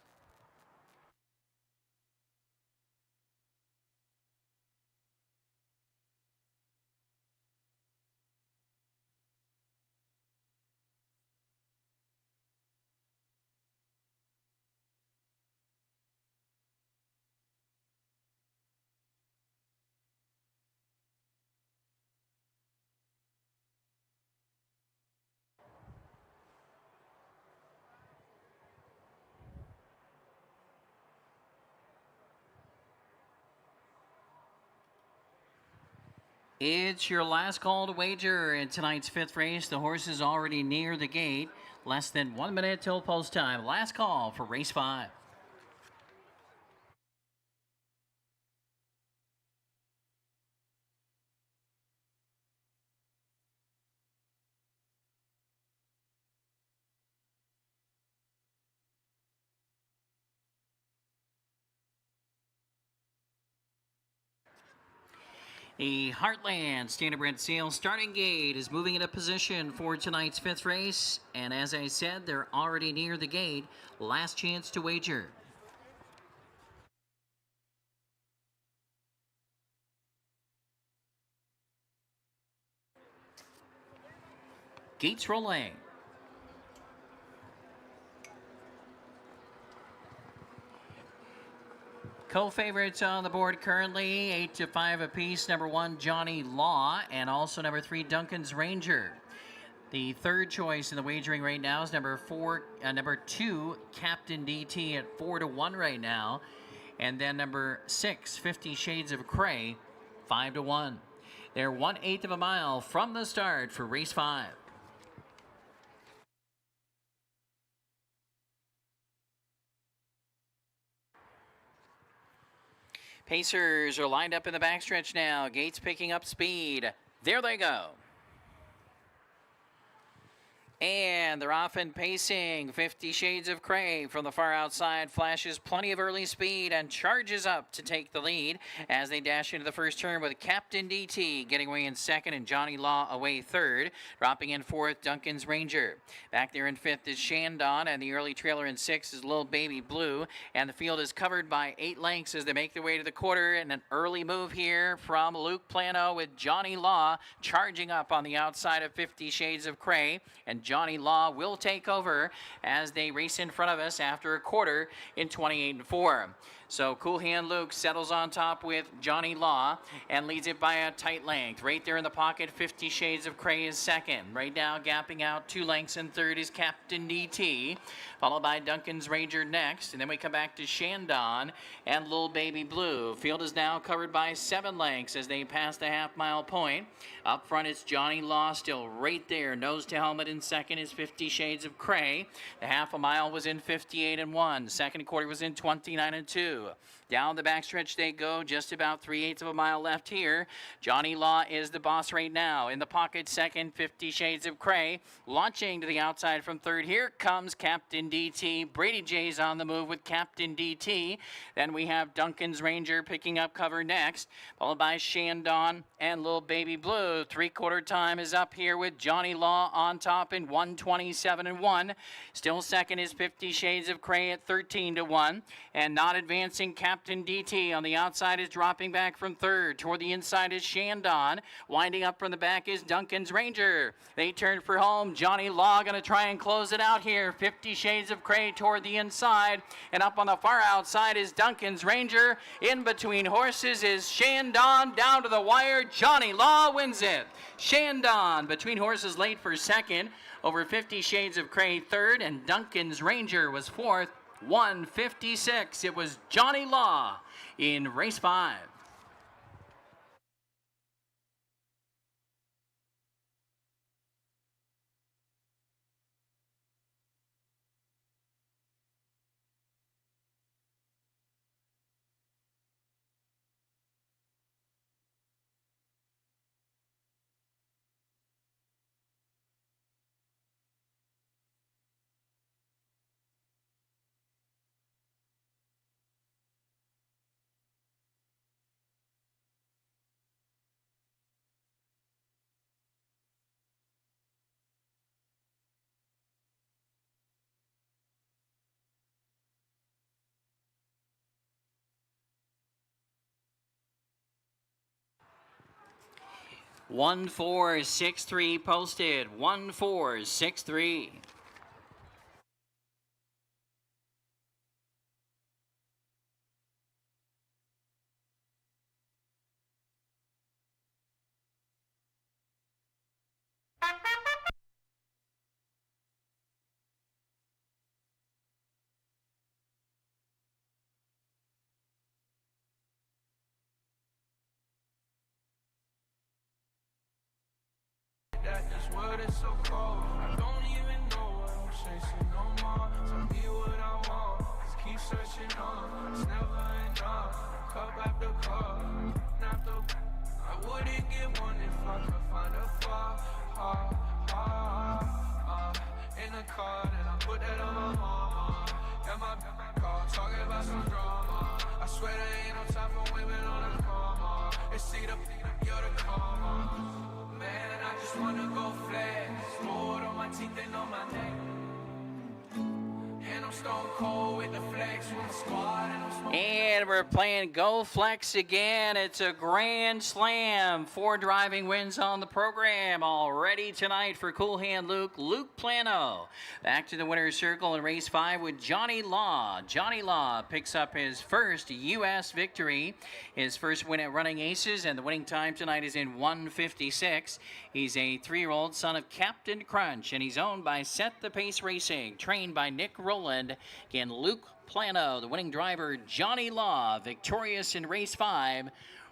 It's your last call to wager in tonight's fifth race. The horse is already near the gate. Less than 1 minute till post time. Last call for race 5. The Heartland Standardbred Sale starting gate is moving into position for tonight's fifth race. And as I said, they're already near the gate. Last chance to wager. Gates rolling. Co-favorites on the board currently, 8 to 5 apiece. Number 1, Johnny Law, and also number 3, Duncan's Ranger. The third choice in the wagering right now is number 2, Captain DT at 4 to 1 right now, and then number 6, 50 Shades of Cray, 5 to 1. They're 1/8 of a mile from the start for race 5. Pacers are lined up in the backstretch now. Gates picking up speed. There they go. And they're off and pacing. 50 Shades of Grey from the far outside flashes plenty of early speed and charges up to take the lead as they dash into the first turn with Captain DT getting away in second and Johnny Law away third. Dropping in fourth, Duncan's Ranger. Back there in fifth is Shandon, and the early trailer in sixth is Little Baby Blue. And the field is covered by 8 lengths as they make their way to the quarter. And an early move here from Luke Plano with Johnny Law charging up on the outside of 50 Shades of Grey. And Johnny Law will take over as they race in front of us after a quarter in 28-4. So Cool Hand Luke settles on top with Johnny Law and leads it by a tight length. Right there in the pocket, 50 Shades of Grey is second. Right now, gapping out 2 lengths and third is Captain DT, followed by Duncan's Ranger next. And then we come back to Shandon and Little Baby Blue. Field is now covered by 7 lengths as they pass the half-mile point. Up front, it's Johnny Law still right there. Nose to helmet in second is 50 Shades of Grey. The half a mile was in 58-1. Second quarter was in 29-2. Down the backstretch they go, just about 3/8 of a mile left here. Johnny Law is the boss right now. In the pocket, second, 50 Shades of Grey. Launching to the outside from third. Here comes Captain DT. Brady J's on the move with Captain DT. Then we have Duncan's Ranger picking up cover next, followed by Shandon and Little Baby Blue. 3/4 time is up here with Johnny Law on top in 127-1. Still second is 50 Shades of Grey at 13-1. And not advancing, Captain DT on the outside is dropping back from third. Toward the inside is Shandon. Winding up from the back is Duncan's Ranger. They turn for home. Johnny Law going to try and close it out here. 50 Shades of Grey toward the inside. And up on the far outside is Duncan's Ranger. In between horses is Shandon. Down to the wire. Johnny Law wins it. Shandon between horses late for second. Over 50 Shades of Grey third. And Duncan's Ranger was fourth. 156. It was Johnny Law in race 5. One 463 posted. 1463. That this world is so cold. I don't even know what I'm chasing no more. Tell me what I want. Just keep searching on. It's never enough. Cup after cup. I wouldn't get one if I could find a flaw. In the car, and I put that on my mama. And my car talking about some drama. I swear there ain't no time for women on the coma. It's either you're the karma. Man, I just wanna go flex. Gold on my teeth and on my neck. And I'm stone cold with the flex with the squad and I'm smoking. And we're playing Go Flex again. It's a grand slam. 4 driving wins on the program already tonight for Cool Hand Luke Plano. Back to the winner's circle in race 5 with Johnny Law. Johnny Law picks up his first U.S. victory. His first win at Running Aces, and the winning time tonight is in 1:56. He's a 3-year-old son of Captain Crunch, and he's owned by Set the Pace Racing, trained by Nick Rowland. Again, Luke Plano, the winning driver, Johnny Law, victorious in race 5,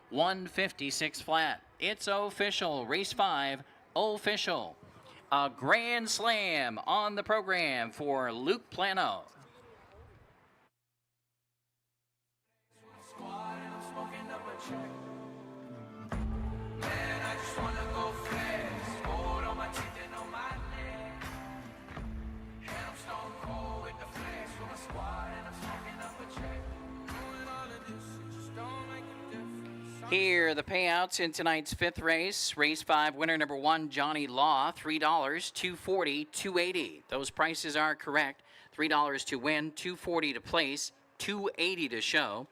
156 flat. It's official, race 5, official. A grand slam on the program for Luke Plano. Here are the payouts in tonight's fifth race. Race 5, winner number 1, Johnny Law, $3, $240, $280. Those prices are correct. $3 to win, $240 to place, $280 to show.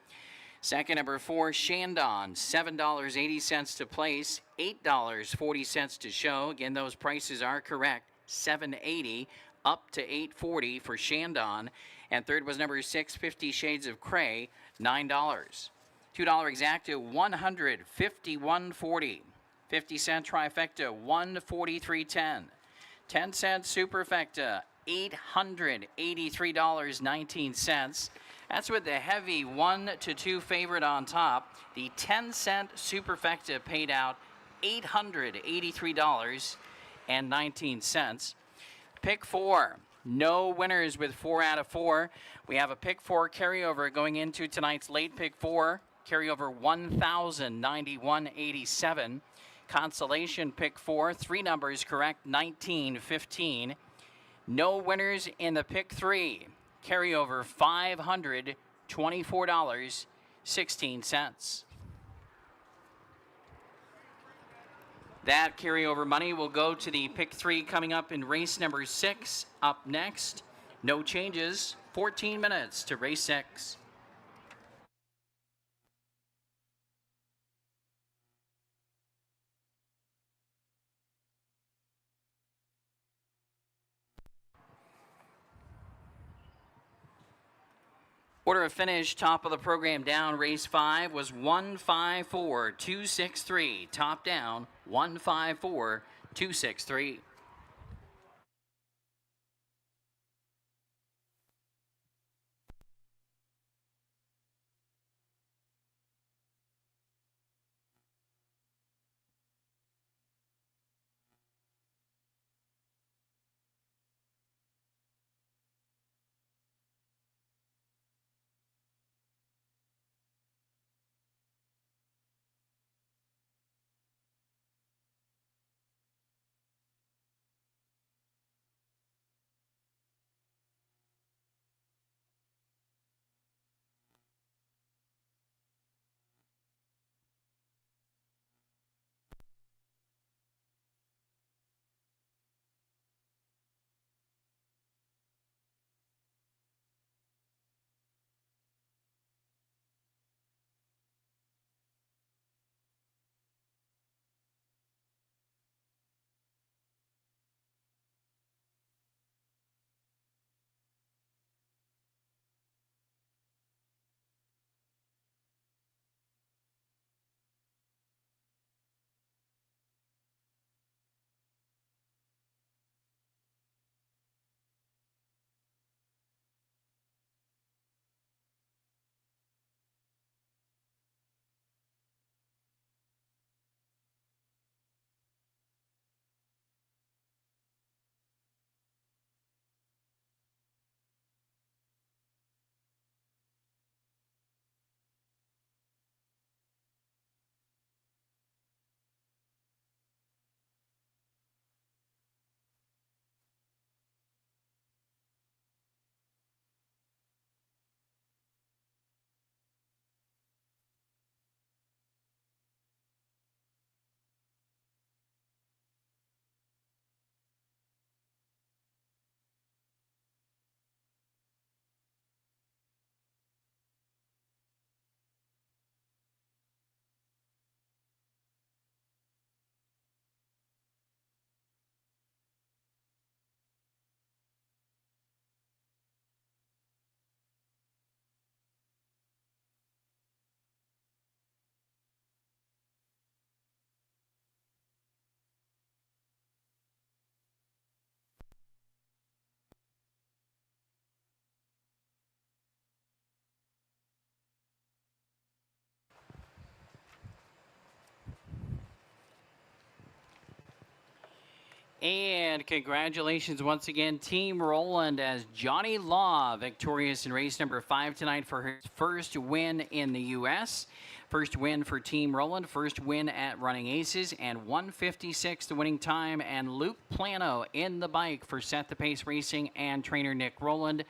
Second, number 4, Shandon, $7.80 to place, $8.40 to show. Again, those prices are correct. $7.80 up to $8.40 for Shandon. And third was number 6, 50 Shades of Cray, $9. $2 exacta, $151.40. 50-cent trifecta, $143.10. 10-cent superfecta, $883.19. That's with the heavy 1 to 2 favorite on top. The 10-cent superfecta paid out $883.19. Pick 4. No winners with 4 out of 4. We have a pick 4 carryover going into tonight's late pick 4. Carryover 1,091.87. Consolation pick 4. 3 numbers correct, 1915. No winners in the pick 3. Carryover $524.16. That carryover money will go to the pick 3 coming up in race number 6. Up next, no changes, 14 minutes to race 6. Order of finish, top of the program down, race 5 was 154.263. Top down, 154.263. And congratulations once again, Team Roland, as Johnny Law victorious in race number 5 tonight for his first win in the U.S. First win for Team Roland, first win at Running Aces, and 1:56 the winning time. And Luke Plano in the bike for Set the Pace Racing and trainer Nick Roland.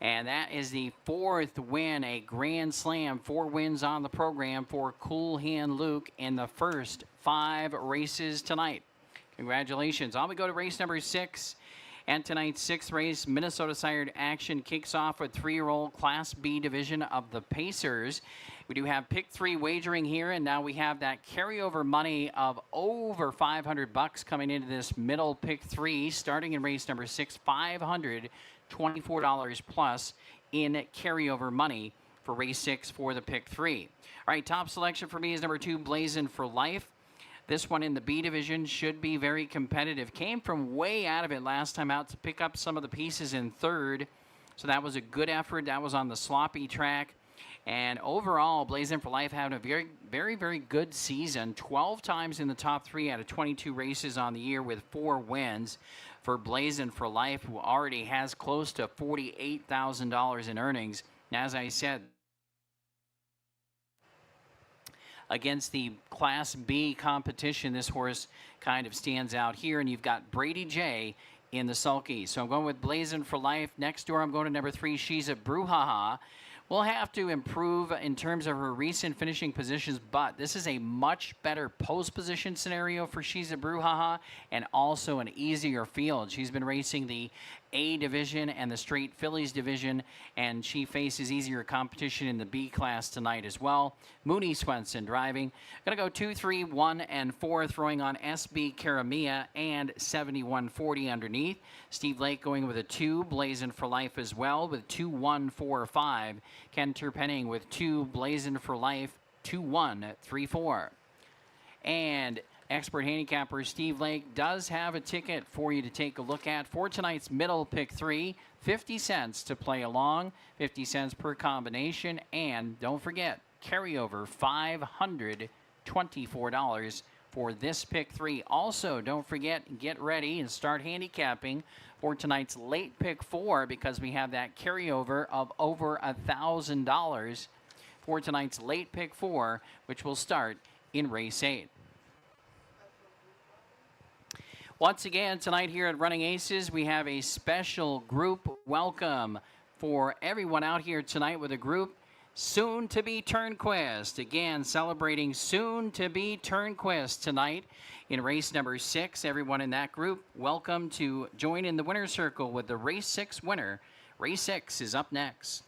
And that is the fourth win, a grand slam. 4 wins on the program for Cool Hand Luke in the first 5 races tonight. Congratulations. On we go to race number 6. And tonight's 6th race, Minnesota sired action, kicks off with 3-year-old Class B division of the Pacers. We do have pick 3 wagering here, and now we have that carryover money of over $500 coming into this middle pick 3, starting in race number 6, $524 plus in carryover money for race 6 for the pick 3. All right, top selection for me is number 2, Blazin' for Life. This one in the B division should be very competitive. Came from way out of it last time out to pick up some of the pieces in third. So that was a good effort. That was on the sloppy track. And overall, Blazin' for Life having a very good season. 12 times in the top 3 out of 22 races on the year with 4 wins for Blazin' for Life, who already has close to $48,000 in earnings. And as I said, against the Class B competition, this horse kind of stands out here. And you've got Brady J in the sulky. So I'm going with Blazin' for Life. Next door, I'm going to number 3, She's a Brouhaha. We'll have to improve in terms of her recent finishing positions, but this is a much better post position scenario for She's a Brouhaha and also an easier field. She's been racing the A division and the straight fillies division, and she faces easier competition in the B class tonight as well. Mooney Swenson driving. Going to go 2, 3, 1, and 4, throwing on SB Karamia and 7140 underneath. Steve Lake going with a 2, Blazin' for Life as well with 2, 1, 4, 5. Ken Terpenning with 2, Blazin' for Life, 2, 1, 3, 4. And expert handicapper Steve Lake does have a ticket for you to take a look at for tonight's middle pick 3. 50 cents to play along, 50 cents per combination, and don't forget, carryover $524 for this pick 3. Also, don't forget, get ready and start handicapping for tonight's late pick 4 because we have that carryover of over $1,000 for tonight's late pick 4, which will start in race 8. Once again, tonight here at Running Aces, we have a special group welcome for everyone out here tonight with a group soon to be Turnquist. Again, celebrating soon to be Turnquist tonight in race number 6. Everyone in that group, welcome to join in the winner's circle with the race 6 winner. Race 6 is up next.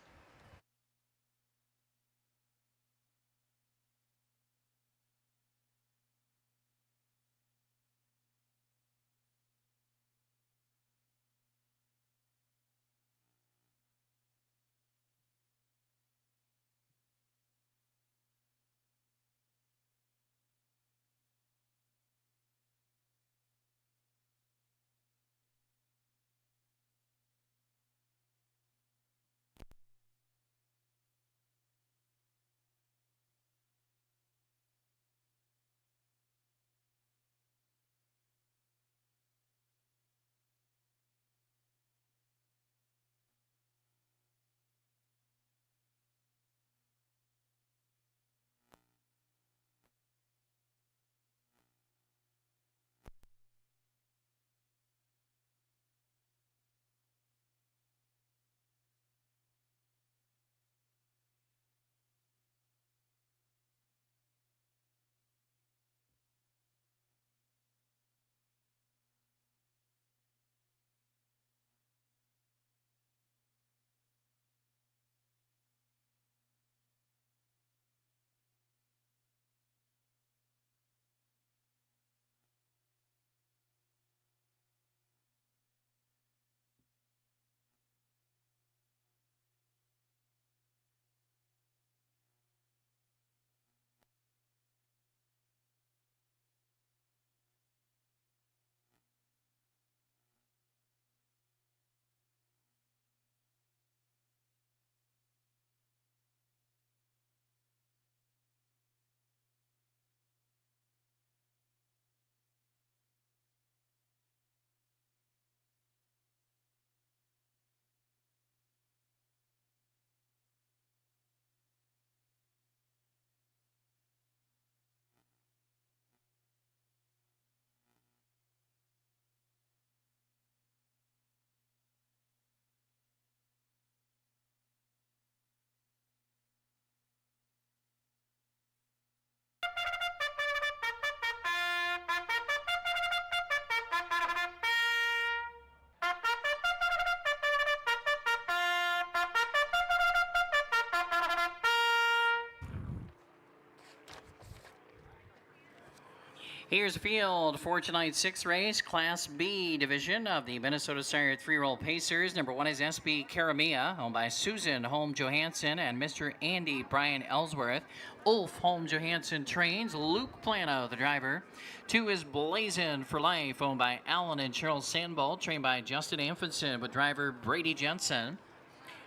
Here's the field for tonight's sixth race, Class B division of the Minnesota Sire three-year-old Pacers. Number one is SB Karamia, owned by Susan Holm Johansson and Mr. Andy Brian Ellsworth. Ulf Holm Johansson trains. Luke Plano, the driver. Two is Blazin' for Life, owned by Alan and Cheryl Sandbolt, trained by Justin Amphison with driver Brady Jensen.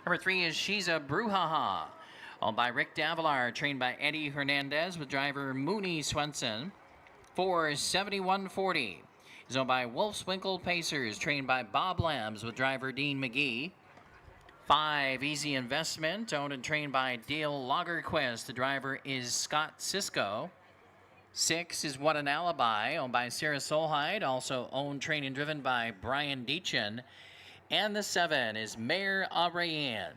Number three is She's a Brouhaha, owned by Rick Davilar, trained by Eddie Hernandez with driver Mooney Swenson. 4 7140 is owned by Wolfswinkel Pacers, trained by Bob Lambs with driver Dean McGee. 5 Easy Investment, owned and trained by Dale Lagerquist. The driver is Scott Sisko. 6 is What an Alibi, owned by Sarah Solheid, also owned, trained, and driven by Brian Deachin. And the 7 is Mayor Arayan,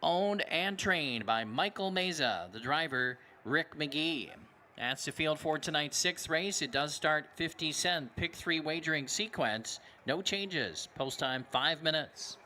owned and trained by Michael Meza, the driver Rick McGee. That's the field for tonight's sixth race. It does start 50-cent pick 3 wagering sequence. No changes. Post time 5 minutes.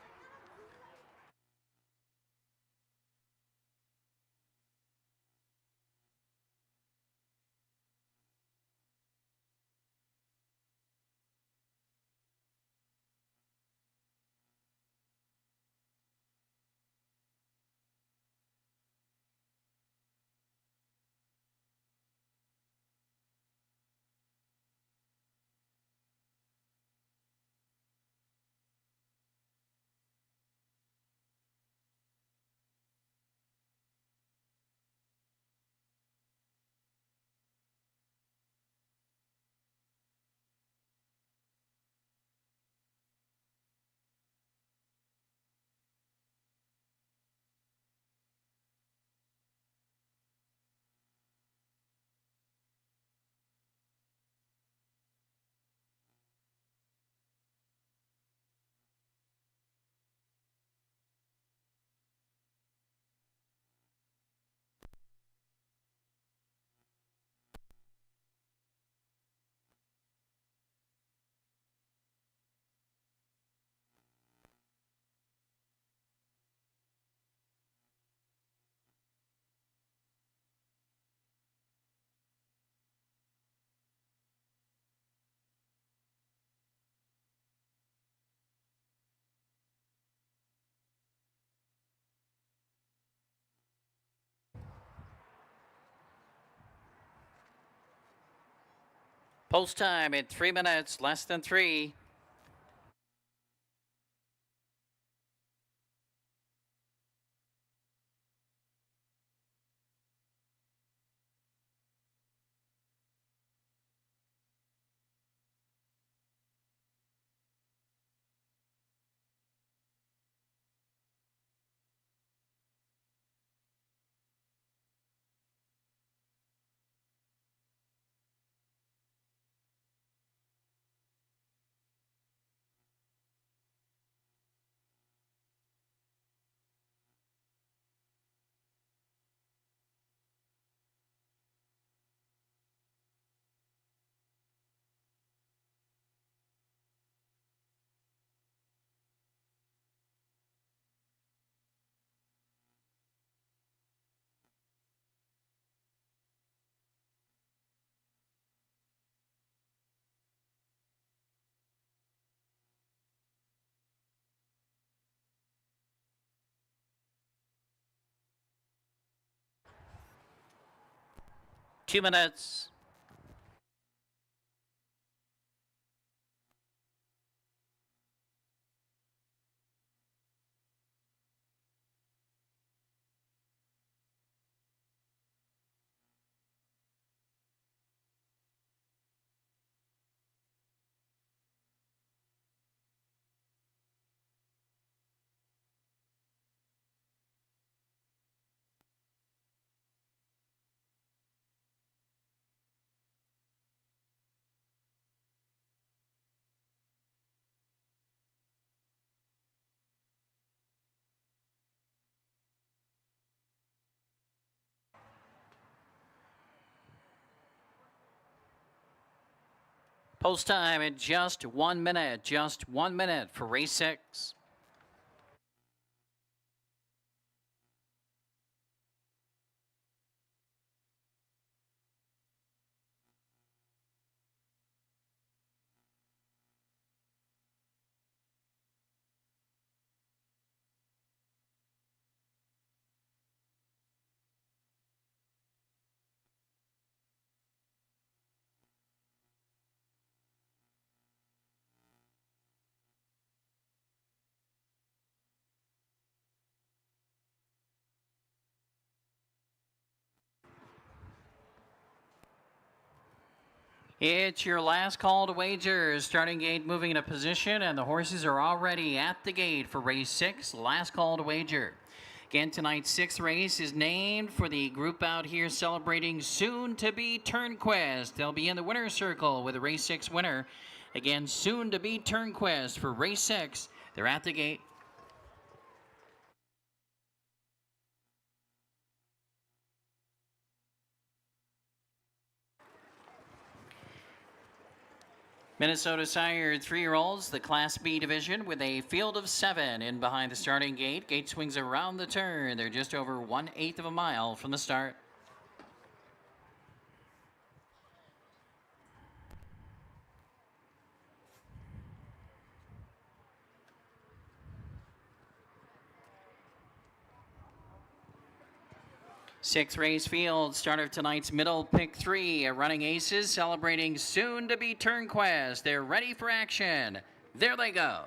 Post time in 3 minutes, less than 3. Two minutes. Post time in just 1 minute. Just 1 minute for race 6. It's your last call to wager. Starting gate moving into position, and the horses are already at the gate for race 6. Last call to wager. Again, tonight's 6th race is named for the group out here celebrating soon-to-be Turnquest. They'll be in the winner's circle with a race 6 winner. Again, soon-to-be Turnquest for race 6. They're at the gate. Minnesota sired 3-year-olds, the Class B division, with a field of 7 in behind the starting gate. Gate swings around the turn. They're just over 1/8 of a mile from the start. Sixth race field, start of tonight's middle pick 3. Running Aces celebrating soon-to-be Turnquest. They're ready for action. There they go.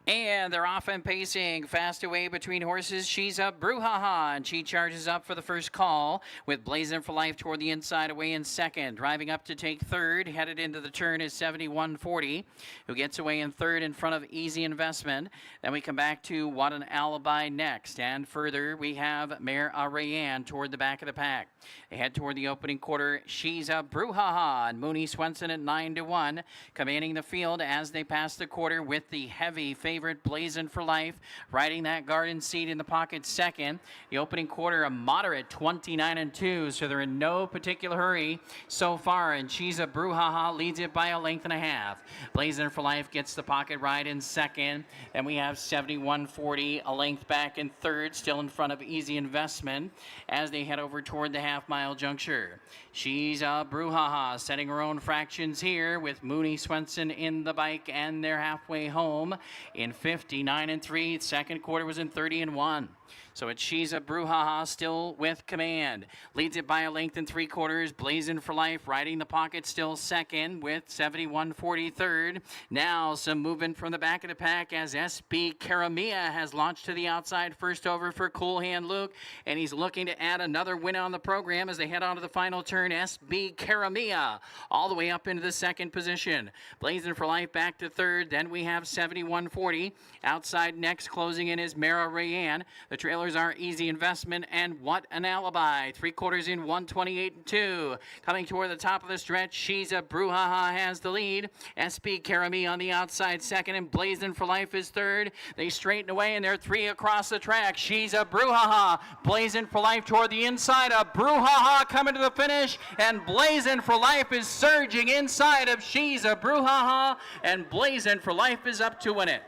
And they're off and pacing. Fast away between horses. She's up Brouhaha, and she charges up for the first call with Blazing for Life toward the inside away in second. Driving up to take third. Headed into the turn is 7140, who gets away in third in front of Easy Investment. Then we come back to What an Alibi next. And further, we have Mare Rayanne toward the back of the pack. They head toward the opening quarter. She's up Brouhaha, and Mooney Swenson at 9-1, commanding the field as they pass the quarter with the heavy favorite Blazing for Life riding that garden seat in the pocket second. The opening quarter a moderate 29-2, so they're in no particular hurry so far, and She's a Brouhaha leads it by a length and a half. Blazing for Life gets the pocket ride in second. Then we have 7140 a length back in third, still in front of Easy Investment as they head over toward the half-mile juncture. She's a Brouhaha setting her own fractions here with Mooney Swenson in the bike, and they're halfway home in 59-3. Second quarter was in 30-1. So it's She's a Brouhaha still with command. Leads it by a length and 3/4. Blazing for Life riding the pocket still second with 7140 third. Now some movement from the back of the pack as SB Karamia has launched to the outside first over for Cool Hand Luke, and he's looking to add another win on the program as they head on to the final turn. SB Karamia all the way up into the second position. Blazing for Life back to third. Then we have 7140. Outside next closing in is Mara Rayanne. The trailers are Easy Investment and What an Alibi. 3/4 in 128-2. Coming toward the top of the stretch, She's a Brouhaha has the lead. SB Karami on the outside second, and Blazing for Life is third. They straighten away, and they're 3 across the track. She's a Brouhaha. Blazing for Life toward the inside. A Brouhaha coming to the finish, and Blazing for Life is surging inside of She's a Brouhaha, and Blazing for Life is up to win it.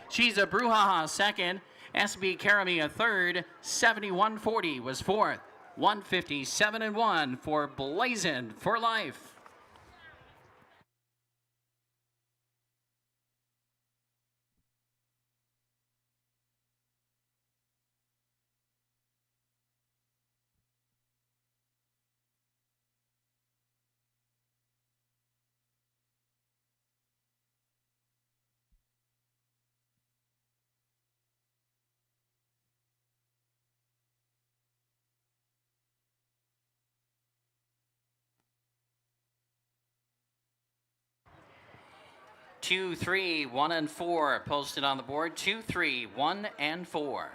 She's a Brouhaha second. SB Karami a third. 7140 was fourth. 157-1 for Blazing for Life. Two, 3, 1, and 4 posted on the board. 2, 3, 1, and 4.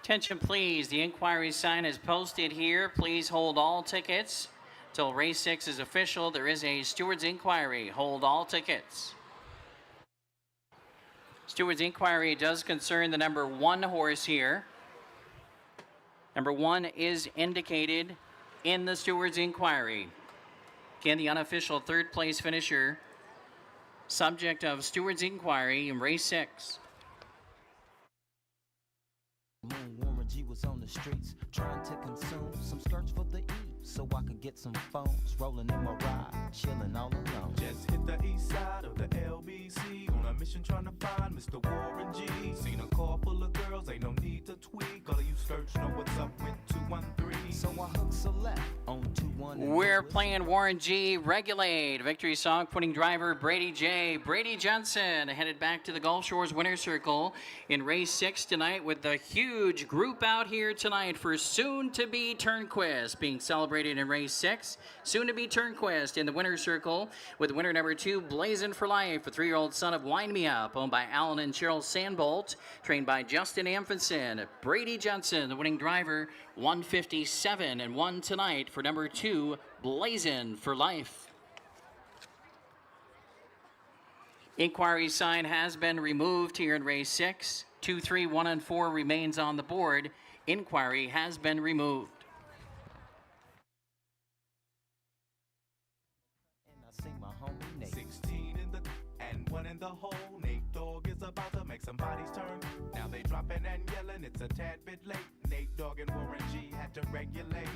Attention please, the inquiry sign is posted here. Please hold all tickets till race 6 is official. There is a steward's inquiry. Hold all tickets. Steward's inquiry does concern the number 1 horse here. Number 1 is indicated in the steward's inquiry. Again, the unofficial third place finisher, subject of steward's inquiry in race 6. Warren G was on the streets trying to consume some skirts for the E. so I could get some phones rolling in my ride, chilling all alone. Just hit the east side of the LBC on a mission trying to find Mr. Warren G. Seen a car full of girls, ain't no need to tweak. All of you search know what's up with 213. So I hooked a left on 21. We're playing Warren G. Regulate. Victory song putting driver Brady J. Brady Johnson headed back to the Gulf Shores Winner's Circle in race 6 tonight with the huge group out here tonight for soon-to-be Turnquist being celebrated in race 6. Soon-to-be Turnquist in the Winner's Circle with winner number 2, Blazin' for Life, a 3-year-old son of Wind Me Up, owned by Alan and Cheryl Sandbolt, trained by Justin Amphenson. Brady Johnson, the winning driver, 157 and 1 tonight for number 2, Blazin' for Life. Inquiry sign has been removed here in race 6. 2, 3, 1, and 4 remains on the board. Inquiry has been removed. And I see my homie Nate. 16 in the and 1 in the hole. Nate Dogg is about to make some bodies turn. Now they dropping and yelling, it's a tad bit late. Nate Dogg and Warren G had to regulate.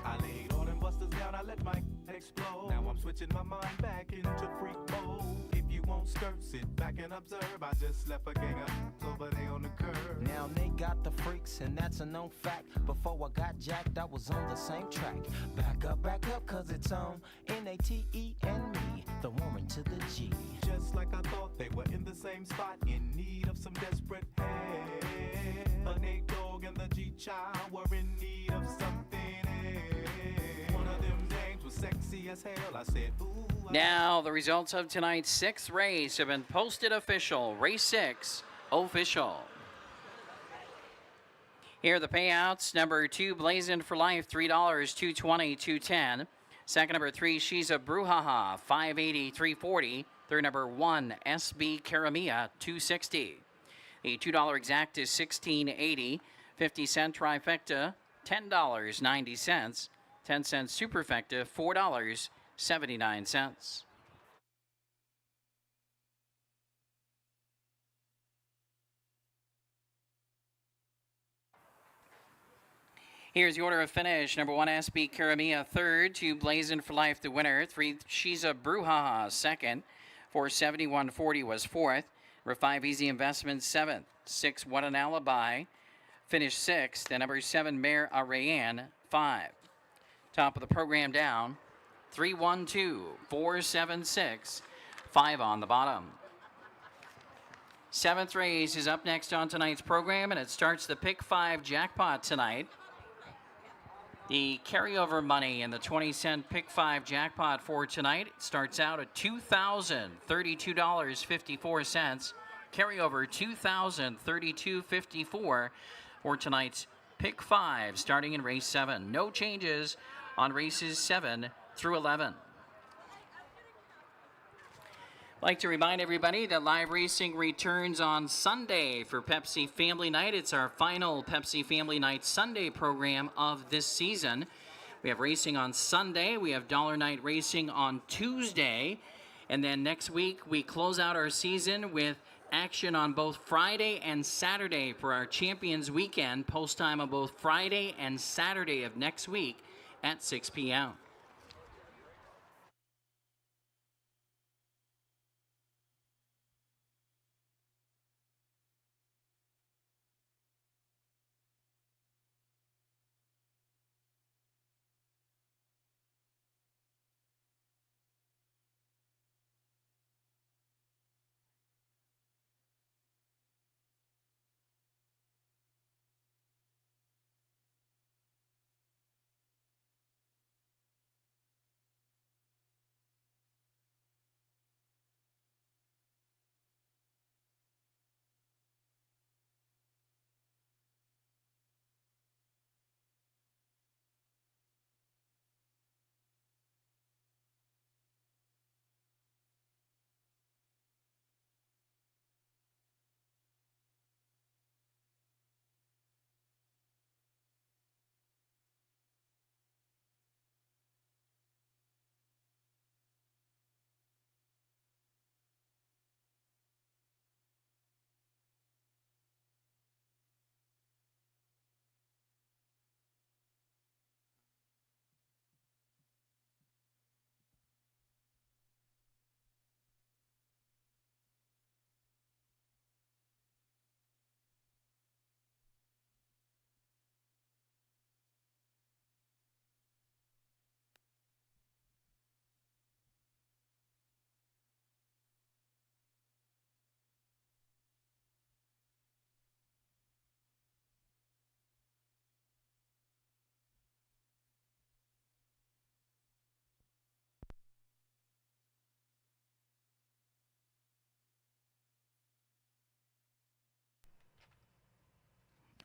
I laid all them busters down, I let my explode. Now I'm switching my mind back into freak mode. If you won't skirt, sit back and observe. I just left a gang of over there on the curb. Now they got the freaks, and that's a known fact. Before I got jacked, I was on the same track. Back up, cause it's on N-A-T-E and me, the woman to the G. Just like I thought, they were in the same spot, in need of some desperate help. A Nate Dogg and the G-Child were in need of something else. One of them dames was sexy as hell. I said, ooh. Now, the results of tonight's 6th race have been posted official. Race 6, official. Here are the payouts. Number 2, Blazin' for Life, $3, $220, $210. Second, number 3, She's a Brouhaha, $580, $340. Third, number 1, SB Karamia, $260. The $2 exact is $16.80. 50-cent trifecta, $10.90. 10-cent superfecta, $4.79. Here's the order of finish. Number 1, SB Karamia, third. 2, Blazin' for Life, the winner. 3, She's a Brouhaha, second. 4, 7140 was fourth. Number 5, Easy Investment, seventh. 6, What an Alibi, finished sixth. And number 7, Mayor Arayan, 5. Top of the program down, 312, 476, 5 on the bottom. 7th race is up next on tonight's program, and it starts the Pick 5 jackpot tonight. The carryover money in the 20-cent Pick 5 jackpot for tonight starts out at $2,032.54. Carryover $2,032.54 for tonight's Pick 5, starting in race 7. No changes on races 7 through 11. I'd like to remind everybody that live racing returns on Sunday for Pepsi Family Night. It's our final Pepsi Family Night Sunday program of this season. We have racing on Sunday. We have Dollar Night Racing on Tuesday. And then next week, we close out our season with action on both Friday and Saturday for our Champions Weekend. Post time on both Friday and Saturday of next week at 6 p.m.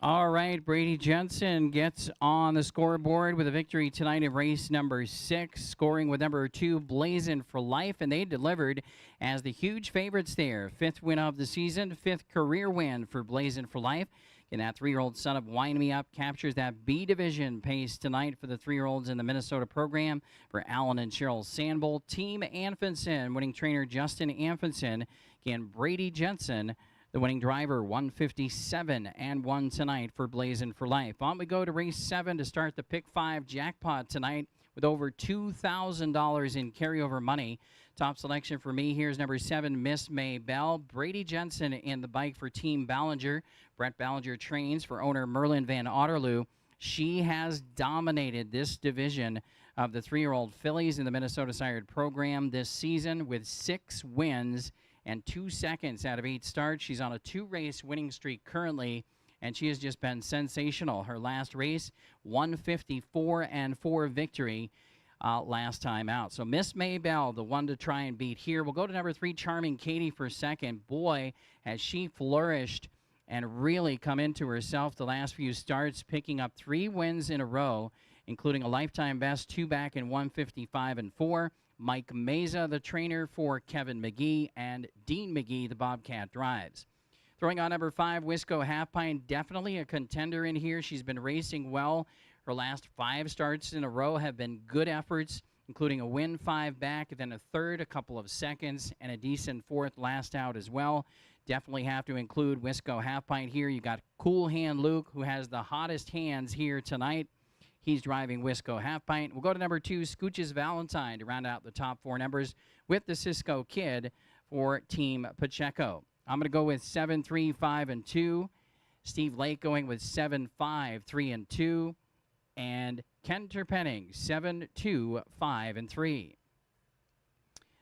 All right, Brady Jensen gets on the scoreboard with a victory tonight in race number 6, scoring with number 2, Blazin' for Life, and they delivered as the huge favorites there. 5th win of the season, 5th career win for Blazin' for Life. And that 3-year-old son of Wind Me Up captures that B division pace tonight for the 3-year-olds in the Minnesota program for Alan and Cheryl Sandbolt. Team Anfinson, winning trainer Justin Anfinson. Again, Brady Jensen, the winning driver, 157 and 1 tonight for Blazin' for Life. On we go to race 7 to start the Pick 5 jackpot tonight with over $2,000 in carryover money. Top selection for me here is number 7, Miss May Bell. Brady Jensen in the bike for Team Ballinger. Brett Ballinger trains for owner Merlin Van Otterloo. She has dominated this division of the 3-year-old fillies in the Minnesota Sired program this season with 6 wins and 2 seconds out of 8 starts. She's on a 2-race winning streak currently, and she has just been sensational. Her last race, 154 and 4 victory last time out. So Miss Maybell, the one to try and beat here. We'll go to number 3, Charming Katie for second. Boy, has she flourished and really come into herself the last few starts, picking up 3 wins in a row, including a lifetime best 2 back in 155 and 4. Mike Meza, the trainer for Kevin McGee, and Dean McGee, the Bobcat drives. Throwing on number 5, Wisco Half Pint, definitely a contender in here. She's been racing well. Her last 5 starts in a row have been good efforts, including a win 5 back, then a third, a couple of seconds, and a decent 4th last out as well. Definitely have to include Wisco Half Pint here. You got Cool Hand Luke, who has the hottest hands here tonight. He's driving Wisco Half Pint. We'll go to number 2, Scooch's Valentine, to round out the top 4 numbers with the Cisco Kid for Team Pacheco. I'm going to go with 7, 3, 5, and 2. Steve Lake going with 7, 5, 3, and 2. And Ken Terpenning, 7, 2, 5, and 3.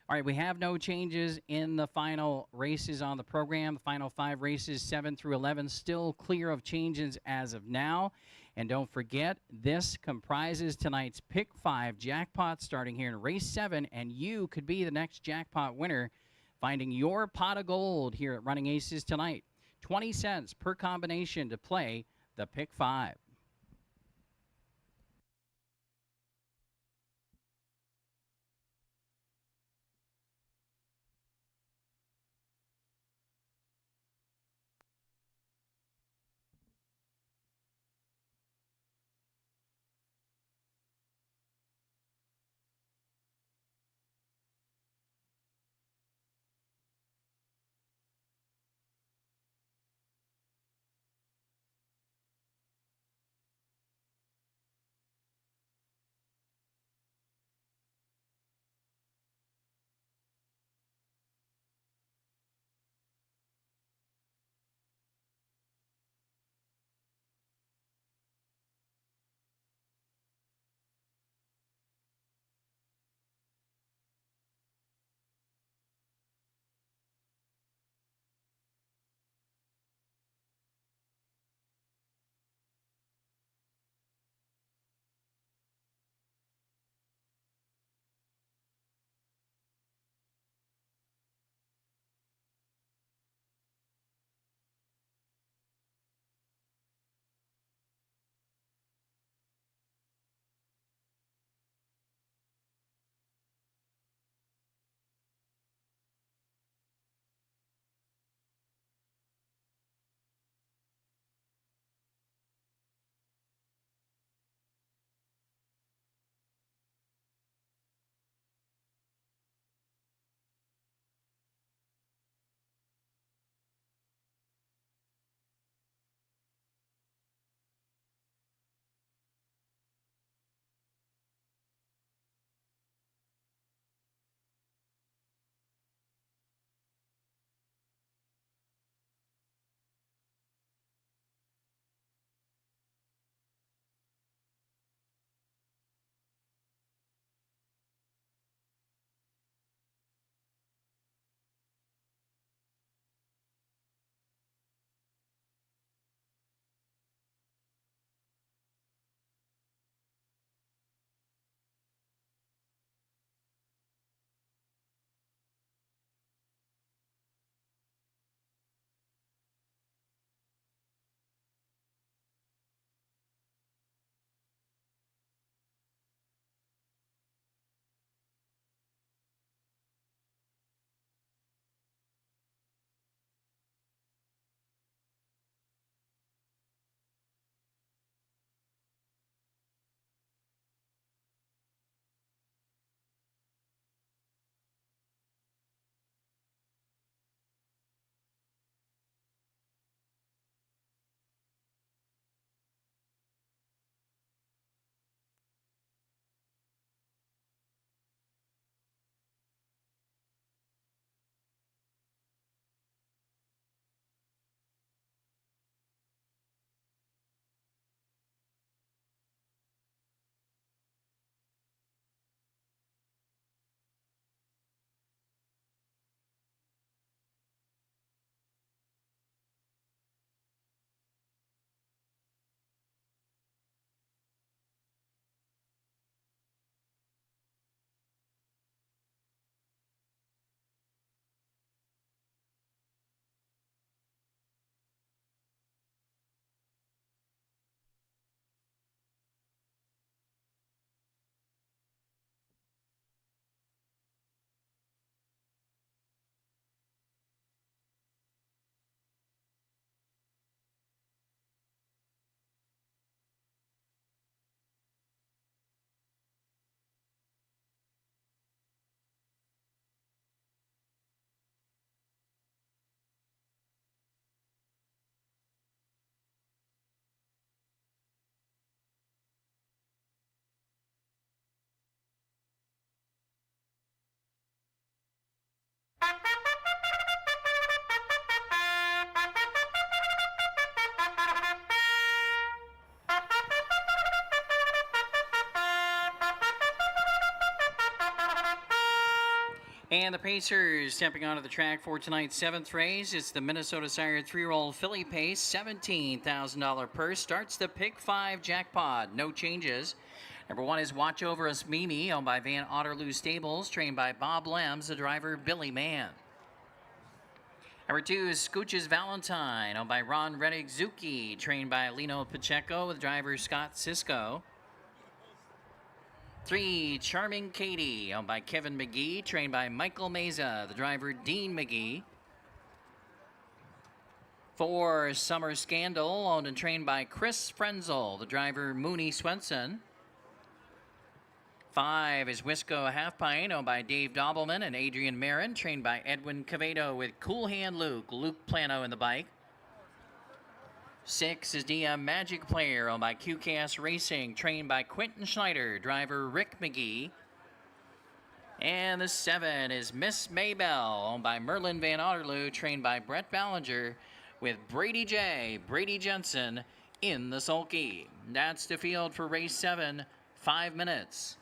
All right, we have no changes in the final races on the program. The final 5 races, 7 through 11, still clear of changes as of now. And don't forget, this comprises tonight's Pick 5 jackpot starting here in race 7, and you could be the next jackpot winner, finding your pot of gold here at Running Aces tonight. 20 cents per combination to play the Pick 5. And the Pacers stepping onto the track for tonight's 7th race. It's the Minnesota Sire 3-year-old filly pace. $17,000 purse. Starts the pick 5 jackpot. No changes. Number 1 is Watch Over Us Mimi, owned by Van Otterloo Stables, trained by Bob Lems, the driver Billy Mann. Number 2 is Scooch's Valentine, owned by Ron Reddick-Zucchi, trained by Lino Pacheco, with driver Scott Cisco. 3, Charming Katie, owned by Kevin McGee, trained by Michael Meza, the driver Dean McGee. 4, Summer Scandal, owned and trained by Chris Frenzel, the driver Mooney Swenson. 5 is Wisco Half Pint, owned by Dave Dobbleman and Adrian Marin, trained by Edwin Cavedo with Cool Hand Luke Plano in the bike. 6 is DM Magic Player, owned by QCAS Racing, trained by Quentin Schneider, driver Rick McGee. And the 7 is Miss Maybell, owned by Merlin Van Otterloo, trained by Brett Ballinger, with Brady Jensen in the sulky. That's the field for race 7, 5 minutes.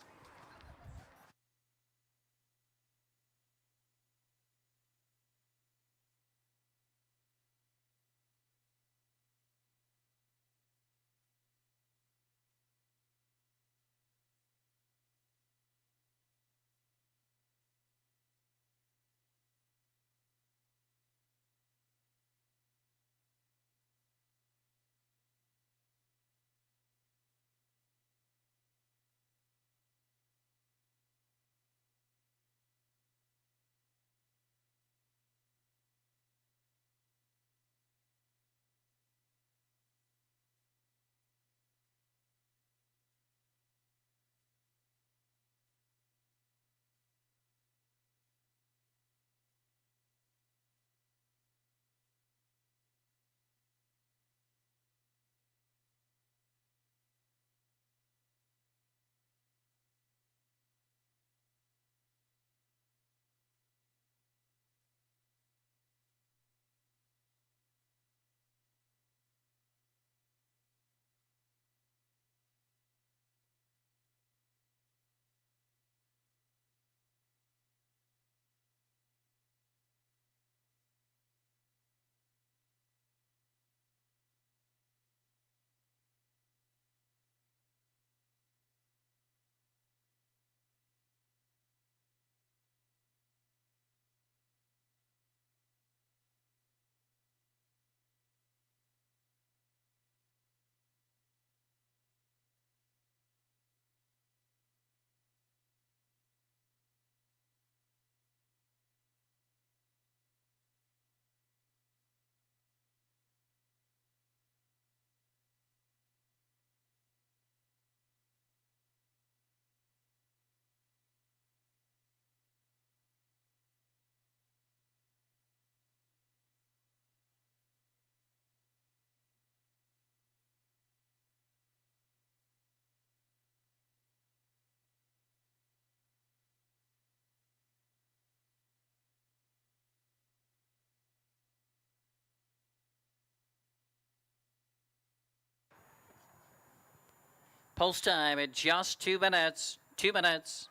Post time at just 2 minutes. 2 minutes.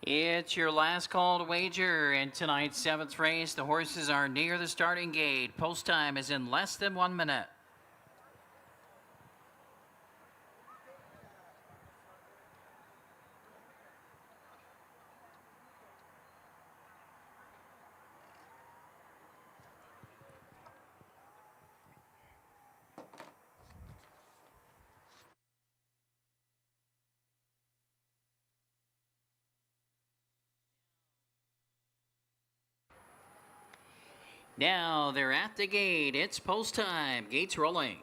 It's your last call to wager in tonight's 7th race. The horses are near the starting gate. Post time is in less than 1 minute. Now they're at the gate. It's post time. Gates rolling.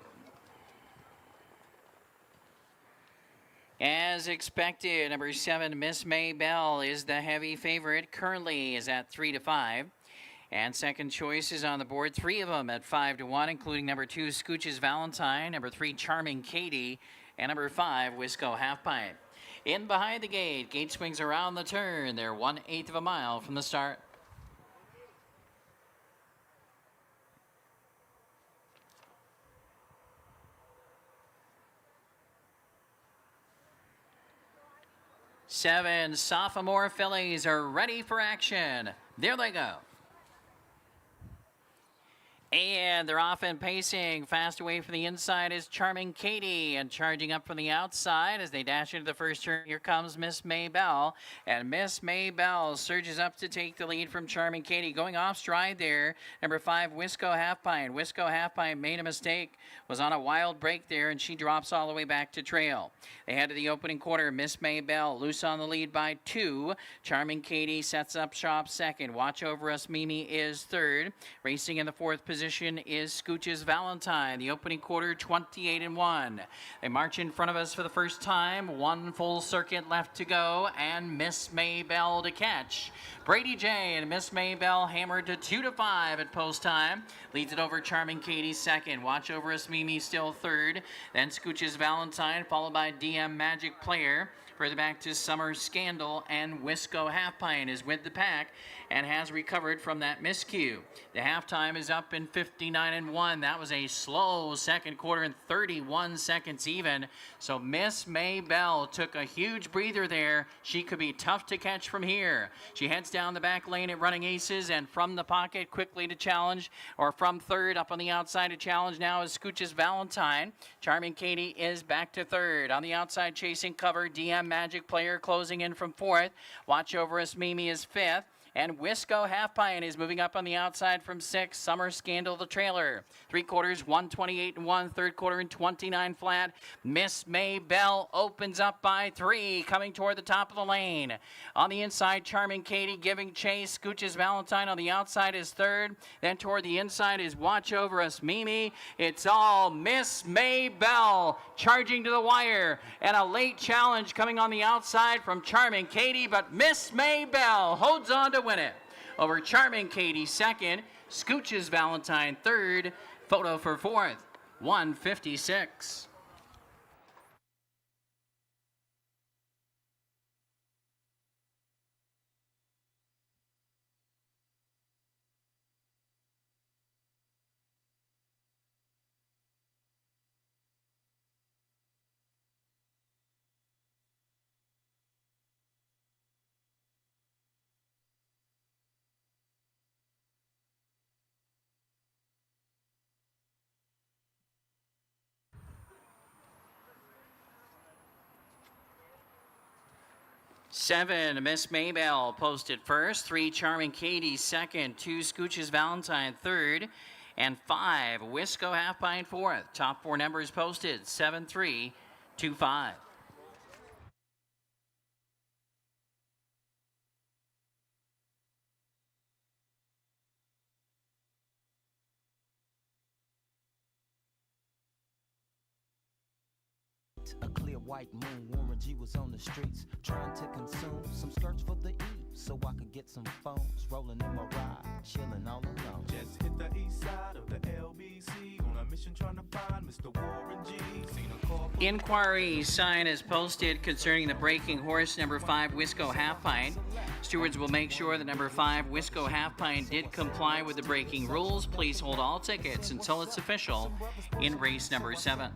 As expected, number 7, Miss Maybell, is the heavy favorite. Currently is at 3-5. And second choice is on the board. 3 of them at 5-1, including number 2, Scooch's Valentine, number 3, Charming Katie, and number 5, Wisco Half Pint. In behind the gate, gate swings around the turn. They're 1/8 of a mile from the start. Seven sophomore fillies are ready for action. There they go. And they're off and pacing. Fast away from the inside is Charming Katie. And charging up from the outside as they dash into the first turn, here comes Miss Maybell. And Miss Maybell surges up to take the lead from Charming Katie. Going off stride there, number 5, Wisco Half Pint. Wisco Half Pint made a mistake, was on a wild break there, and she drops all the way back to trail. They head to the opening quarter. Miss Maybell loose on the lead by 2. Charming Katie sets up shop second. Watch Over Us Mimi is third. Racing in the fourth position is Scooch's Valentine. The opening quarter, 28-1. They march in front of us for the first time. 1 full circuit left to go, and Miss Maybell to catch. Brady J and Miss Maybell hammered to 2-5 at post time. Leads it over Charming Katie second. Watch Over Us Mimi still third. Then Scooch's Valentine, followed by DM Magic Player. Further back to Summer Scandal, and Wisco Half Pint is with the pack and has recovered from that miscue. The halftime is up in 59-1. That was a slow second quarter and 31 seconds even. So Miss Maybell took a huge breather there. She could be tough to catch from here. She heads down the back lane at Running Aces, and from the pocket quickly to challenge, or from third up on the outside to challenge now is Scooch's Valentine. Charming Katie is back to third. On the outside chasing cover, DM Magic Player closing in from fourth. Watch Over Us Mimi is fifth. And Wisco Half Pint is moving up on the outside from 6. Summer Scandal the trailer. 3 quarters, 128-1. Third quarter and 29 flat. Miss Maybell opens up by 3, coming toward the top of the lane. On the inside, Charming Katie giving chase. Scooch's Valentine on the outside is third. Then toward the inside is Watch Over Us Mimi. It's all Miss Maybell charging to the wire. And a late challenge coming on the outside from Charming Katie, but Miss Maybell holds on to win it over Charming Katie second, Scooch's Valentine third, Photo for fourth, 156. Seven, Miss Maybell posted first. 3, Charming Katie second. 2, Scooch's Valentine third. And 5, Wisco Half Pint fourth. Top 4 numbers posted, 7-3, 2-5. A clear white moon, Warren G was on the streets trying to consume some skirts for the E, so I could get some phones rolling in my ride, chilling all alone. Just hit the east side of the LBC on a mission trying to find Mr. Warren G. Seen a car. Inquiry sign is posted concerning the breaking horse, number 5, Wisco Half Pint. Stewards will make sure that number 5, Wisco Half Pint, did comply with the breaking rules. Please hold all tickets until it's official in race number 7.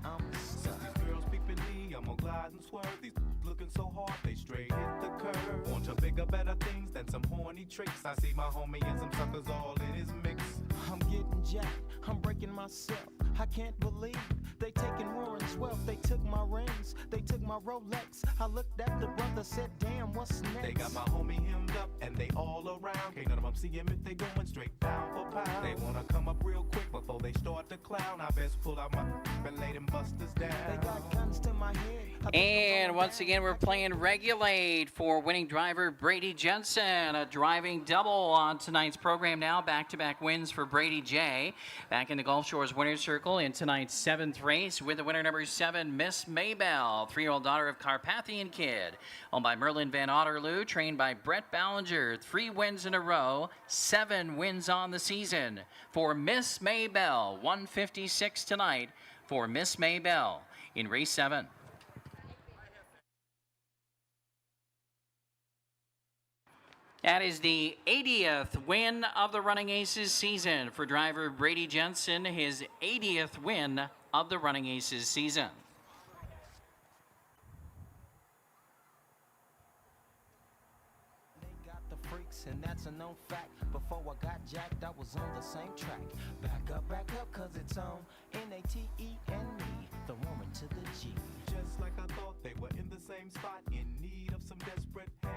Girls peeping me, I'm gonna glide and swerve. These looking so hard, they straight hit the curve. Want to bigger, better things than some horny tricks. I see my homie and some suckers all in his mix. I'm getting jacked, I'm breaking myself. I can't believe they taking Warren's wealth. They took my rings, they took my Rolex. I looked at the brother, said, damn, what's next? They got my homie hemmed up and they all around. Can't none of them see him if they going straight pound for pound. They wanna come up real quick before they start to clown. I best pull out my and lay them busters down. They got guns to my head. I think I'm And going once down. again, we're playing Regulate for winning driver Brady Jensen. A driving double on tonight's program now. Back-to-back wins for Brady J. Back in the Gulf Shores winner's circle in tonight's 7th race with the winner number 7, Miss Maybell, 3-year-old daughter of Carpathian Kid. Owned by Merlin Van Otterloo, trained by Brett Ballinger. 3 wins in a row, 7 wins on the season. For Miss Maybell, 156 tonight for Miss Maybell in race 7. That is the 80th win of the Running Aces season for driver Brady Jensen, his 80th win of the Running Aces season. They got the freaks, and that's a known fact. Before I got jacked, I was on the same track. Back up, cause it's on N-A-T-E and me, the woman to the G. Just like I thought, they were in the same spot, in need of some desperate help.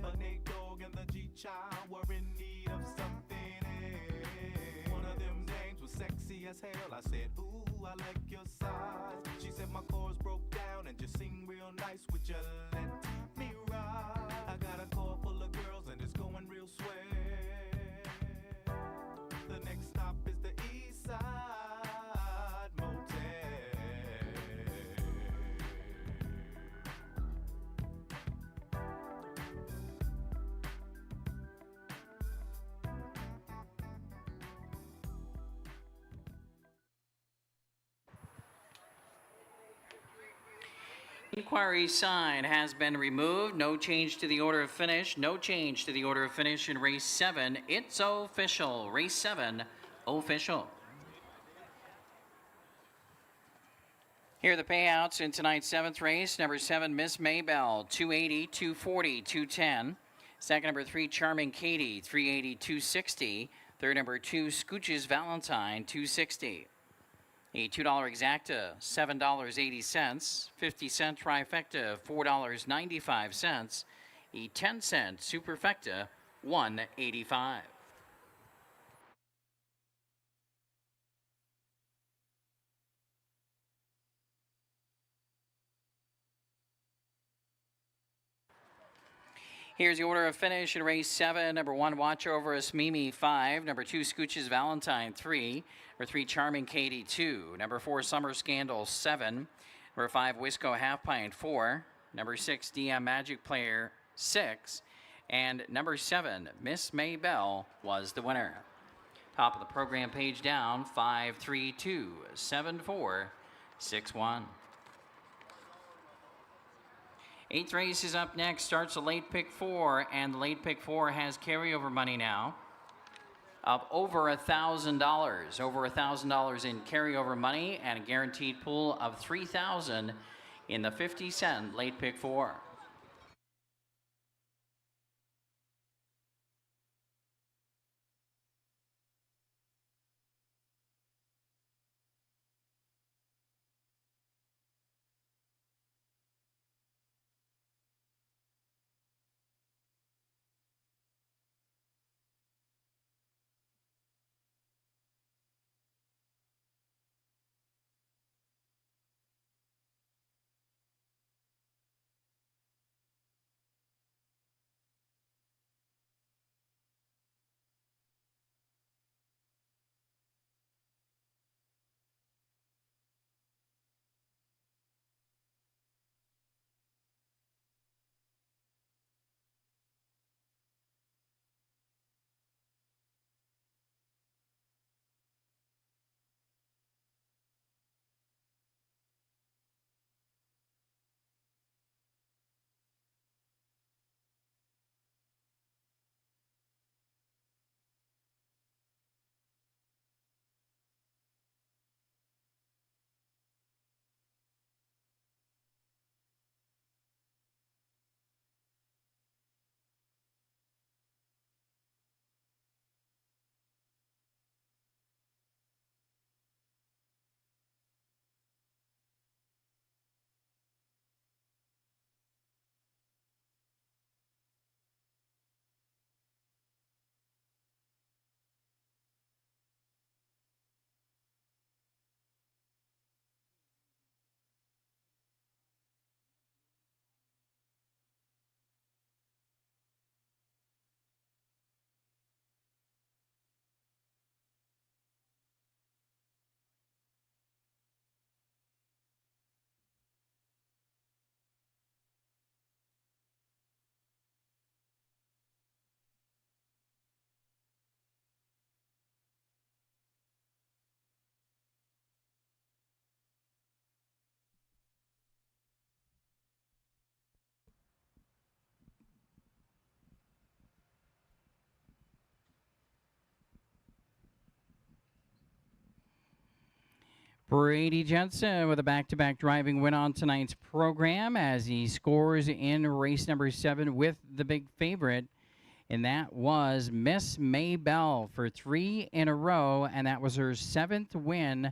A Nate Dogg and the G-Child were in need of something else. One of them dames was sexy as hell. I said, ooh, I like your size. She said my chords broke down and just sing real nice. Would you let me ride? I got a car full of girls and it's going real swell. The next stop is the East Side Motel. Inquiry sign has been removed. No change to the order of finish. No change to the order of finish in race 7. It's official. Race 7, official. Here are the payouts in tonight's 7th race. Number 7, Miss Maybell, 280, 240, 210. Second, number 3, Charming Katie, 380, 260. Third, number 2, Scooches Valentine, 260. A $2 exacta, $7.80. 50-cent trifecta, $4.95. A 10-cent superfecta, $1.85. Here's the order of finish in race 7. Number 1, Watch Over Us Mimi, 5. Number 2, Scooches Valentine, 3. Number 3, Charming Katie, 2. Number 4, Summer Scandal, 7. Number 5, Wisco Half Pint, 4. Number 6, DM Magic Player, 6. And number 7, Miss Maybell, was the winner. Top of the program page down, 5327461. 8th race is up next. Starts a late pick 4, and the late pick 4 has carryover money now of over $1,000. Over $1,000 in carryover money and a guaranteed pool of $3,000 in the 50-cent late pick 4. Brady Jensen with a back-to-back driving win on tonight's program as he scores in race number 7 with the big favorite. And that was Miss Maybell for 3 in a row, and that was her 7th win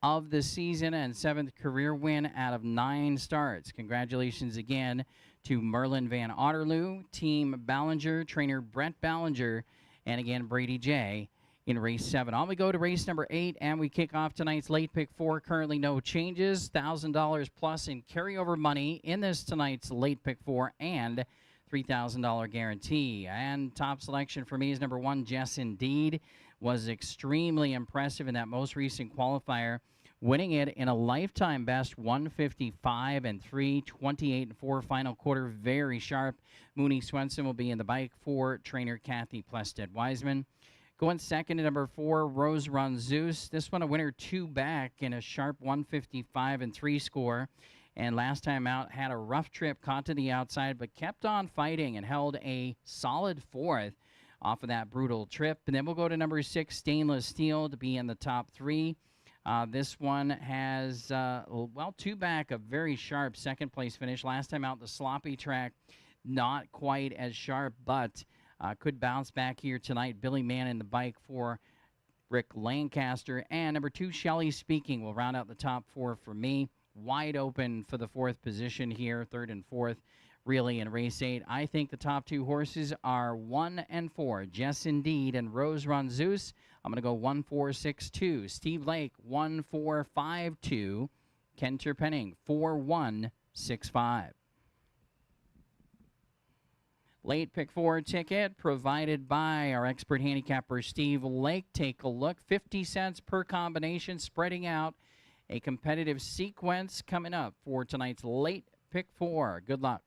of the season and 7th career win out of 9 starts. Congratulations again to Merlin Van Otterloo, Team Ballinger, trainer Brett Ballinger, and again Brady J in race 7. On we go to race number 8, and we kick off tonight's late pick 4. Currently no changes, $1,000 plus in carryover money in this tonight's late pick 4, and $3,000 guarantee. And top selection for me is number 1, Jess Indeed. Was extremely impressive in that most recent qualifier, winning it in a lifetime best 155 and 3, 28 and 4 final quarter. Very sharp. Mooney Swenson will be in the bike for trainer Kathy Plested-Wiseman. Going second to number 4, Rose Run Zeus. This one a winner 2 back in a sharp 155 and 3 score. And last time out had a rough trip, caught to the outside, but kept on fighting and held a solid 4th off of that brutal trip. And then we'll go to number 6, Stainless Steel, to be in the top 3. This one has, 2 back, a very sharp second place finish. Last time out, the sloppy track, not quite as sharp, but could bounce back here tonight. Billy Mann in the bike for Rick Lancaster. And number 2, Shelley Speaking, will round out the top 4 for me. Wide open for the 4th position here, 3rd and 4th, really, in race 8. I think the top 2 horses are 1 and 4, Jess Indeed and Rose Run Zeus. I'm going to go 1, 4, 6, 2. Steve Lake, 1, 4, 5, 2. Kenter Penning, 4, 1, 6, 5. Late pick 4 ticket provided by our expert handicapper Steve Lake. Take a look. 50 cents per combination, spreading out a competitive sequence coming up for tonight's late pick 4. Good luck.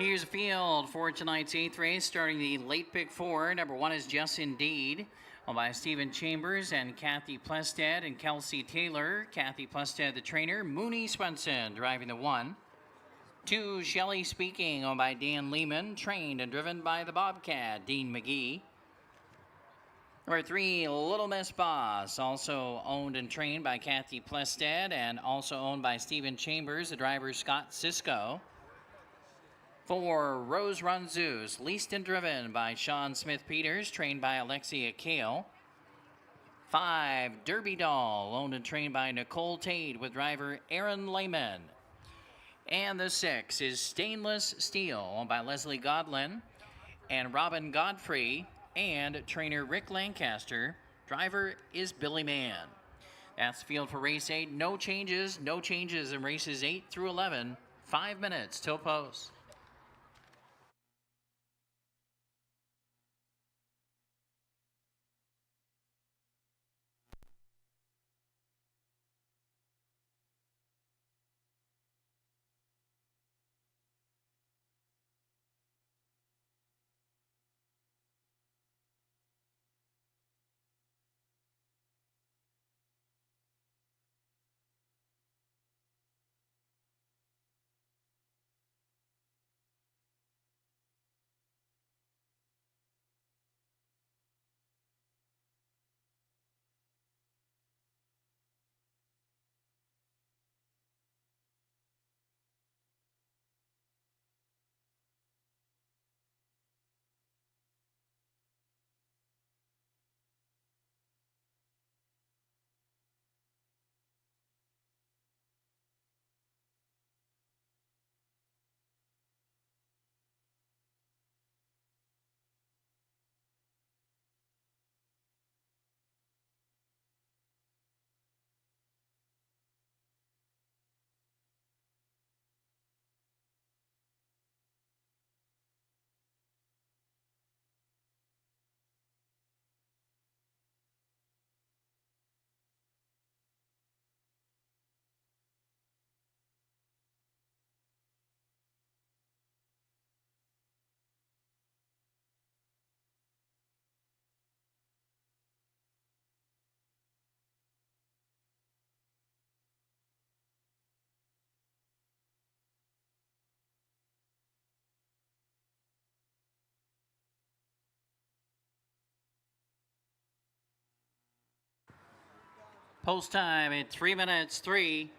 Here's the field for tonight's 8th race, starting the late pick 4. Number 1 is Just Indeed, owned by Stephen Chambers and Kathy Plested and Kelsey Taylor. Kathy Plested, the trainer. Mooney Swenson driving the 1. 2, Shelley Speaking, owned by Dan Lehman, trained and driven by the Bobcat, Dean McGee. Number 3, Little Miss Boss, also owned and trained by Kathy Plested and also owned by Stephen Chambers, the driver Scott Cisco. 4, Rose Run Zeus, leased and driven by Sean Smith-Peters, trained by Alexia Kale. 5, Derby Doll, owned and trained by Nicole Tate with driver Aaron Lehman. And the 6 is Stainless Steel, owned by Leslie Godlin and Robin Godfrey and trainer Rick Lancaster. Driver is Billy Mann. That's the field for race 8. No changes in races 8 through 11. 5 minutes till post. Post time at 3 minutes 3.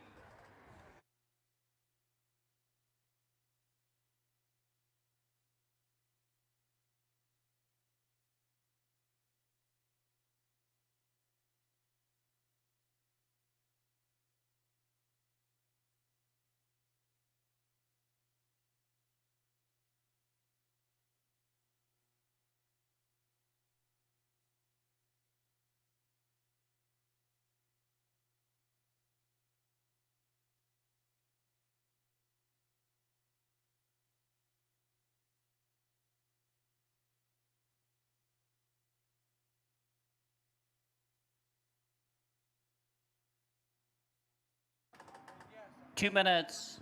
Two minutes.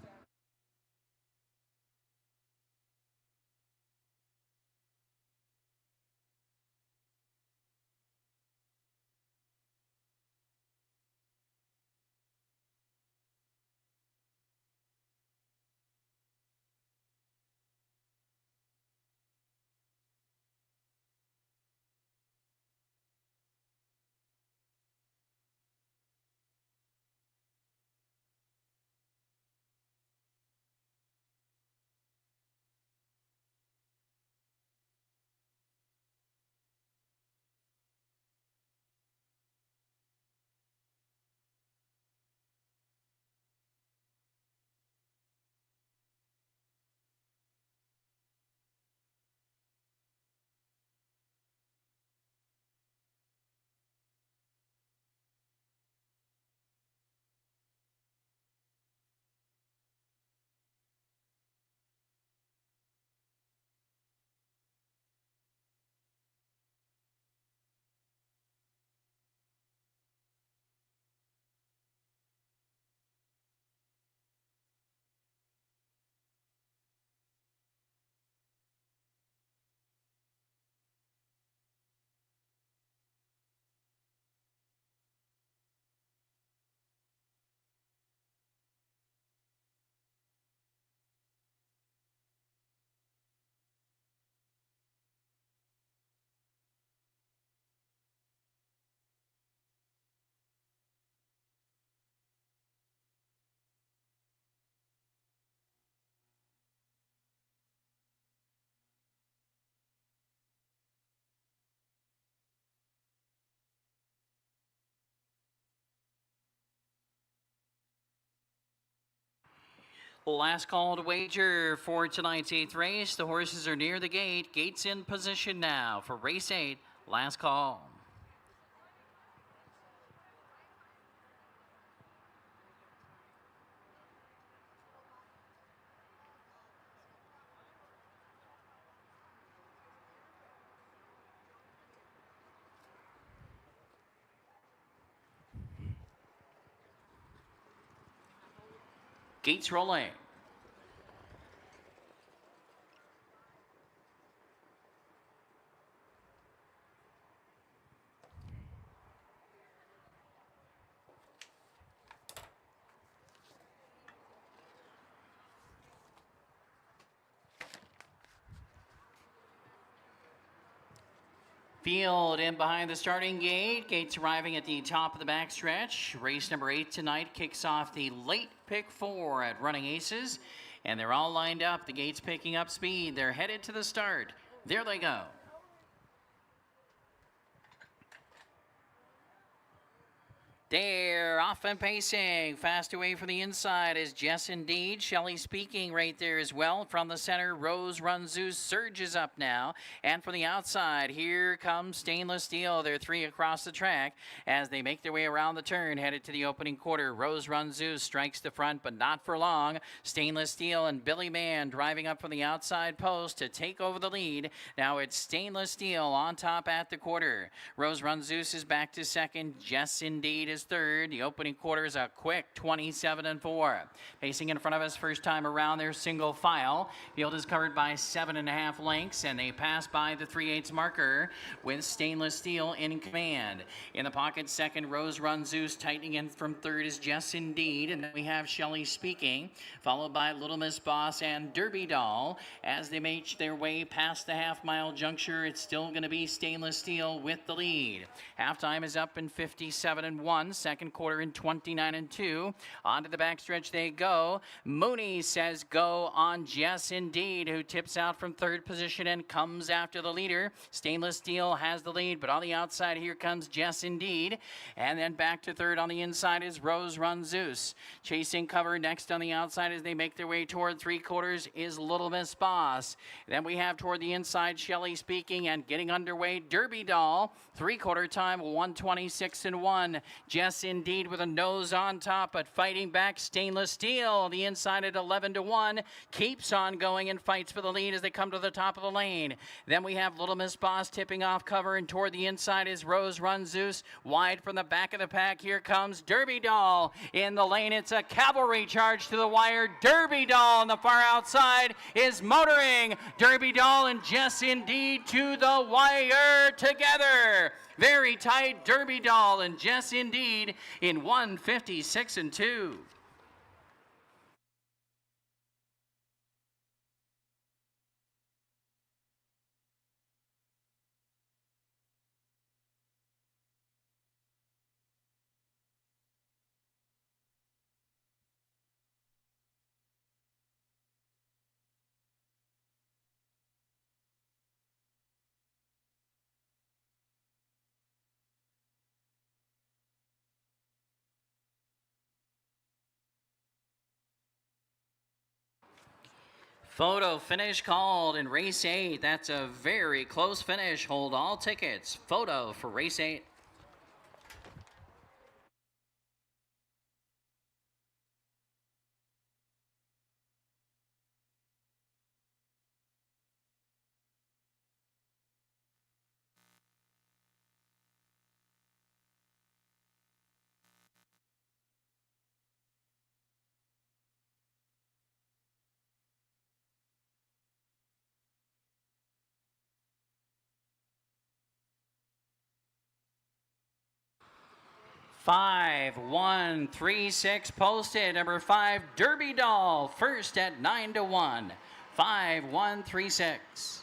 Last call to wager for tonight's 8th race. The horses are near the gate. Gates in position now for race 8. Last call. Gates rolling. Field in behind the starting gate. Gates arriving at the top of the backstretch. Race number 8 tonight kicks off the late pick 4 at Running Aces. And they're all lined up. The gates picking up speed. They're headed to the start. There they go. They're off and pacing. Fast away from the inside is Jess Indeed. Shelley Speaking right there as well. From the center, Rose Run Zeus surges up now. And from the outside, here comes Stainless Steel. They're 3 across the track as they make their way around the turn, headed to the opening quarter. Rose Run Zeus strikes the front, but not for long. Stainless Steel and Billy Mann driving up from the outside post to take over the lead. Now it's Stainless Steel on top at the quarter. Rose Run Zeus is back to second. Jess Indeed is third. The opening quarter is a quick 27-4. Pacing in front of us first time around their single file. Field is covered by 7.5 lengths, and they pass by the 3/8 marker with Stainless Steel in command. In the pocket, second, Rose Run Zeus. Tightening in from third is Jess Indeed, and then we have Shelley Speaking, followed by Little Miss Boss and Derby Doll. As they make their way past the half-mile juncture, it's still going to be Stainless Steel with the lead. Halftime is up in 57-1. Second quarter in 29-2. Onto the backstretch they go. Mooney says go on Jess Indeed, who tips out from third position and comes after the leader. Stainless Steel has the lead, but on the outside here comes Jess Indeed. And then back to third on the inside is Rose Run Zeus. Chasing cover next on the outside as they make their way toward 3/4 is Little Miss Boss. Then we have toward the inside Shelley Speaking, and getting underway Derby Doll. 3/4 time 1:26-1. Jess Indeed with a nose on top, but fighting back Stainless Steel. The inside at 11-1 keeps on going and fights for the lead as they come to the top of the lane. Then we have Little Miss Boss tipping off cover, and toward the inside is Rose Run Zeus. Wide from the back of the pack, here comes Derby Doll. In the lane, it's a cavalry charge to the wire. Derby Doll on the far outside is motoring. Derby Doll and Jess Indeed to the wire together. Very tight, Derby Doll and Jess Indeed in 1:56-2. Photo finish called in race 8. That's a very close finish. Hold all tickets. Photo for race 8. Five, 1, 3, 6 posted. Number 5, Derby Doll, first at 9-1. 5, 1, 3, 6.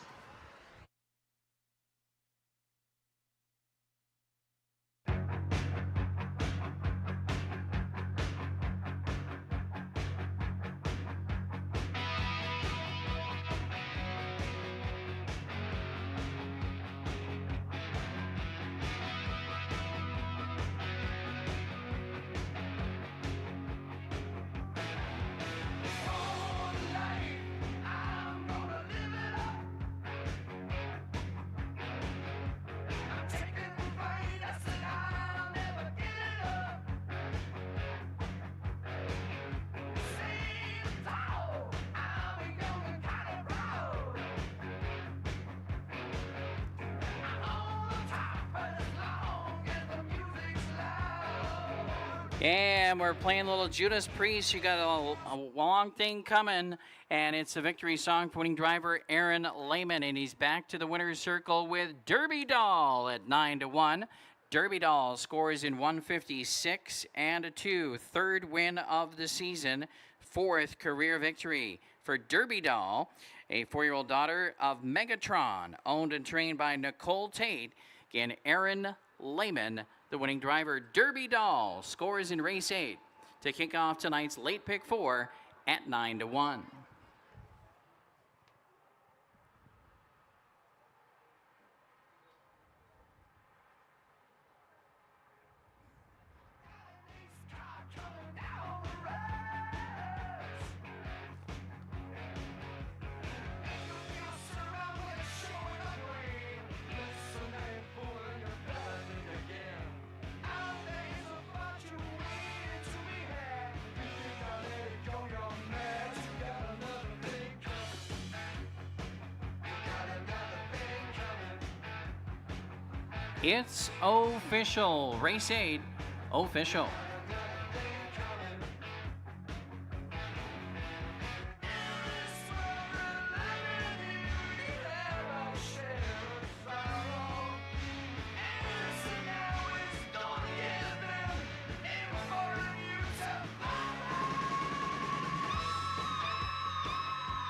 And we're playing a little Judas Priest. You got a long thing coming, and it's a victory song for winning driver Aaron Lehman, and he's back to the winner's circle with Derby Doll at 9-1. Derby Doll scores in 156 and a 2, third win of the season, fourth career victory for Derby Doll, a 4-year-old daughter of Megatron, owned and trained by Nicole Tate. Again, Aaron Lehman, the winning driver. Derby Doll scores in race 8 to kick off tonight's late pick 4 at 9-1. It's official. Race 8, official.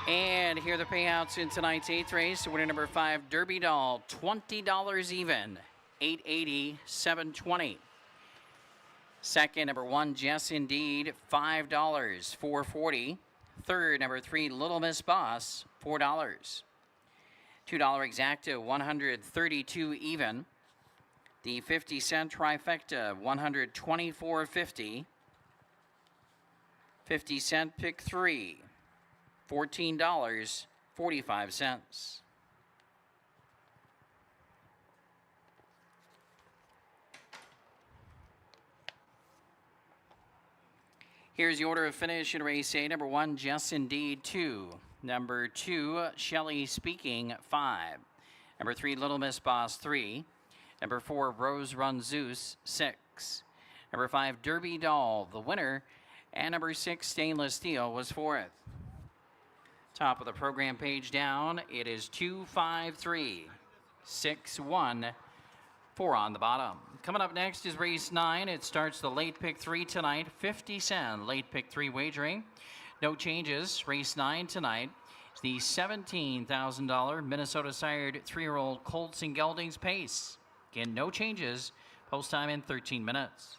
And here are the payouts in tonight's 8th race. Winner number 5, Derby Doll, $20 even, $880, $720. Second, number 1, Jess Indeed, $5, $440. Third, number 3, Little Miss Boss, $4. $2 exacta, $132 even. The 50-cent trifecta, $124.50. 50-cent pick 3, $14.45. Here's the order of finish in race 8. Number 1, Jess Indeed, 2. Number 2, Shelley Speaking, 5. Number 3, Little Miss Boss, 3. Number 4, Rose Run Zeus, 6. Number 5, Derby Doll, the winner. And number 6, Stainless Steel, was 4th. Top of the program page down, it is 2, 5, 3, 6, 1, 4 on the bottom. Coming up next is race 9. It starts the late pick 3 tonight, 50-cent late pick 3 wagering. No changes. Race 9 tonight is the $17,000 Minnesota sired 3-year-old Colts and Geldings Pace. Again, no changes. Post time in 13 minutes.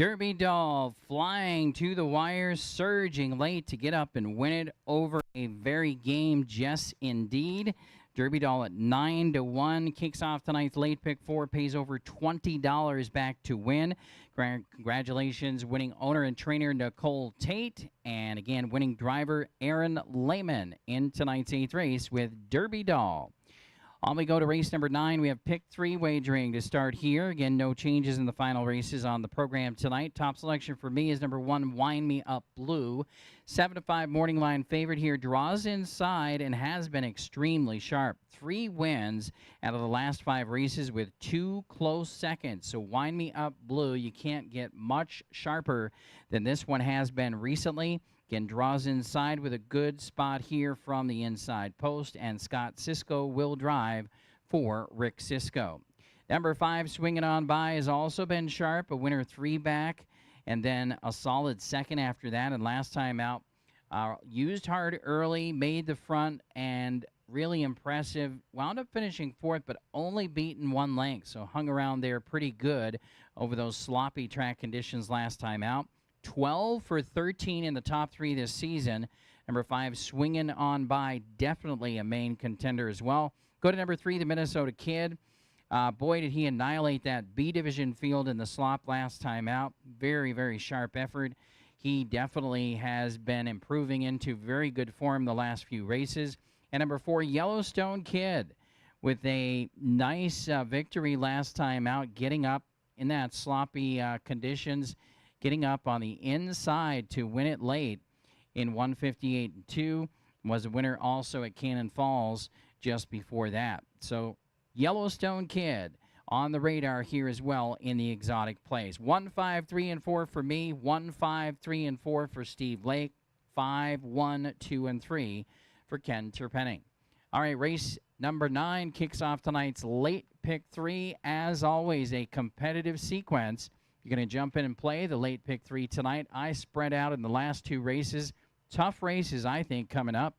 Derby Doll flying to the wire, surging late to get up and win it over a very game Jess indeed. Derby Doll at 9-1 kicks off tonight's late pick 4, pays over $20 back to win. Congratulations, winning owner and trainer Nicole Tate, and again, winning driver Aaron Lehman in tonight's 8th race with Derby Doll. On we go to race number 9. We have pick 3 wagering to start here. Again, no changes in the final races on the program tonight. Top selection for me is number 1, Wind Me Up Blue. 7-5 morning line favorite here. Draws inside and has been extremely sharp. 3 wins out of the last 5 races with 2 close seconds. So Wind Me Up Blue, you can't get much sharper than this one has been recently. Again, draws inside with a good spot here from the inside post, and Scott Sisko will drive for Rick Sisko. Number 5, Swinging On By, has also been sharp, a winner 3 back, and then a solid second after that. And last time out, used hard early, made the front, and really impressive. Wound up finishing 4th, but only beaten 1 length, so hung around there pretty good over those sloppy track conditions last time out. 12 for 13 in the top 3 this season. Number 5, Swinging On By, definitely a main contender as well. Go to number 3, the Minnesota Kid. Boy, did he annihilate that B division field in the slop last time out. Very, very sharp effort. He definitely has been improving into very good form the last few races. And number 4, Yellowstone Kid, with a nice victory last time out, getting up in that sloppy conditions, getting up on the inside to win it late in 158-2. Was a winner also at Cannon Falls just before that. So Yellowstone Kid on the radar here as well in the exotic plays. 1, 5, 3, and 4 for me. 1, 5, 3, and 4 for Steve Lake. 5, 1, 2, and 3 for Ken Terpenning. All right, race number 9 kicks off tonight's late pick 3. As always, a competitive sequence. You're going to jump in and play the late pick 3 tonight. I spread out in the last 2 races. Tough races, I think, coming up.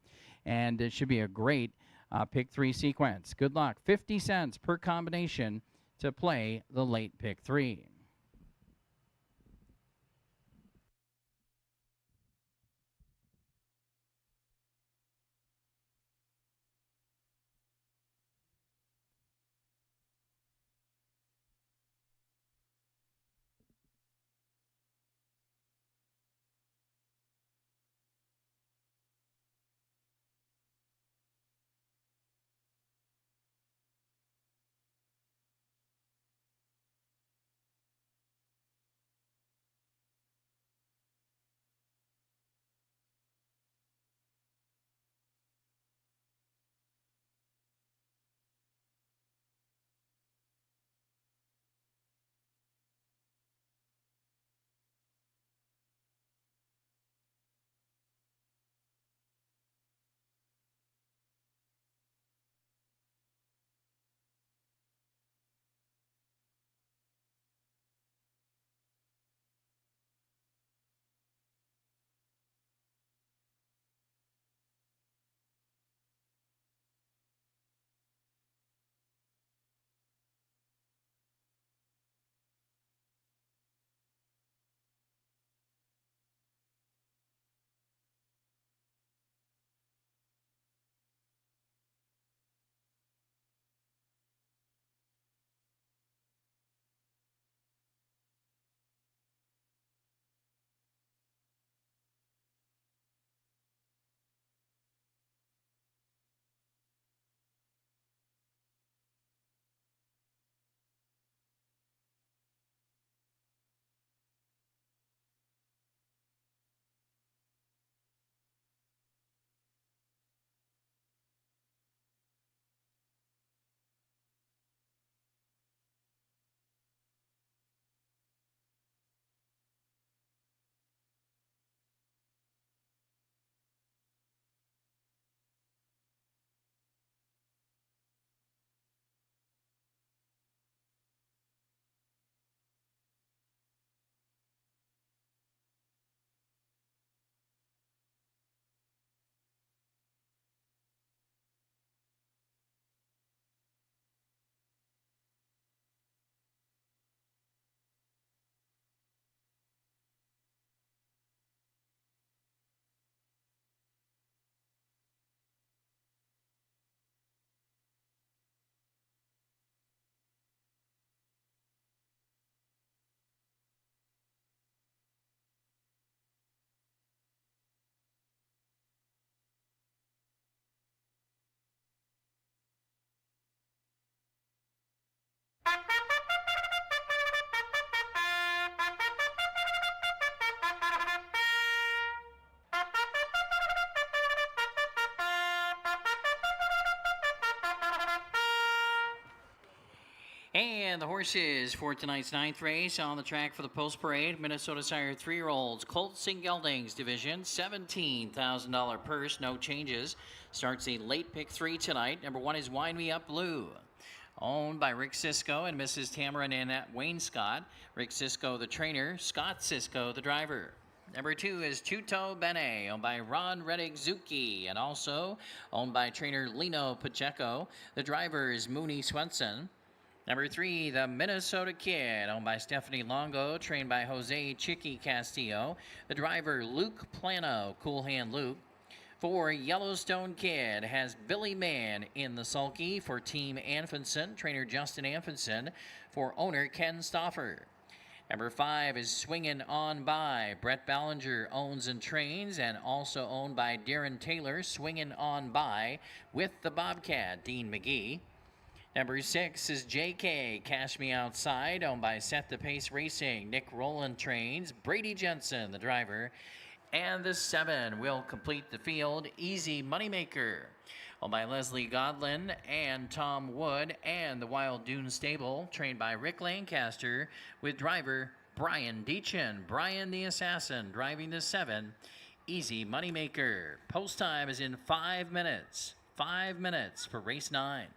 And it should be a great pick 3 sequence. Good luck. 50 cents per combination to play the late pick 3. And the horses for tonight's ninth race on the track for the post parade. Minnesota Sire 3-year-olds, Colts and Geldings division, $17,000 purse, no changes. Starts a late pick 3 tonight. Number 1 is Wind Me Up Blue, owned by Rick Sisko and Mrs. Tamara and Annette Wayne Scott. Rick Sisko, the trainer, Scott Sisko, the driver. Number 2 is Tuto Bene, owned by Ron Reddick-Zucchi, and also owned by trainer Lino Pacheco. The driver is Mooney Swenson. Number 3, the Minnesota Kid, owned by Stephanie Longo, trained by Jose Chicky Castillo. The driver, Luke Plano, Cool Hand Luke. 4, Yellowstone Kid has Billy Mann in the sulky for Team Anfinson, trainer Justin Anfinson, for owner Ken Stoffer. Number 5 is Swingin' On By. Brett Ballinger owns and trains, and also owned by Darren Taylor, Swingin' On By, with the Bobcat, Dean McGee. Number 6 is JK, Cash Me Outside, owned by Set the Pace Racing. Nick Rowland trains, Brady Jensen, the driver. And the 7 will complete the field, Easy Moneymaker, owned by Leslie Godlin and Tom Wood, and the Wild Dune Stable, trained by Rick Lancaster, with driver Brian Deachin. Brian the Assassin driving the 7, Easy Moneymaker. Post time is in 5 minutes. 5 minutes for race 9.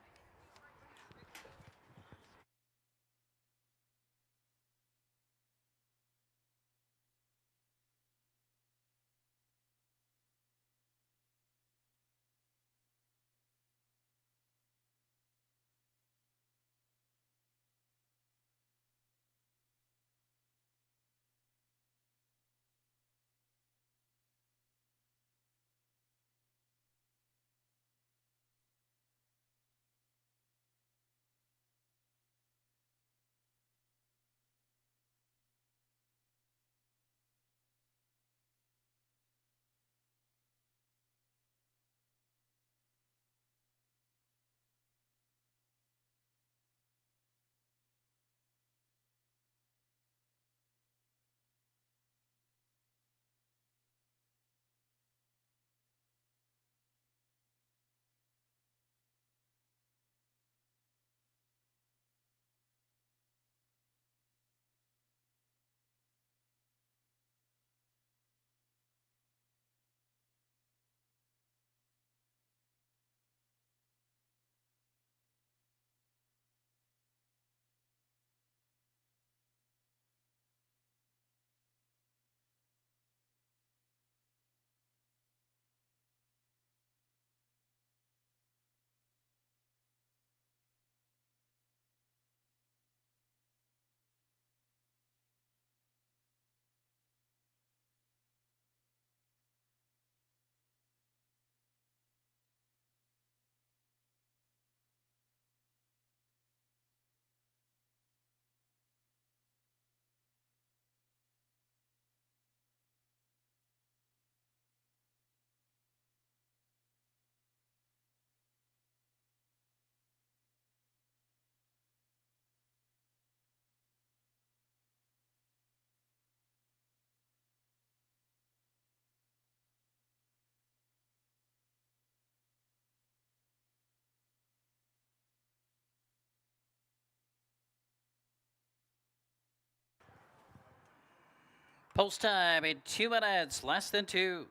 Post time in 2 minutes, less than 2.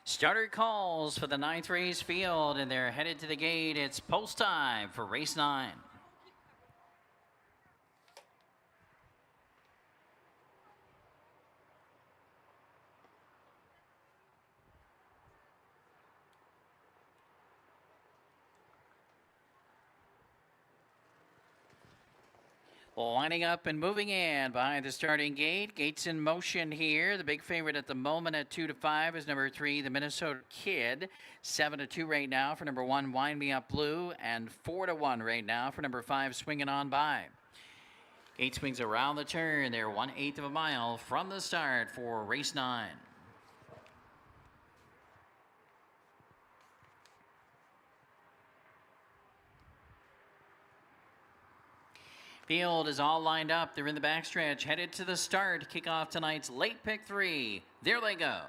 Starter calls for the ninth race field, and they're headed to the gate. It's post time for race 9. Lining up and moving in behind the starting gate. Gates in motion here. The big favorite at the moment at 2-5 is number 3, the Minnesota Kid. 7-2 right now for number 1, Wind Me Up Blue, and 4-1 right now for number 5, Swinging On By. Gate swings around the turn. They're 1/8 of a mile from the start for race 9. Field is all lined up. They're in the backstretch, headed to the start. Kick off tonight's late pick 3. There they go.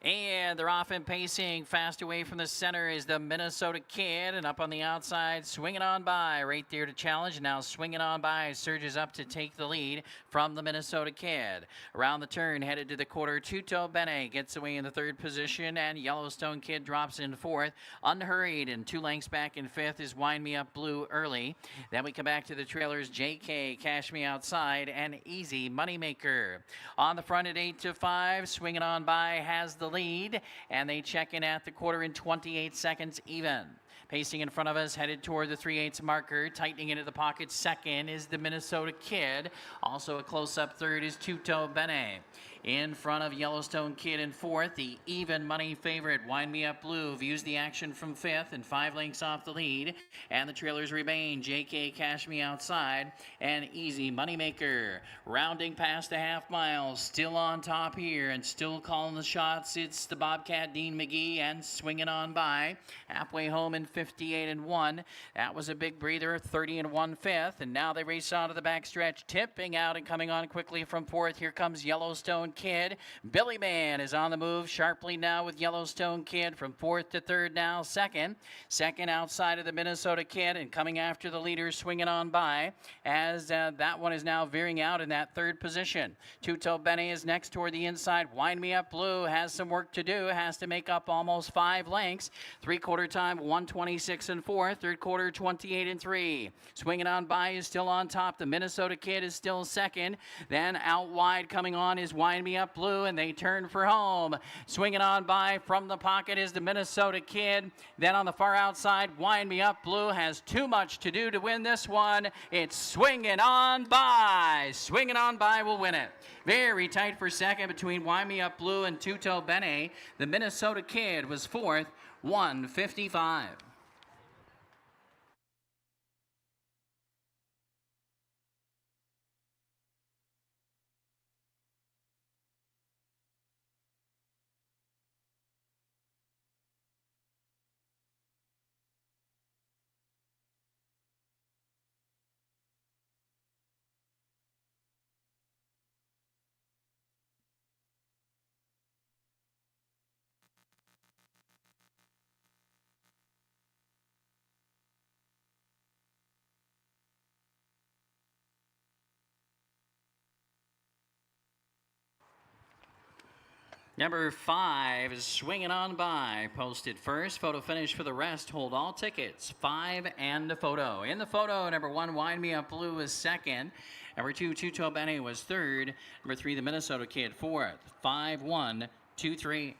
And they're off and pacing. Fast away from the center is the Minnesota Kid. And up on the outside, Swinging On By right there to challenge. Now Swinging On By surges up to take the lead from the Minnesota Kid. Around the turn, headed to the quarter, Tuto Bene gets away in the 3rd position. And Yellowstone Kid drops in 4th. Unhurried and 2 lengths back in 5th is Wind Me Up Blue early. Then we come back to the trailers, JK, Cash Me Outside, and Easy Moneymaker. On the front at 8-5, Swinging On By has the lead, and they check in at the quarter in 28 seconds even. Pacing in front of us, headed toward the 3/8 marker. Tightening into the pocket second is the Minnesota Kid. Also a close-up third is Tuto Bene. In front of Yellowstone Kid in 4th, the even money favorite, Wind Me Up Blue, views the action from 5th and 5 lengths off the lead. And the trailers remain JK, Cash Me Outside, and Easy Moneymaker. Rounding past the half mile, still on top here and still calling the shots. It's the Bobcat Dean McGee and Swinging On By. Halfway home in 58-1. That was a big breather, 30-1 5th. And now they race out of the backstretch, tipping out and coming on quickly from 4th. Here comes Yellowstone Kid. Billy Man is on the move sharply now with Yellowstone Kid from 4th to 3rd now. Second outside of the Minnesota Kid, and coming after the leader, Swinging On By, as that one is now veering out in that 3rd position. Tuto Bene is next toward the inside. Wind Me Up Blue has some work to do, has to make up almost 5 lengths. 3/4 time 1:26-4, 3rd quarter 28-3. Swinging On By is still on top. The Minnesota Kid is still second. Then out wide coming on is Wind Me Up Blue, and they turn for home. Swinging On By from the pocket is the Minnesota Kid. Then on the far outside, Wind Me Up Blue has too much to do to win this one. It's Swinging On By. Swinging On By will win it. Very tight for second between Wind Me Up Blue and Tuto Bene. The Minnesota Kid was 4th, 1:55. Number 5 is Swinging On By, posted first. Photo finish for the rest. Hold all tickets. 5 and a photo. In the photo, number 1, Wind Me Up Blue, was second. Number 2, Tuto Bene, was third. Number 3, the Minnesota Kid, 4th. 5-1-2-3.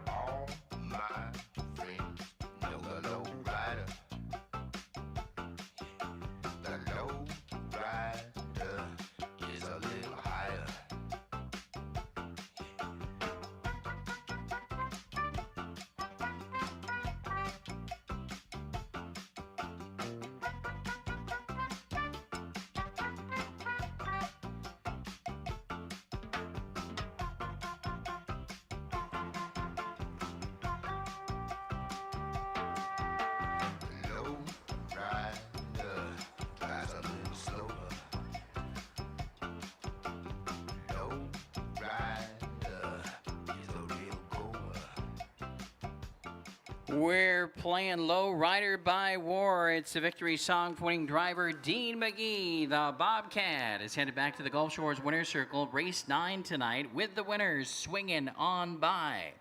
All my friends know the low rider. The low rider is a little higher. We're playing Low Rider by War. It's the victory song for winning driver Dean McGee. The Bobcat is headed back to the Gulf Shores Winner's Circle. Race 9 tonight with the winners Swinging On By.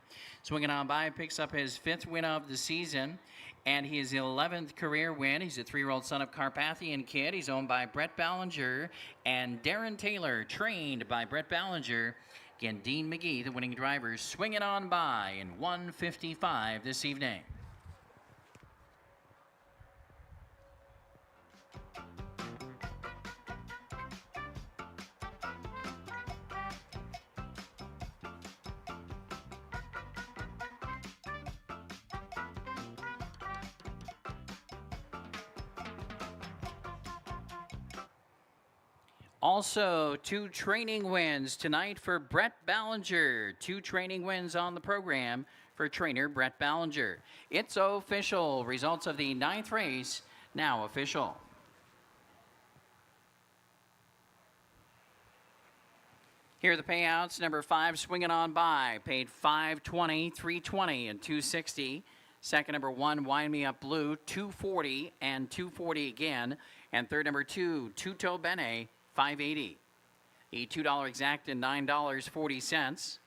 Swinging On By picks up his 5th win of the season and his 11th career win. He's a 3-year-old son of Carpathian Kid. He's owned by Brett Ballinger and Darren Taylor, trained by Brett Ballinger. Again, Dean McGee, the winning driver, swinging on by in 1:55 this evening. Also, 2 training wins tonight for Brett Ballinger. 2 training wins on the program for trainer Brett Ballinger. It's official. Results of the 9th race now official. Here are the payouts. Number 5, Swinging On By, paid $520, $320, and $260. Second, number 1, Wind Me Up Blue, $240 and $240 again. And third, number 2, Tutto Bene, $5.80. The $2 exact and $9.40.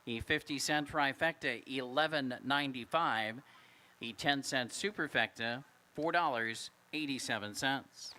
The 50-cent trifecta, $11.95. The 10-cent superfecta, $4.87.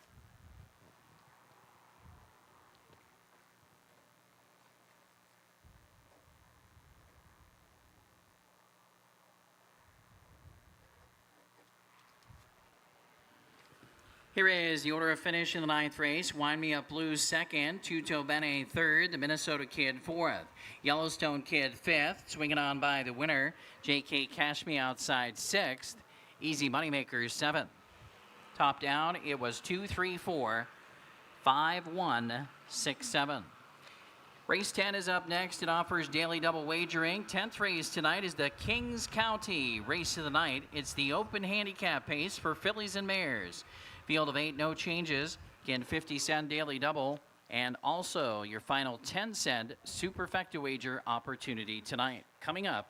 Here is the order of finish in the 9th race. Wind Me Up Blues 2nd, Tutto Bene 3rd, the Minnesota Kid 4th, Yellowstone Kid 5th, Swinging On By the winner, J.K. Cash Me Outside 6th, Easy Moneymakers 7th. Top down, it was 2, 3, 4, 5, 1, 6, 7. Race 10 is up next. It offers daily double wagering. 10th race tonight is the Kings County Race of the Night. It's the open handicap pace for fillies and mares. Field of 8, no changes. Again, 50-cent daily double. And also your final 10-cent superfecta wager opportunity tonight. Coming up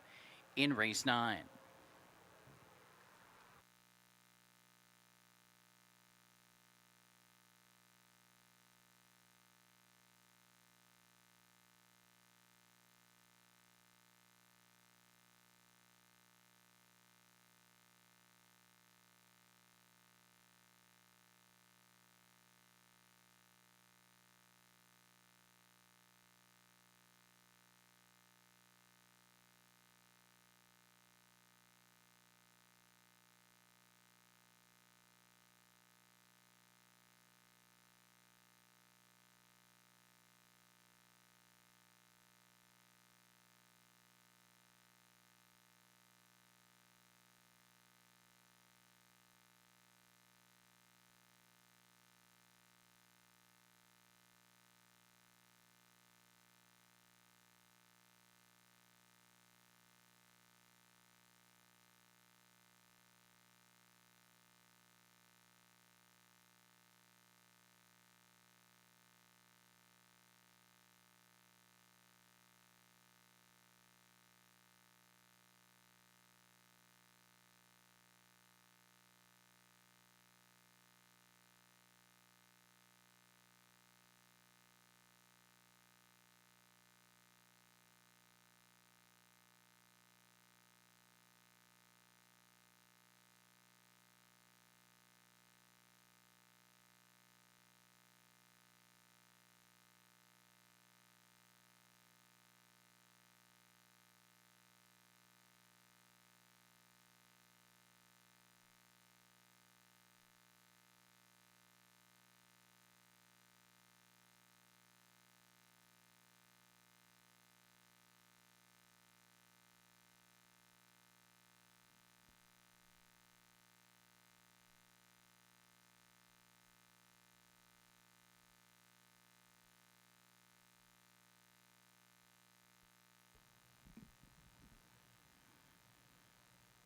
in race 9.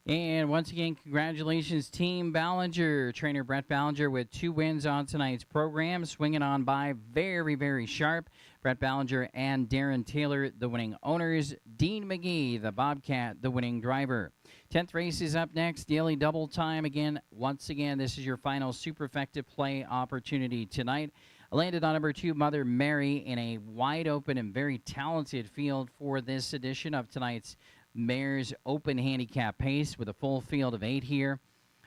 And once again, congratulations, Team Ballinger. Trainer Brett Ballinger with 2 wins on tonight's program. Swinging On By, very, very sharp. Brett Ballinger and Darren Taylor, the winning owners. Dean McGee, the Bobcat, the winning driver. 10th race is up next. Daily double time again. Once again, this is your final superfecta play opportunity tonight. I landed on number 2, Mother Mary, in a wide open and very talented field for this edition of tonight's Mayor's Open Handicap Pace with a full field of 8 here.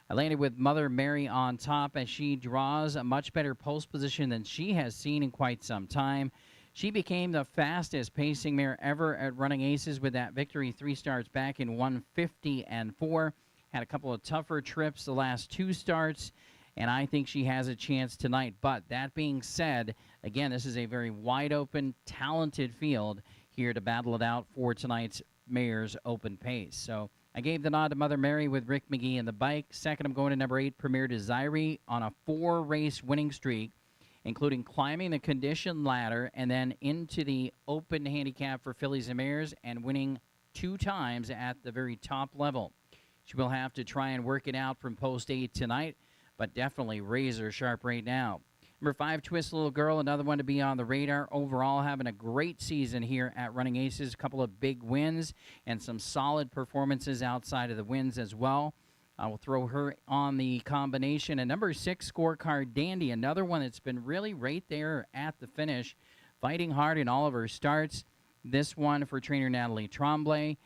I landed with Mother Mary on top as she draws a much better post position than she has seen in quite some time. She became the fastest pacing mare ever at Running Aces with that victory 3 starts back in 150 and 4. Had a couple of tougher trips the last 2 starts, and I think she has a chance tonight. But that being said, again, this is a very wide open, talented field here to battle it out for tonight's Mayor's Open Pace. So I gave the nod to Mother Mary with Rick McGee in the bike. Second, I'm going to number 8, Premier Desiree, on a 4-race winning streak, including climbing the condition ladder and then into the open handicap for fillies and mares and winning 2 times at the very top level. She will have to try and work it out from post 8 tonight, but definitely razor sharp right now. Number 5, Twist Little Girl, another one to be on the radar. Overall, having a great season here at Running Aces. A couple of big wins and some solid performances outside of the wins as well. I will throw her on the combination. And number 6, Scorecard Dandy, another one that's been really right there at the finish, fighting hard in all of her starts. This one for trainer Natalie Tremblay.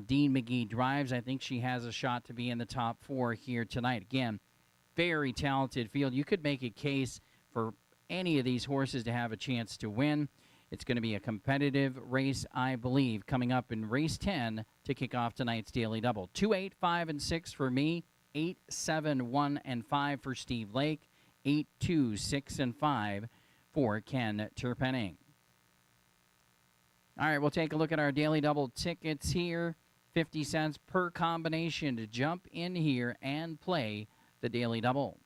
Dean McGee drives. I think she has a shot to be in the top 4 here tonight. Again, very talented field. You could make a case for any of these horses to have a chance to win. It's going to be a competitive race, I believe, coming up in race 10 to kick off tonight's Daily Double. 2, 8, 5, and 6 for me. 8, 7, 1, and 5 for Steve Lake. 8, 2, 6, and 5 for Ken Terpenning. All right, we'll take a look at our Daily Double tickets here. 50 cents per combination to jump in here and play the Daily Double.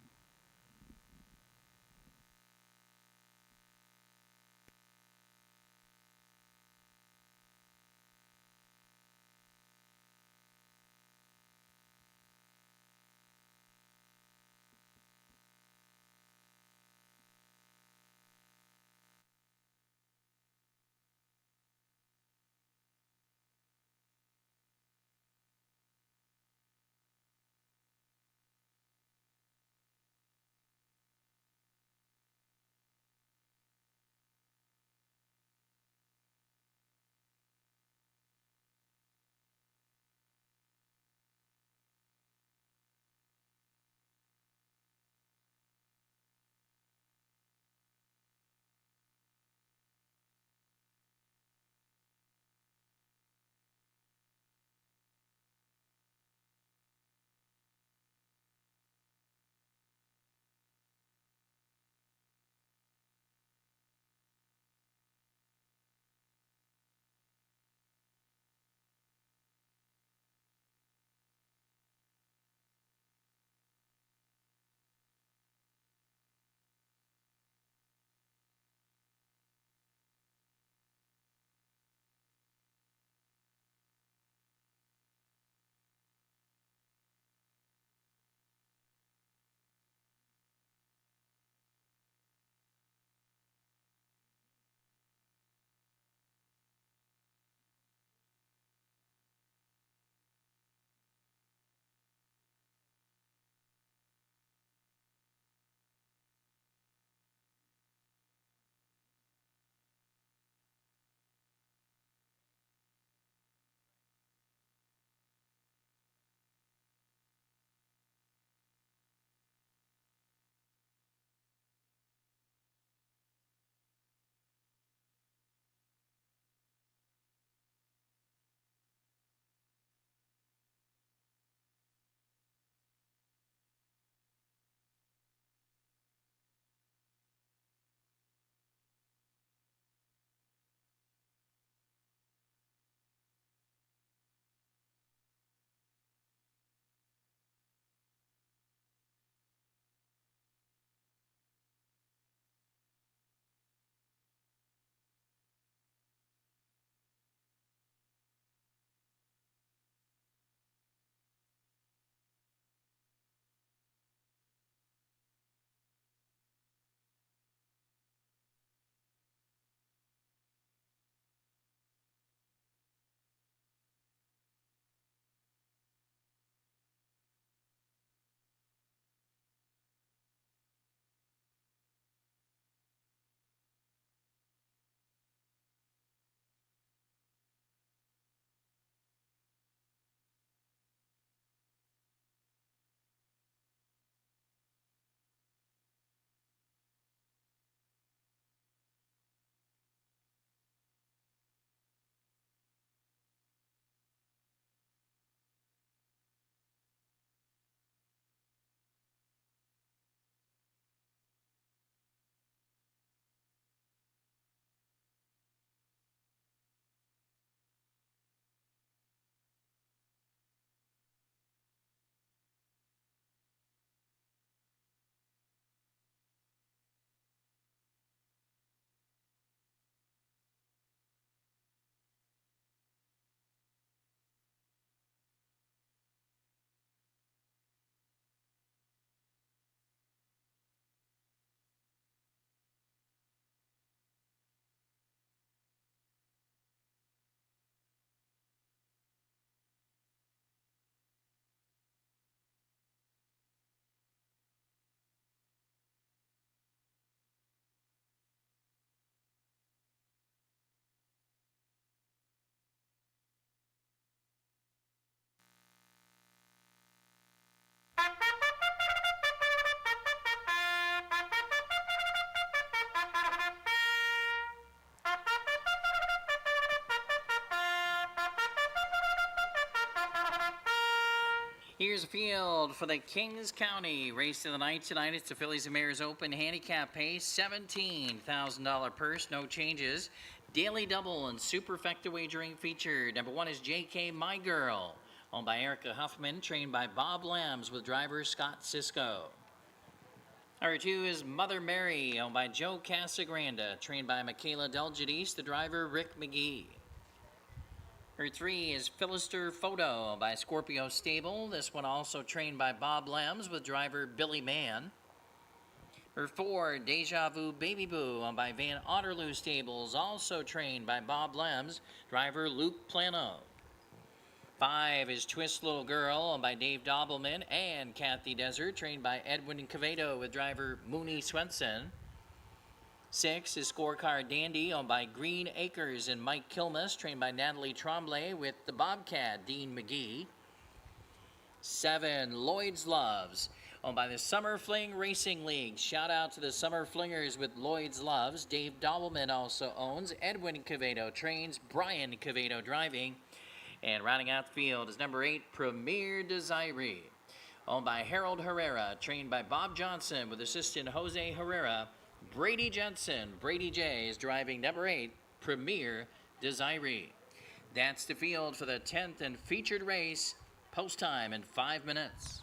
Here's the field for the Kings County race of the night tonight. It's the Phillies and Mares Open handicap pace, $17,000 purse, no changes. Daily double and superfecta wagering featured. Number 1 is JK My Girl, owned by Erica Huffman, trained by Bob Lambs with driver Scott Sisko. Number 2 is Mother Mary, owned by Joe Casagranda, trained by Michaela Delgadis, the driver Rick McGee. Number 3 is Philister Photo by Scorpio Stable. This one also trained by Bob Lambs with driver Billy Mann. Number 4, Deja Vu Baby Boo owned by Van Otterloo Stables, also trained by Bob Lambs, driver Luke Plano. 5 is Twist Little Girl owned by Dave Dobbelman and Kathy Desert, trained by Edwin Cavedo with driver Mooney Swenson. 6 is Scorecard Dandy, owned by Green Acres and Mike Kilmus, trained by Natalie Tremblay with the Bobcat, Dean McGee. 7, Lloyd's Loves, owned by the Summer Fling Racing League. Shout out to the Summer Flingers with Lloyd's Loves. Dave Dobbelman also owns. Edwin Cavedo trains. Brian Cavedo driving. And rounding out the field is number 8, Premier Desiree, owned by Harold Herrera, trained by Bob Johnson with assistant Jose Herrera. Brady Jensen, Brady J, is driving number 8, Premier Desiree. That's the field for the 10th and featured race. Post time in 5 minutes.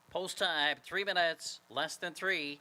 Post time, 3 minutes, less than 3.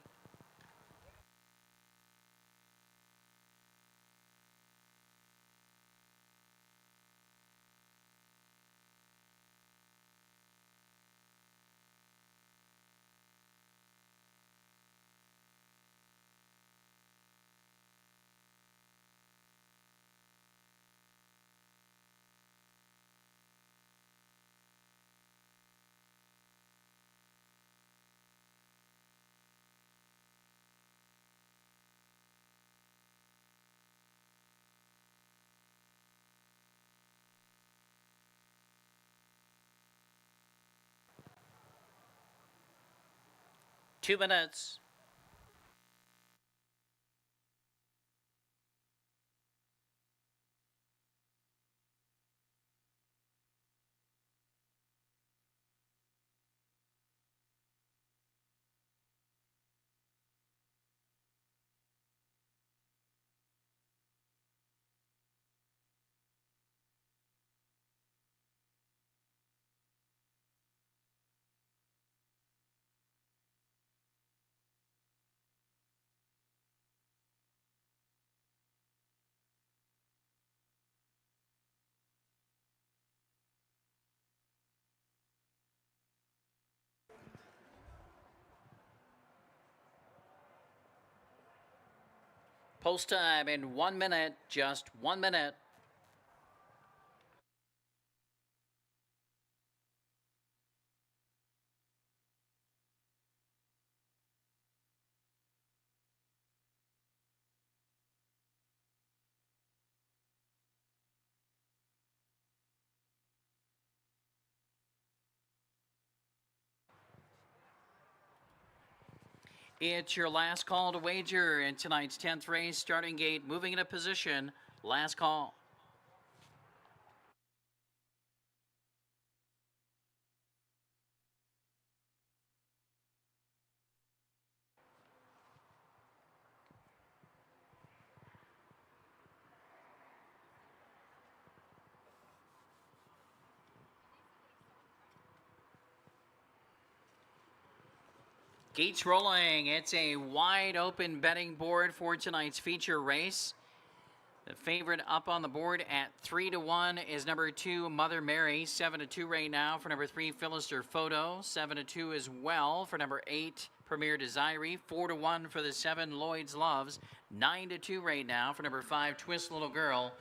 Two minutes. Post time in 1 minute, just 1 minute. It's your last call to wager in tonight's 10th race. Starting gate, moving into position. Last call. Gates rolling. It's a wide open betting board for tonight's feature race. The favorite up on the board at 3-1 is number 2, Mother Mary. 7-2 right now for number 3, Philister Photo. 7-2 as well for number 8, Premier Desiree. 4-1 for the 7, Lloyd's Loves. 9-2 right now for number 5, Twist Little Girl.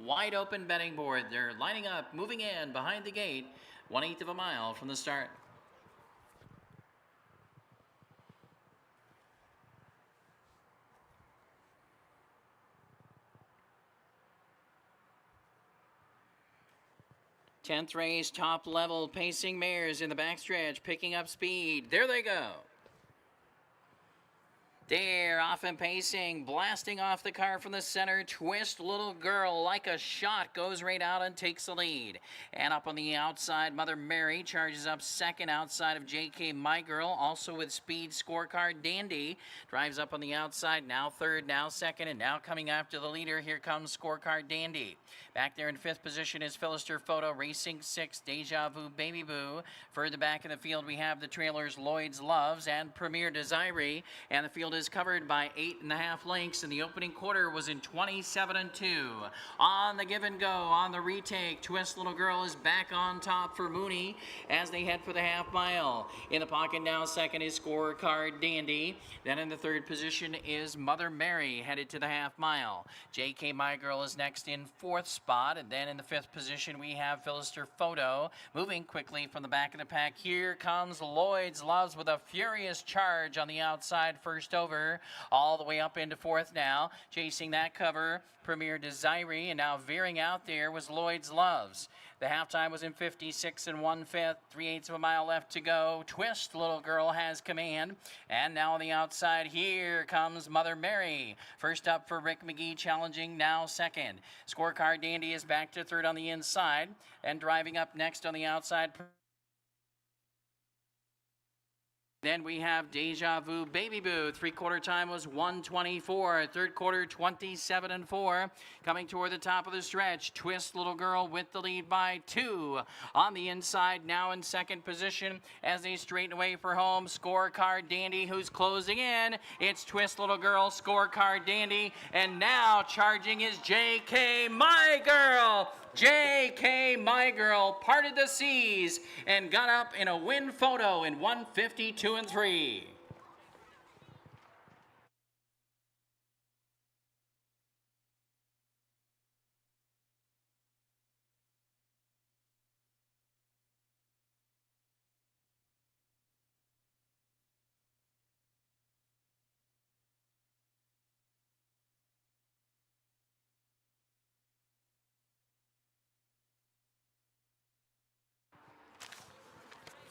Wide open betting board. They're lining up, moving in behind the gate. 1/8 of a mile from the start. 10th race, top level, pacing mares in the backstretch, picking up speed. There they go. They're off and pacing, blasting off the car from the center. Twist Little Girl, like a shot, goes right out and takes the lead. And up on the outside, Mother Mary charges up second outside of JK My Girl, also with speed. Scorecard Dandy drives up on the outside, now third, now second, and now coming after the leader. Here comes Scorecard Dandy. Back there in fifth position is Philister Photo, racing sixth, Deja Vu Baby Boo. Further back in the field, we have the trailers Lloyd's Loves and Premier Desiree, and the field is covered by 8.5 lengths, and the opening quarter was in 27-2. On the give and go, on the retake, Twist Little Girl is back on top for Mooney as they head for the half mile. In the pocket now, second is Scorecard Dandy. Then in the third position is Mother Mary, headed to the half mile. JK My Girl is next in fourth spot, and then in the fifth position we have Philister Photo. Moving quickly from the back of the pack, here comes Lloyd's Loves with a furious charge on the outside, first over, all the way up into fourth now. Chasing that cover, Premier Desiree, and now veering out there was Lloyd's Loves. The halftime was in 56 1/5, 3/8 of a mile left to go. Twist Little Girl has command. And now on the outside, here comes Mother Mary. First up for Rick McGee, challenging now second. Scorecard Dandy is back to third on the inside. And driving up next on the outside, then we have Deja Vu Baby Boo. Three-quarter time was 1:24. Third quarter, 27-4. Coming toward the top of the stretch, Twist Little Girl with the lead by 2. On the inside, now in second position as they straighten away for home. Scorecard Dandy, who's closing in. It's Twist Little Girl, Scorecard Dandy, and now charging is JK My Girl. JK My Girl parted the seas and got up in a win photo in 1:52 3.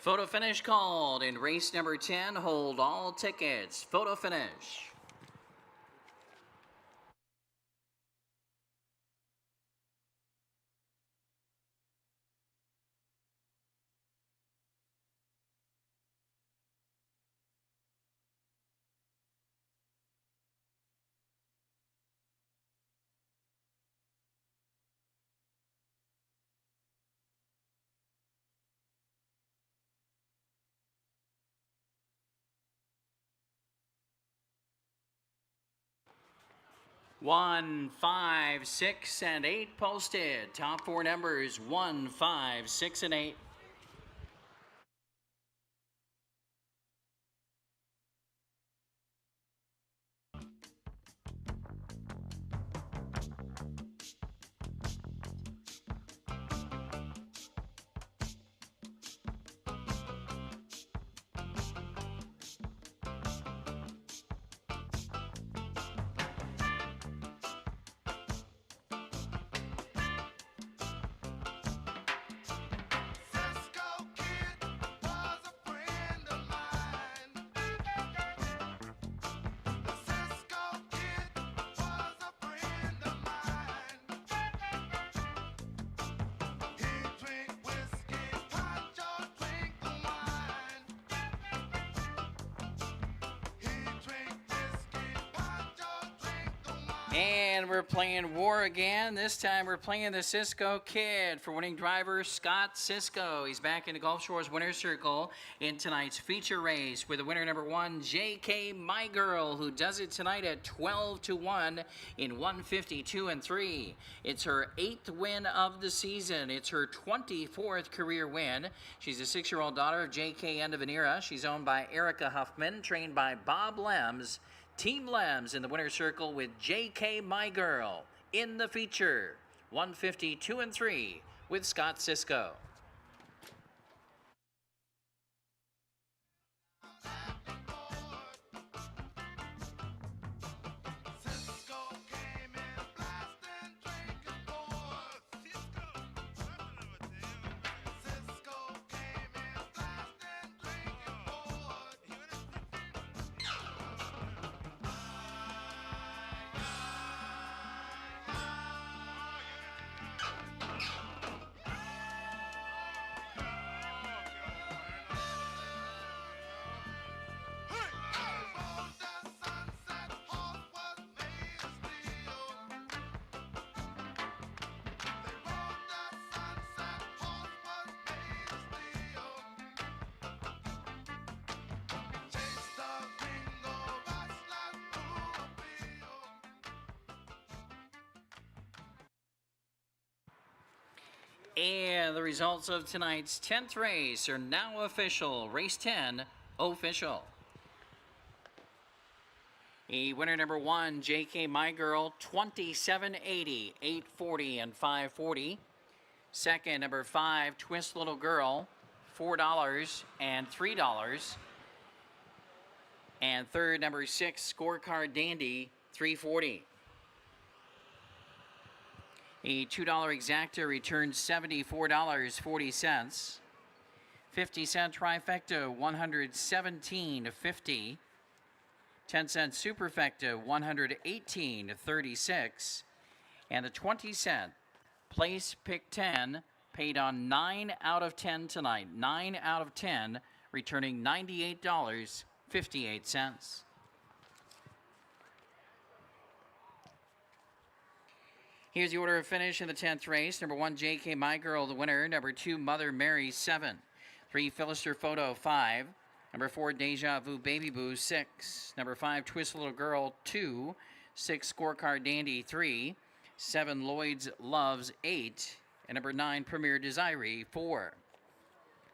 Photo finish called in race number 10. Hold all tickets. Photo finish. One, 5, 6, and 8 posted. Top four numbers 1, 5, 6, and 8. And we're playing War again. This time we're playing the Cisco Kid for winning driver Scott Cisco. He's back in the Gulf Shores winner's circle in tonight's feature race with the winner number 1, J.K. My Girl, who does it tonight at 12-1 in 152 and 3. It's her 8th win of the season. It's her 24th career win. She's a 6-year-old daughter of J.K. End of an Era. She's owned by Erica Huffman, trained by Bob Lems. Team Lems in the winner's circle with J.K. My Girl in the feature. 152 and 3 with Scott Cisco. And the results of tonight's 10th race are now official. Race 10, official. Winner number 1, J.K. My Girl, 27.80, 840 and 540. Second, number 5, Twist Little Girl, $4 and $3. And third, number 6, Scorecard Dandy, $3.40. A $2 exacta returns $74.40. 50-cent trifecta, $117.50. 10-cent superfecta, $118.36. And the 20-cent place pick 10 paid on 9 out of 10 tonight. 9 out of 10, returning $98.58. Here's the order of finish in the 10th race. Number 1, J.K. My Girl, the winner. Number 2, Mother Mary, 7. 3, Philister Photo, 5. Number 4, Deja Vu Baby Boo, 6. Number 5, Twist Little Girl, 2. 6, Scorecard Dandy, 3. 7, Lloyd's Loves, 8. And number 9, Premier Desiree, 4.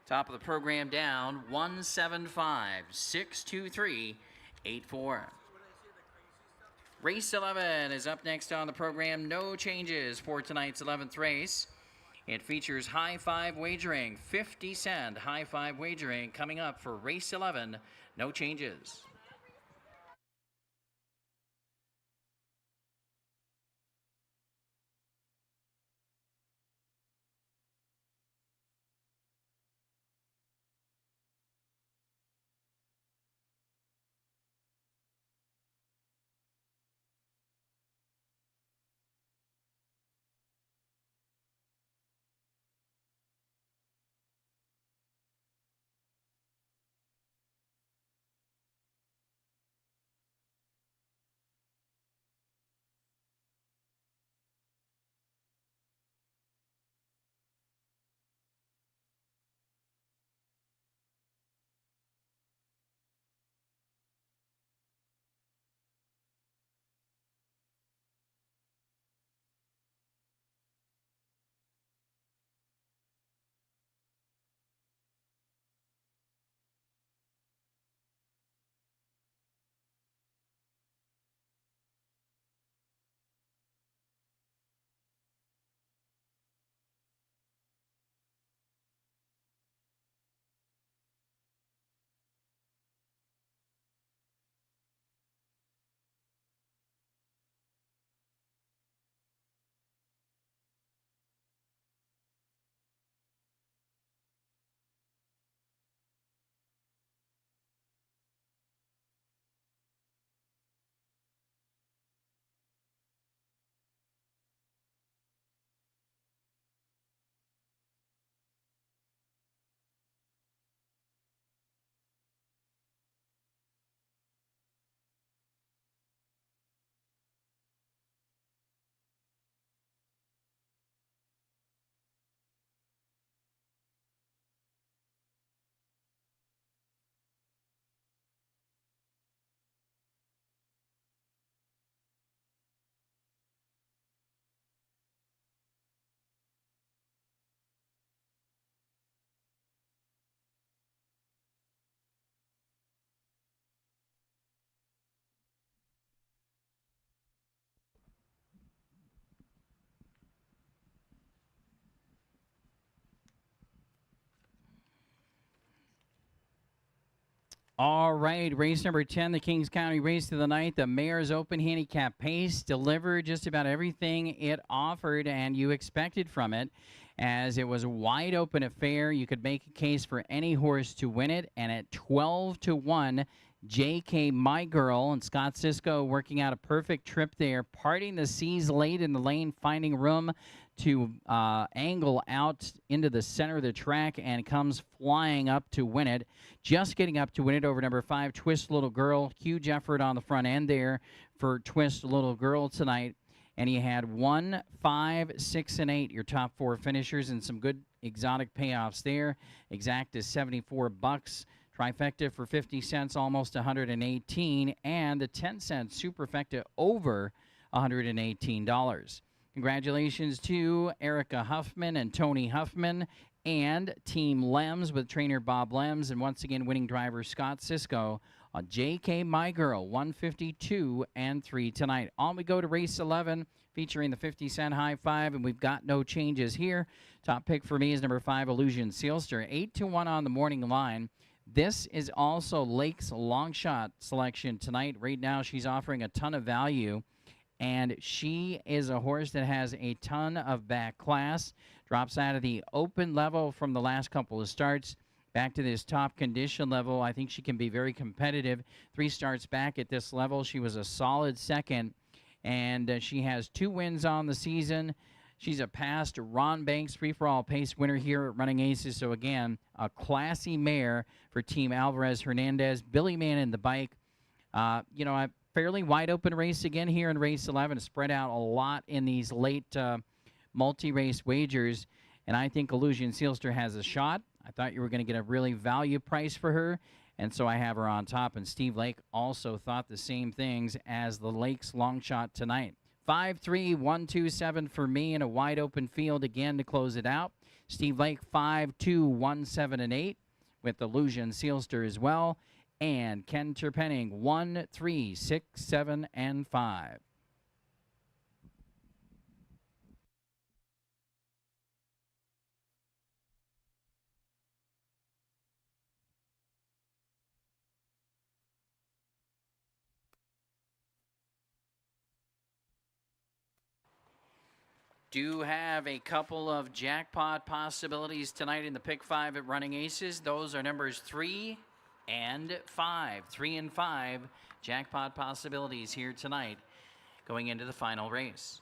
Top of the program down, 175, 623, 84. Race 11 is up next on the program. No changes for tonight's 11th race. It features high five wagering, 50-cent high five wagering coming up for race 11. No changes. All right, race number 10, the Kings County Race of the Night, the Mayor's Open Handicap Pace, delivered just about everything it offered and you expected from it, as it was a wide open affair. You could make a case for any horse to win it, and at 12 to 1, JK My Girl and Scott Cisco working out a perfect trip there, parting the seas late in the lane, finding room to angle out into the center of the track, and comes flying up to win it. Just getting up to win it over number 5, Twist Little Girl. Huge effort on the front end there for Twist Little Girl tonight. And he had 1, 5, 6, and 8, your top 4 finishers, and some good exotic payoffs there. Exact is $74. Trifecta for 50 cents, almost 118, and the 10-cent superfecta over $118. Congratulations to Erica Huffman and Tony Huffman and Team Lems with trainer Bob Lems, and once again winning driver Scott Cisco on JK My Girl, 152 and 3 tonight. On we go to race 11, featuring the 50-cent high five, and we've got no changes here. Top pick for me is number 5, Illusion Sealster, 8 to 1 on the morning line. This is also Lake's long shot selection tonight. Right now, she's offering a ton of value, and she is a horse that has a ton of back class. Drops out of the open level from the last couple of starts back to this top condition level. I think she can be very competitive. 3 starts back at this level, she was a solid second, and she has 2 wins on the season. She's a past Ron Banks free-for-all pace winner here at Running Aces. So, again, a classy mare for Team Alvarez Hernandez. Billy Man in the bike. A fairly wide-open race again here in race 11. Spread out a lot in these late multi-race wagers. And I think Illusion Sealster has a shot. I thought you were going to get a really value price for her, and so I have her on top. And Steve Lake also thought the same things as the Lakes long shot tonight. 5, 3, 1, 2, 7 for me in a wide open field again to close it out. Steve Lake 5, 2, 1, 7, and 8 with Illusion Sealster as well. And Ken Terpenning 1, 3, 6, 7, and 5. Do have a couple of jackpot possibilities tonight in the pick 5 at Running Aces. Those are numbers 3 and 5. 3 and 5 jackpot possibilities here tonight going into the final race.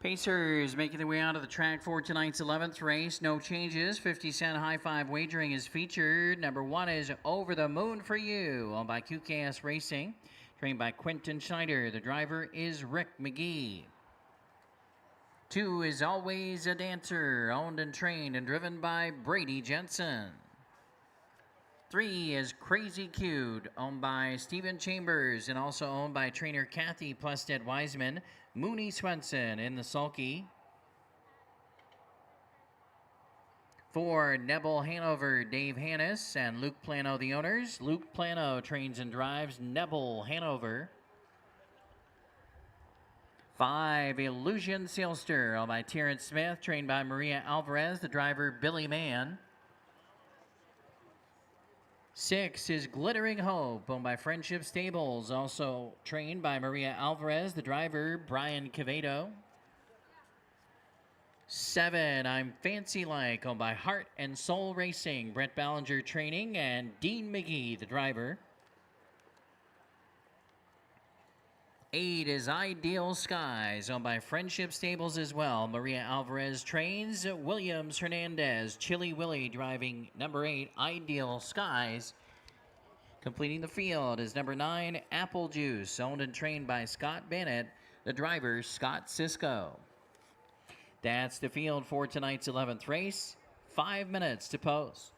Pacers making their way out of the track for tonight's 11th race. No changes. 50-cent high five wagering is featured. Number 1 is Over the Moon for You, owned by QKS Racing, trained by Quentin Schneider. The driver is Rick McGee. 2 is Always a Dancer, owned and trained and driven by Brady Jensen. 3 is Crazy Cute, owned by Stephen Chambers and also owned by trainer Kathy Plested Wiseman. Mooney Swenson in the sulky. 4, Nebel Hanover, Dave Hannis and Luke Plano, the owners. Luke Plano trains and drives Nebel Hanover. 5, Illusion Sailster, owned by Terrence Smith, trained by Maria Alvarez, the driver Billy Mann. 6 is Glittering Hope, owned by Friendship Stables, also trained by Maria Alvarez, the driver Brian Quevedo. 7, I'm Fancy Like, owned by Heart and Soul Racing, Brett Ballinger training, and Dean McGee, the driver. 8 is Ideal Skies, owned by Friendship Stables as well. Maria Alvarez trains. Williams Hernandez, Chili Willie driving number 8, Ideal Skies. Completing the field is number 9, Apple Juice, owned and trained by Scott Bennett, the driver Scott Cisco. That's the field for tonight's 11th race. 5 minutes to post.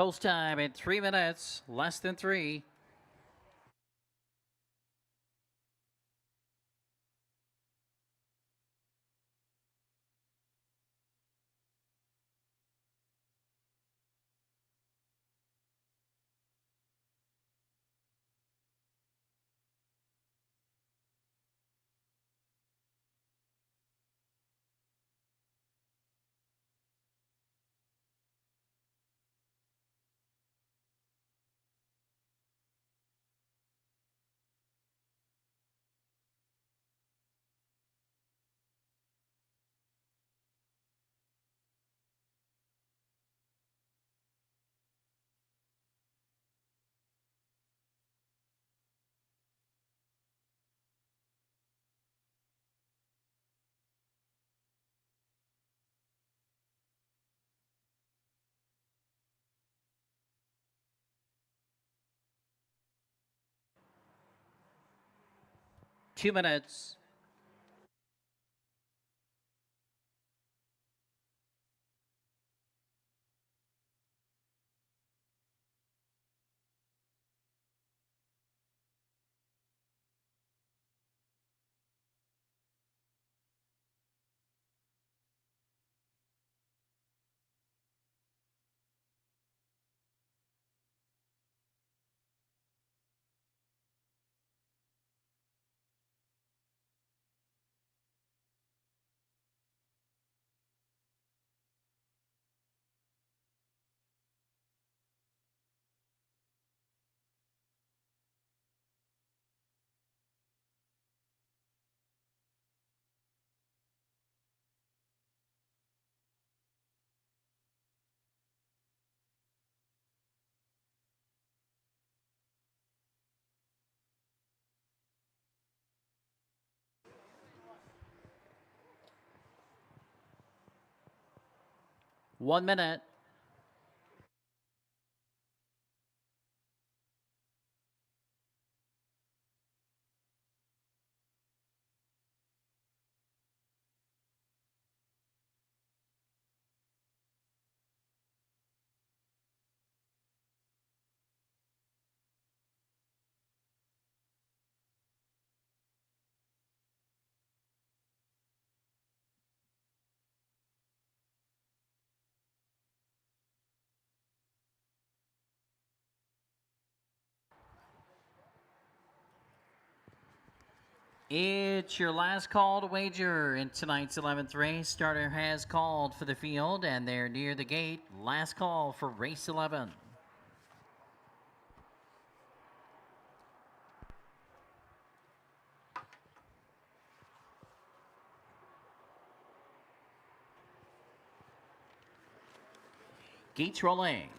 Post time at 3 minutes, less than 3. Two minutes. 1 minute. It's your last call to wager in tonight's 11th race. Starter has called for the field, and they're near the gate. Last call for race 11. Gates rolling.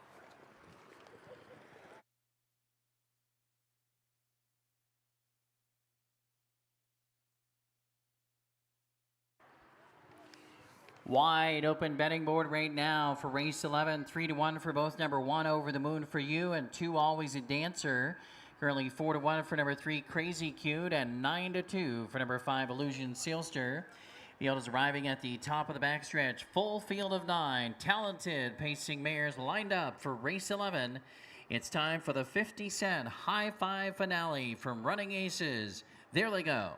Wide open betting board right now for race 11. 3-1 for both number 1, Over the Moon for You, and 2, Always a Dancer. Currently 4-1 for number 3, Crazy Cute, and 9-2 for number 5, Illusion Sealster. Field is arriving at the top of the backstretch. Full field of 9 talented pacing mares lined up for race 11. It's time for the 50-cent high five finale from Running Aces. There they go.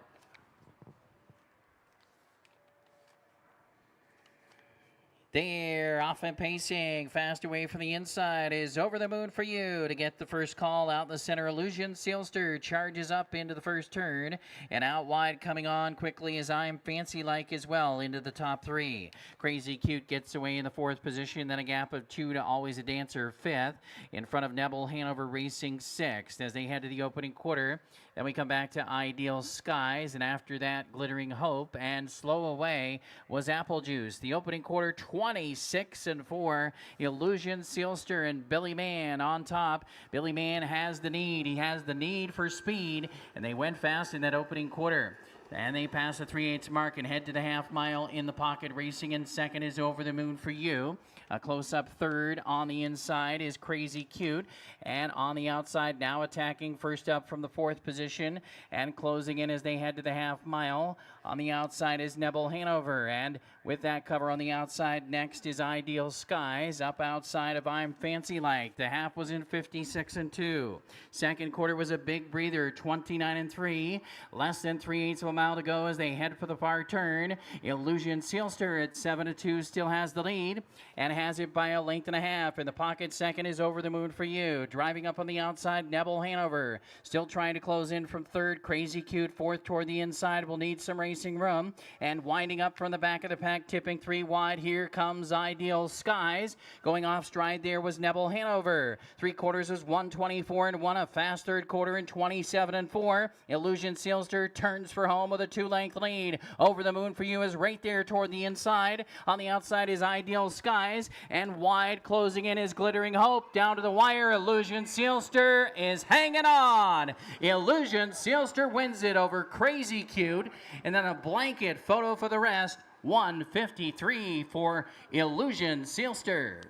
There, off and pacing, fast away from the inside is Over the Moon for You to get the first call out in the center. Illusion Sealster charges up into the first turn, and out wide coming on quickly is I'm Fancy Like as well into the top 3. Crazy Cute gets away in the 4th position, then a gap of 2 to Always a Dancer 5th. In front of Nebel Hanover Racing 6th as they head to the opening quarter. Then we come back to Ideal Skies, and after that, Glittering Hope, and slow away was Apple Juice. The opening quarter, 26-4. Illusion Sealster and Billy Mann on top. Billy Mann has the need. He has the need for speed, and they went fast in that opening quarter. And they pass the 3/8 mark and head to the half mile in the pocket. Racing in second is Over the Moon for You. A close-up third on the inside is Crazy Cute. And on the outside now attacking first up from the 4th position and closing in as they head to the half mile. On the outside is Nebel Hanover. And with that cover on the outside, next is Ideal Skies. Up outside of I'm Fancy Like. The half was in 56-2. Second quarter was a big breather, 29-3. Less than 3/8 of a mile to go as they head for the far turn. Illusion Sealster at 7-2 still has the lead and has it by a length and a half. In the pocket, second is Over the Moon for You. Driving up on the outside, Nebel Hanover. Still trying to close in from third. Crazy Cute, fourth toward the inside. Will need some racing room. And winding up from the back of the pack, tipping 3 wide. Here comes Ideal Skies. Going off stride there was Nebel Hanover. 3/4 is 1:24-1. A fast third quarter in 27-4. Illusion Sealster turns for home with a 2-length lead. Over the Moon for You is right there toward the inside. On the outside is Ideal Skies, and wide closing in is Glittering Hope. Down to the wire, Illusion Sealster is hanging on. Illusion Sealster wins it over Crazy Cute, and then a blanket photo for the rest. 1:53 for Illusion Sealster.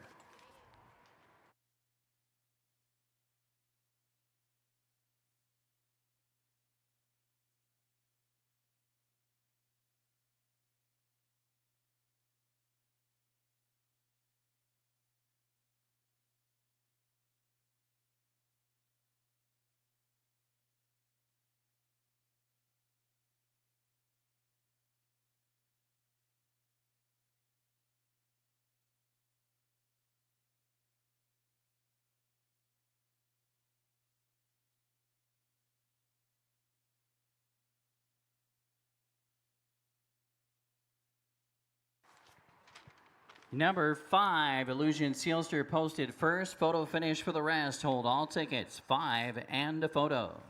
Number 5, Illusion Sealster posted first. Photo finish for the rest. Hold all tickets. 5 and a photo.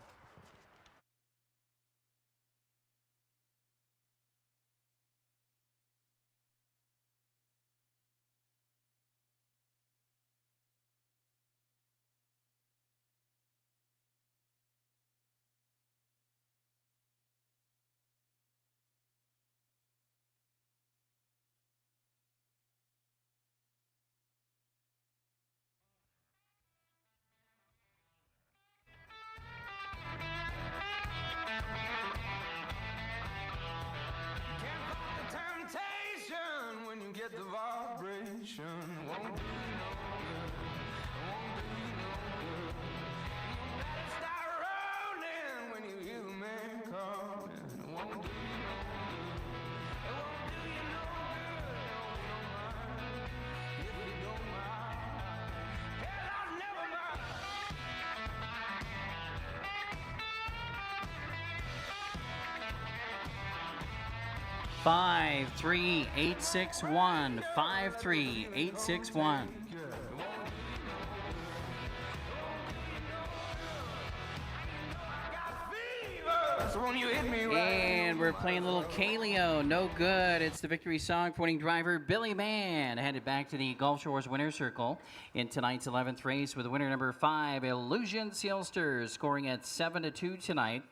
53861. 53861. So when you hit me right, And we're playing a little Kaleo. No good. It's the victory song for winning driver Billy Mann. Headed back to the Gulf Shores winner's circle in tonight's 11th race with winner number 5, Illusion Sealster, scoring at 7-2 tonight.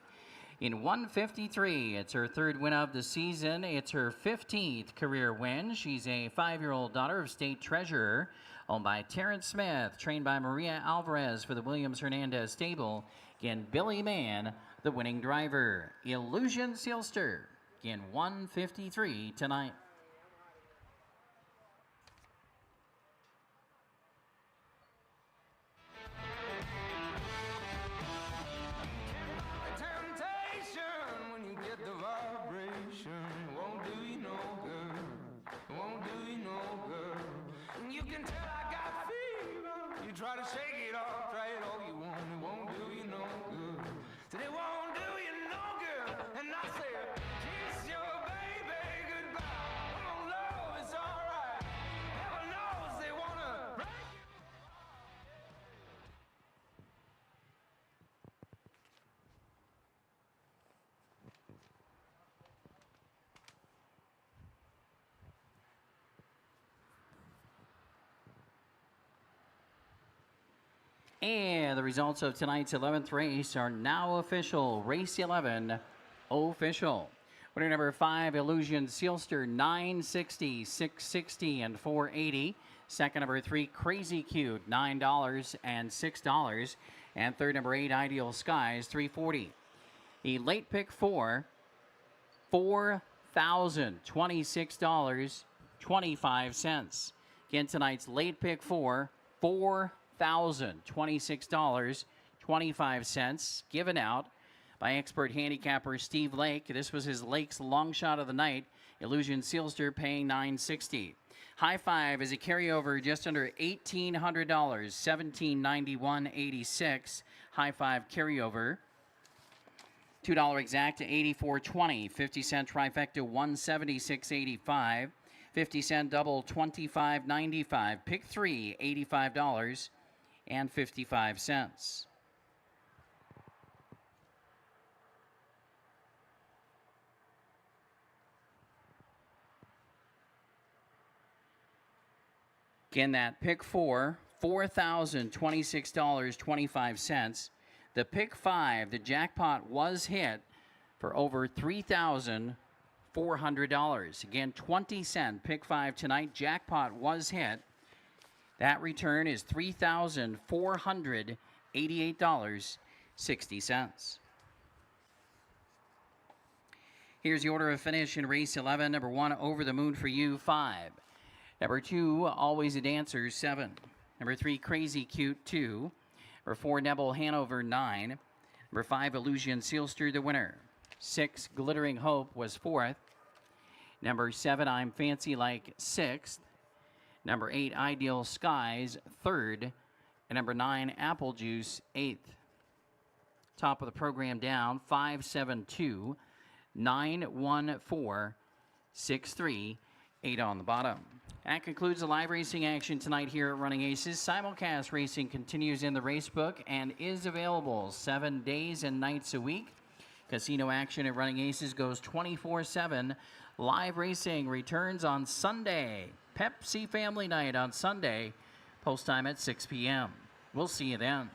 In 153, it's her 3rd win of the season. It's her 15th career win. She's a 5-year-old daughter of state treasurer, owned by Terrence Smith, trained by Maria Alvarez for the Williams Hernandez stable. Again, Billy Mann, the winning driver. Illusion Sealster, again, 153 tonight. temptation when you get the vibration won't do you no good. Won't do you no good. You can tell I got fever. You try to shake it off, try it all you want. It won't do you no good. Said it won't do you no good. And I said, kiss your baby goodbye. Come on, love, it's alright. Heaven knows they wanna break you. And the results of tonight's 11th race are now official. Race 11 official. Winner number 5, Illusion Sealster, 960, 660, and 480. Second number 3, Crazy Cute, $9 and $6. And third number 8, Ideal Skies, $340. The late pick 4, $4,026.25. Again, tonight's late pick 4, $4,026.25, given out by expert handicapper Steve Lake. This was his Lake's long shot of the night. Illusion Sealster paying $960. High Five is a carryover just under $1,800, $1,791.86. High Five carryover. $2 exact to $84.20. 50-cent trifecta $176.85. 50-cent double $25.95. Pick 3 $85.55. Again, that pick 4, $4,026.25. The pick 5, the jackpot was hit for over $3,400. Again, 20-cent pick 5 tonight. Jackpot was hit. That return is $3,488.60. Here's the order of finish in race 11. Number 1, Over the Moon for You, 5. Number 2, Always a Dancer, 7. Number 3, Crazy Cute, 2. Number 4, Nebel Hanover, 9. Number 5, Illusion Sealster, the winner. 6, Glittering Hope was 4th. Number 7, I'm Fancy Like, 6th. Number 8, Ideal Skies, 3rd. And number 9, Apple Juice, 8th. Top of the program down, 572, 914, 638 on the bottom. That concludes the live racing action tonight here at Running Aces. Simulcast racing continues in the racebook and is available 7 days and nights a week. Casino action at Running Aces goes 24/7. Live racing returns on Sunday. Pepsi Family Night on Sunday. Post time at 6 p.m. We'll see you then.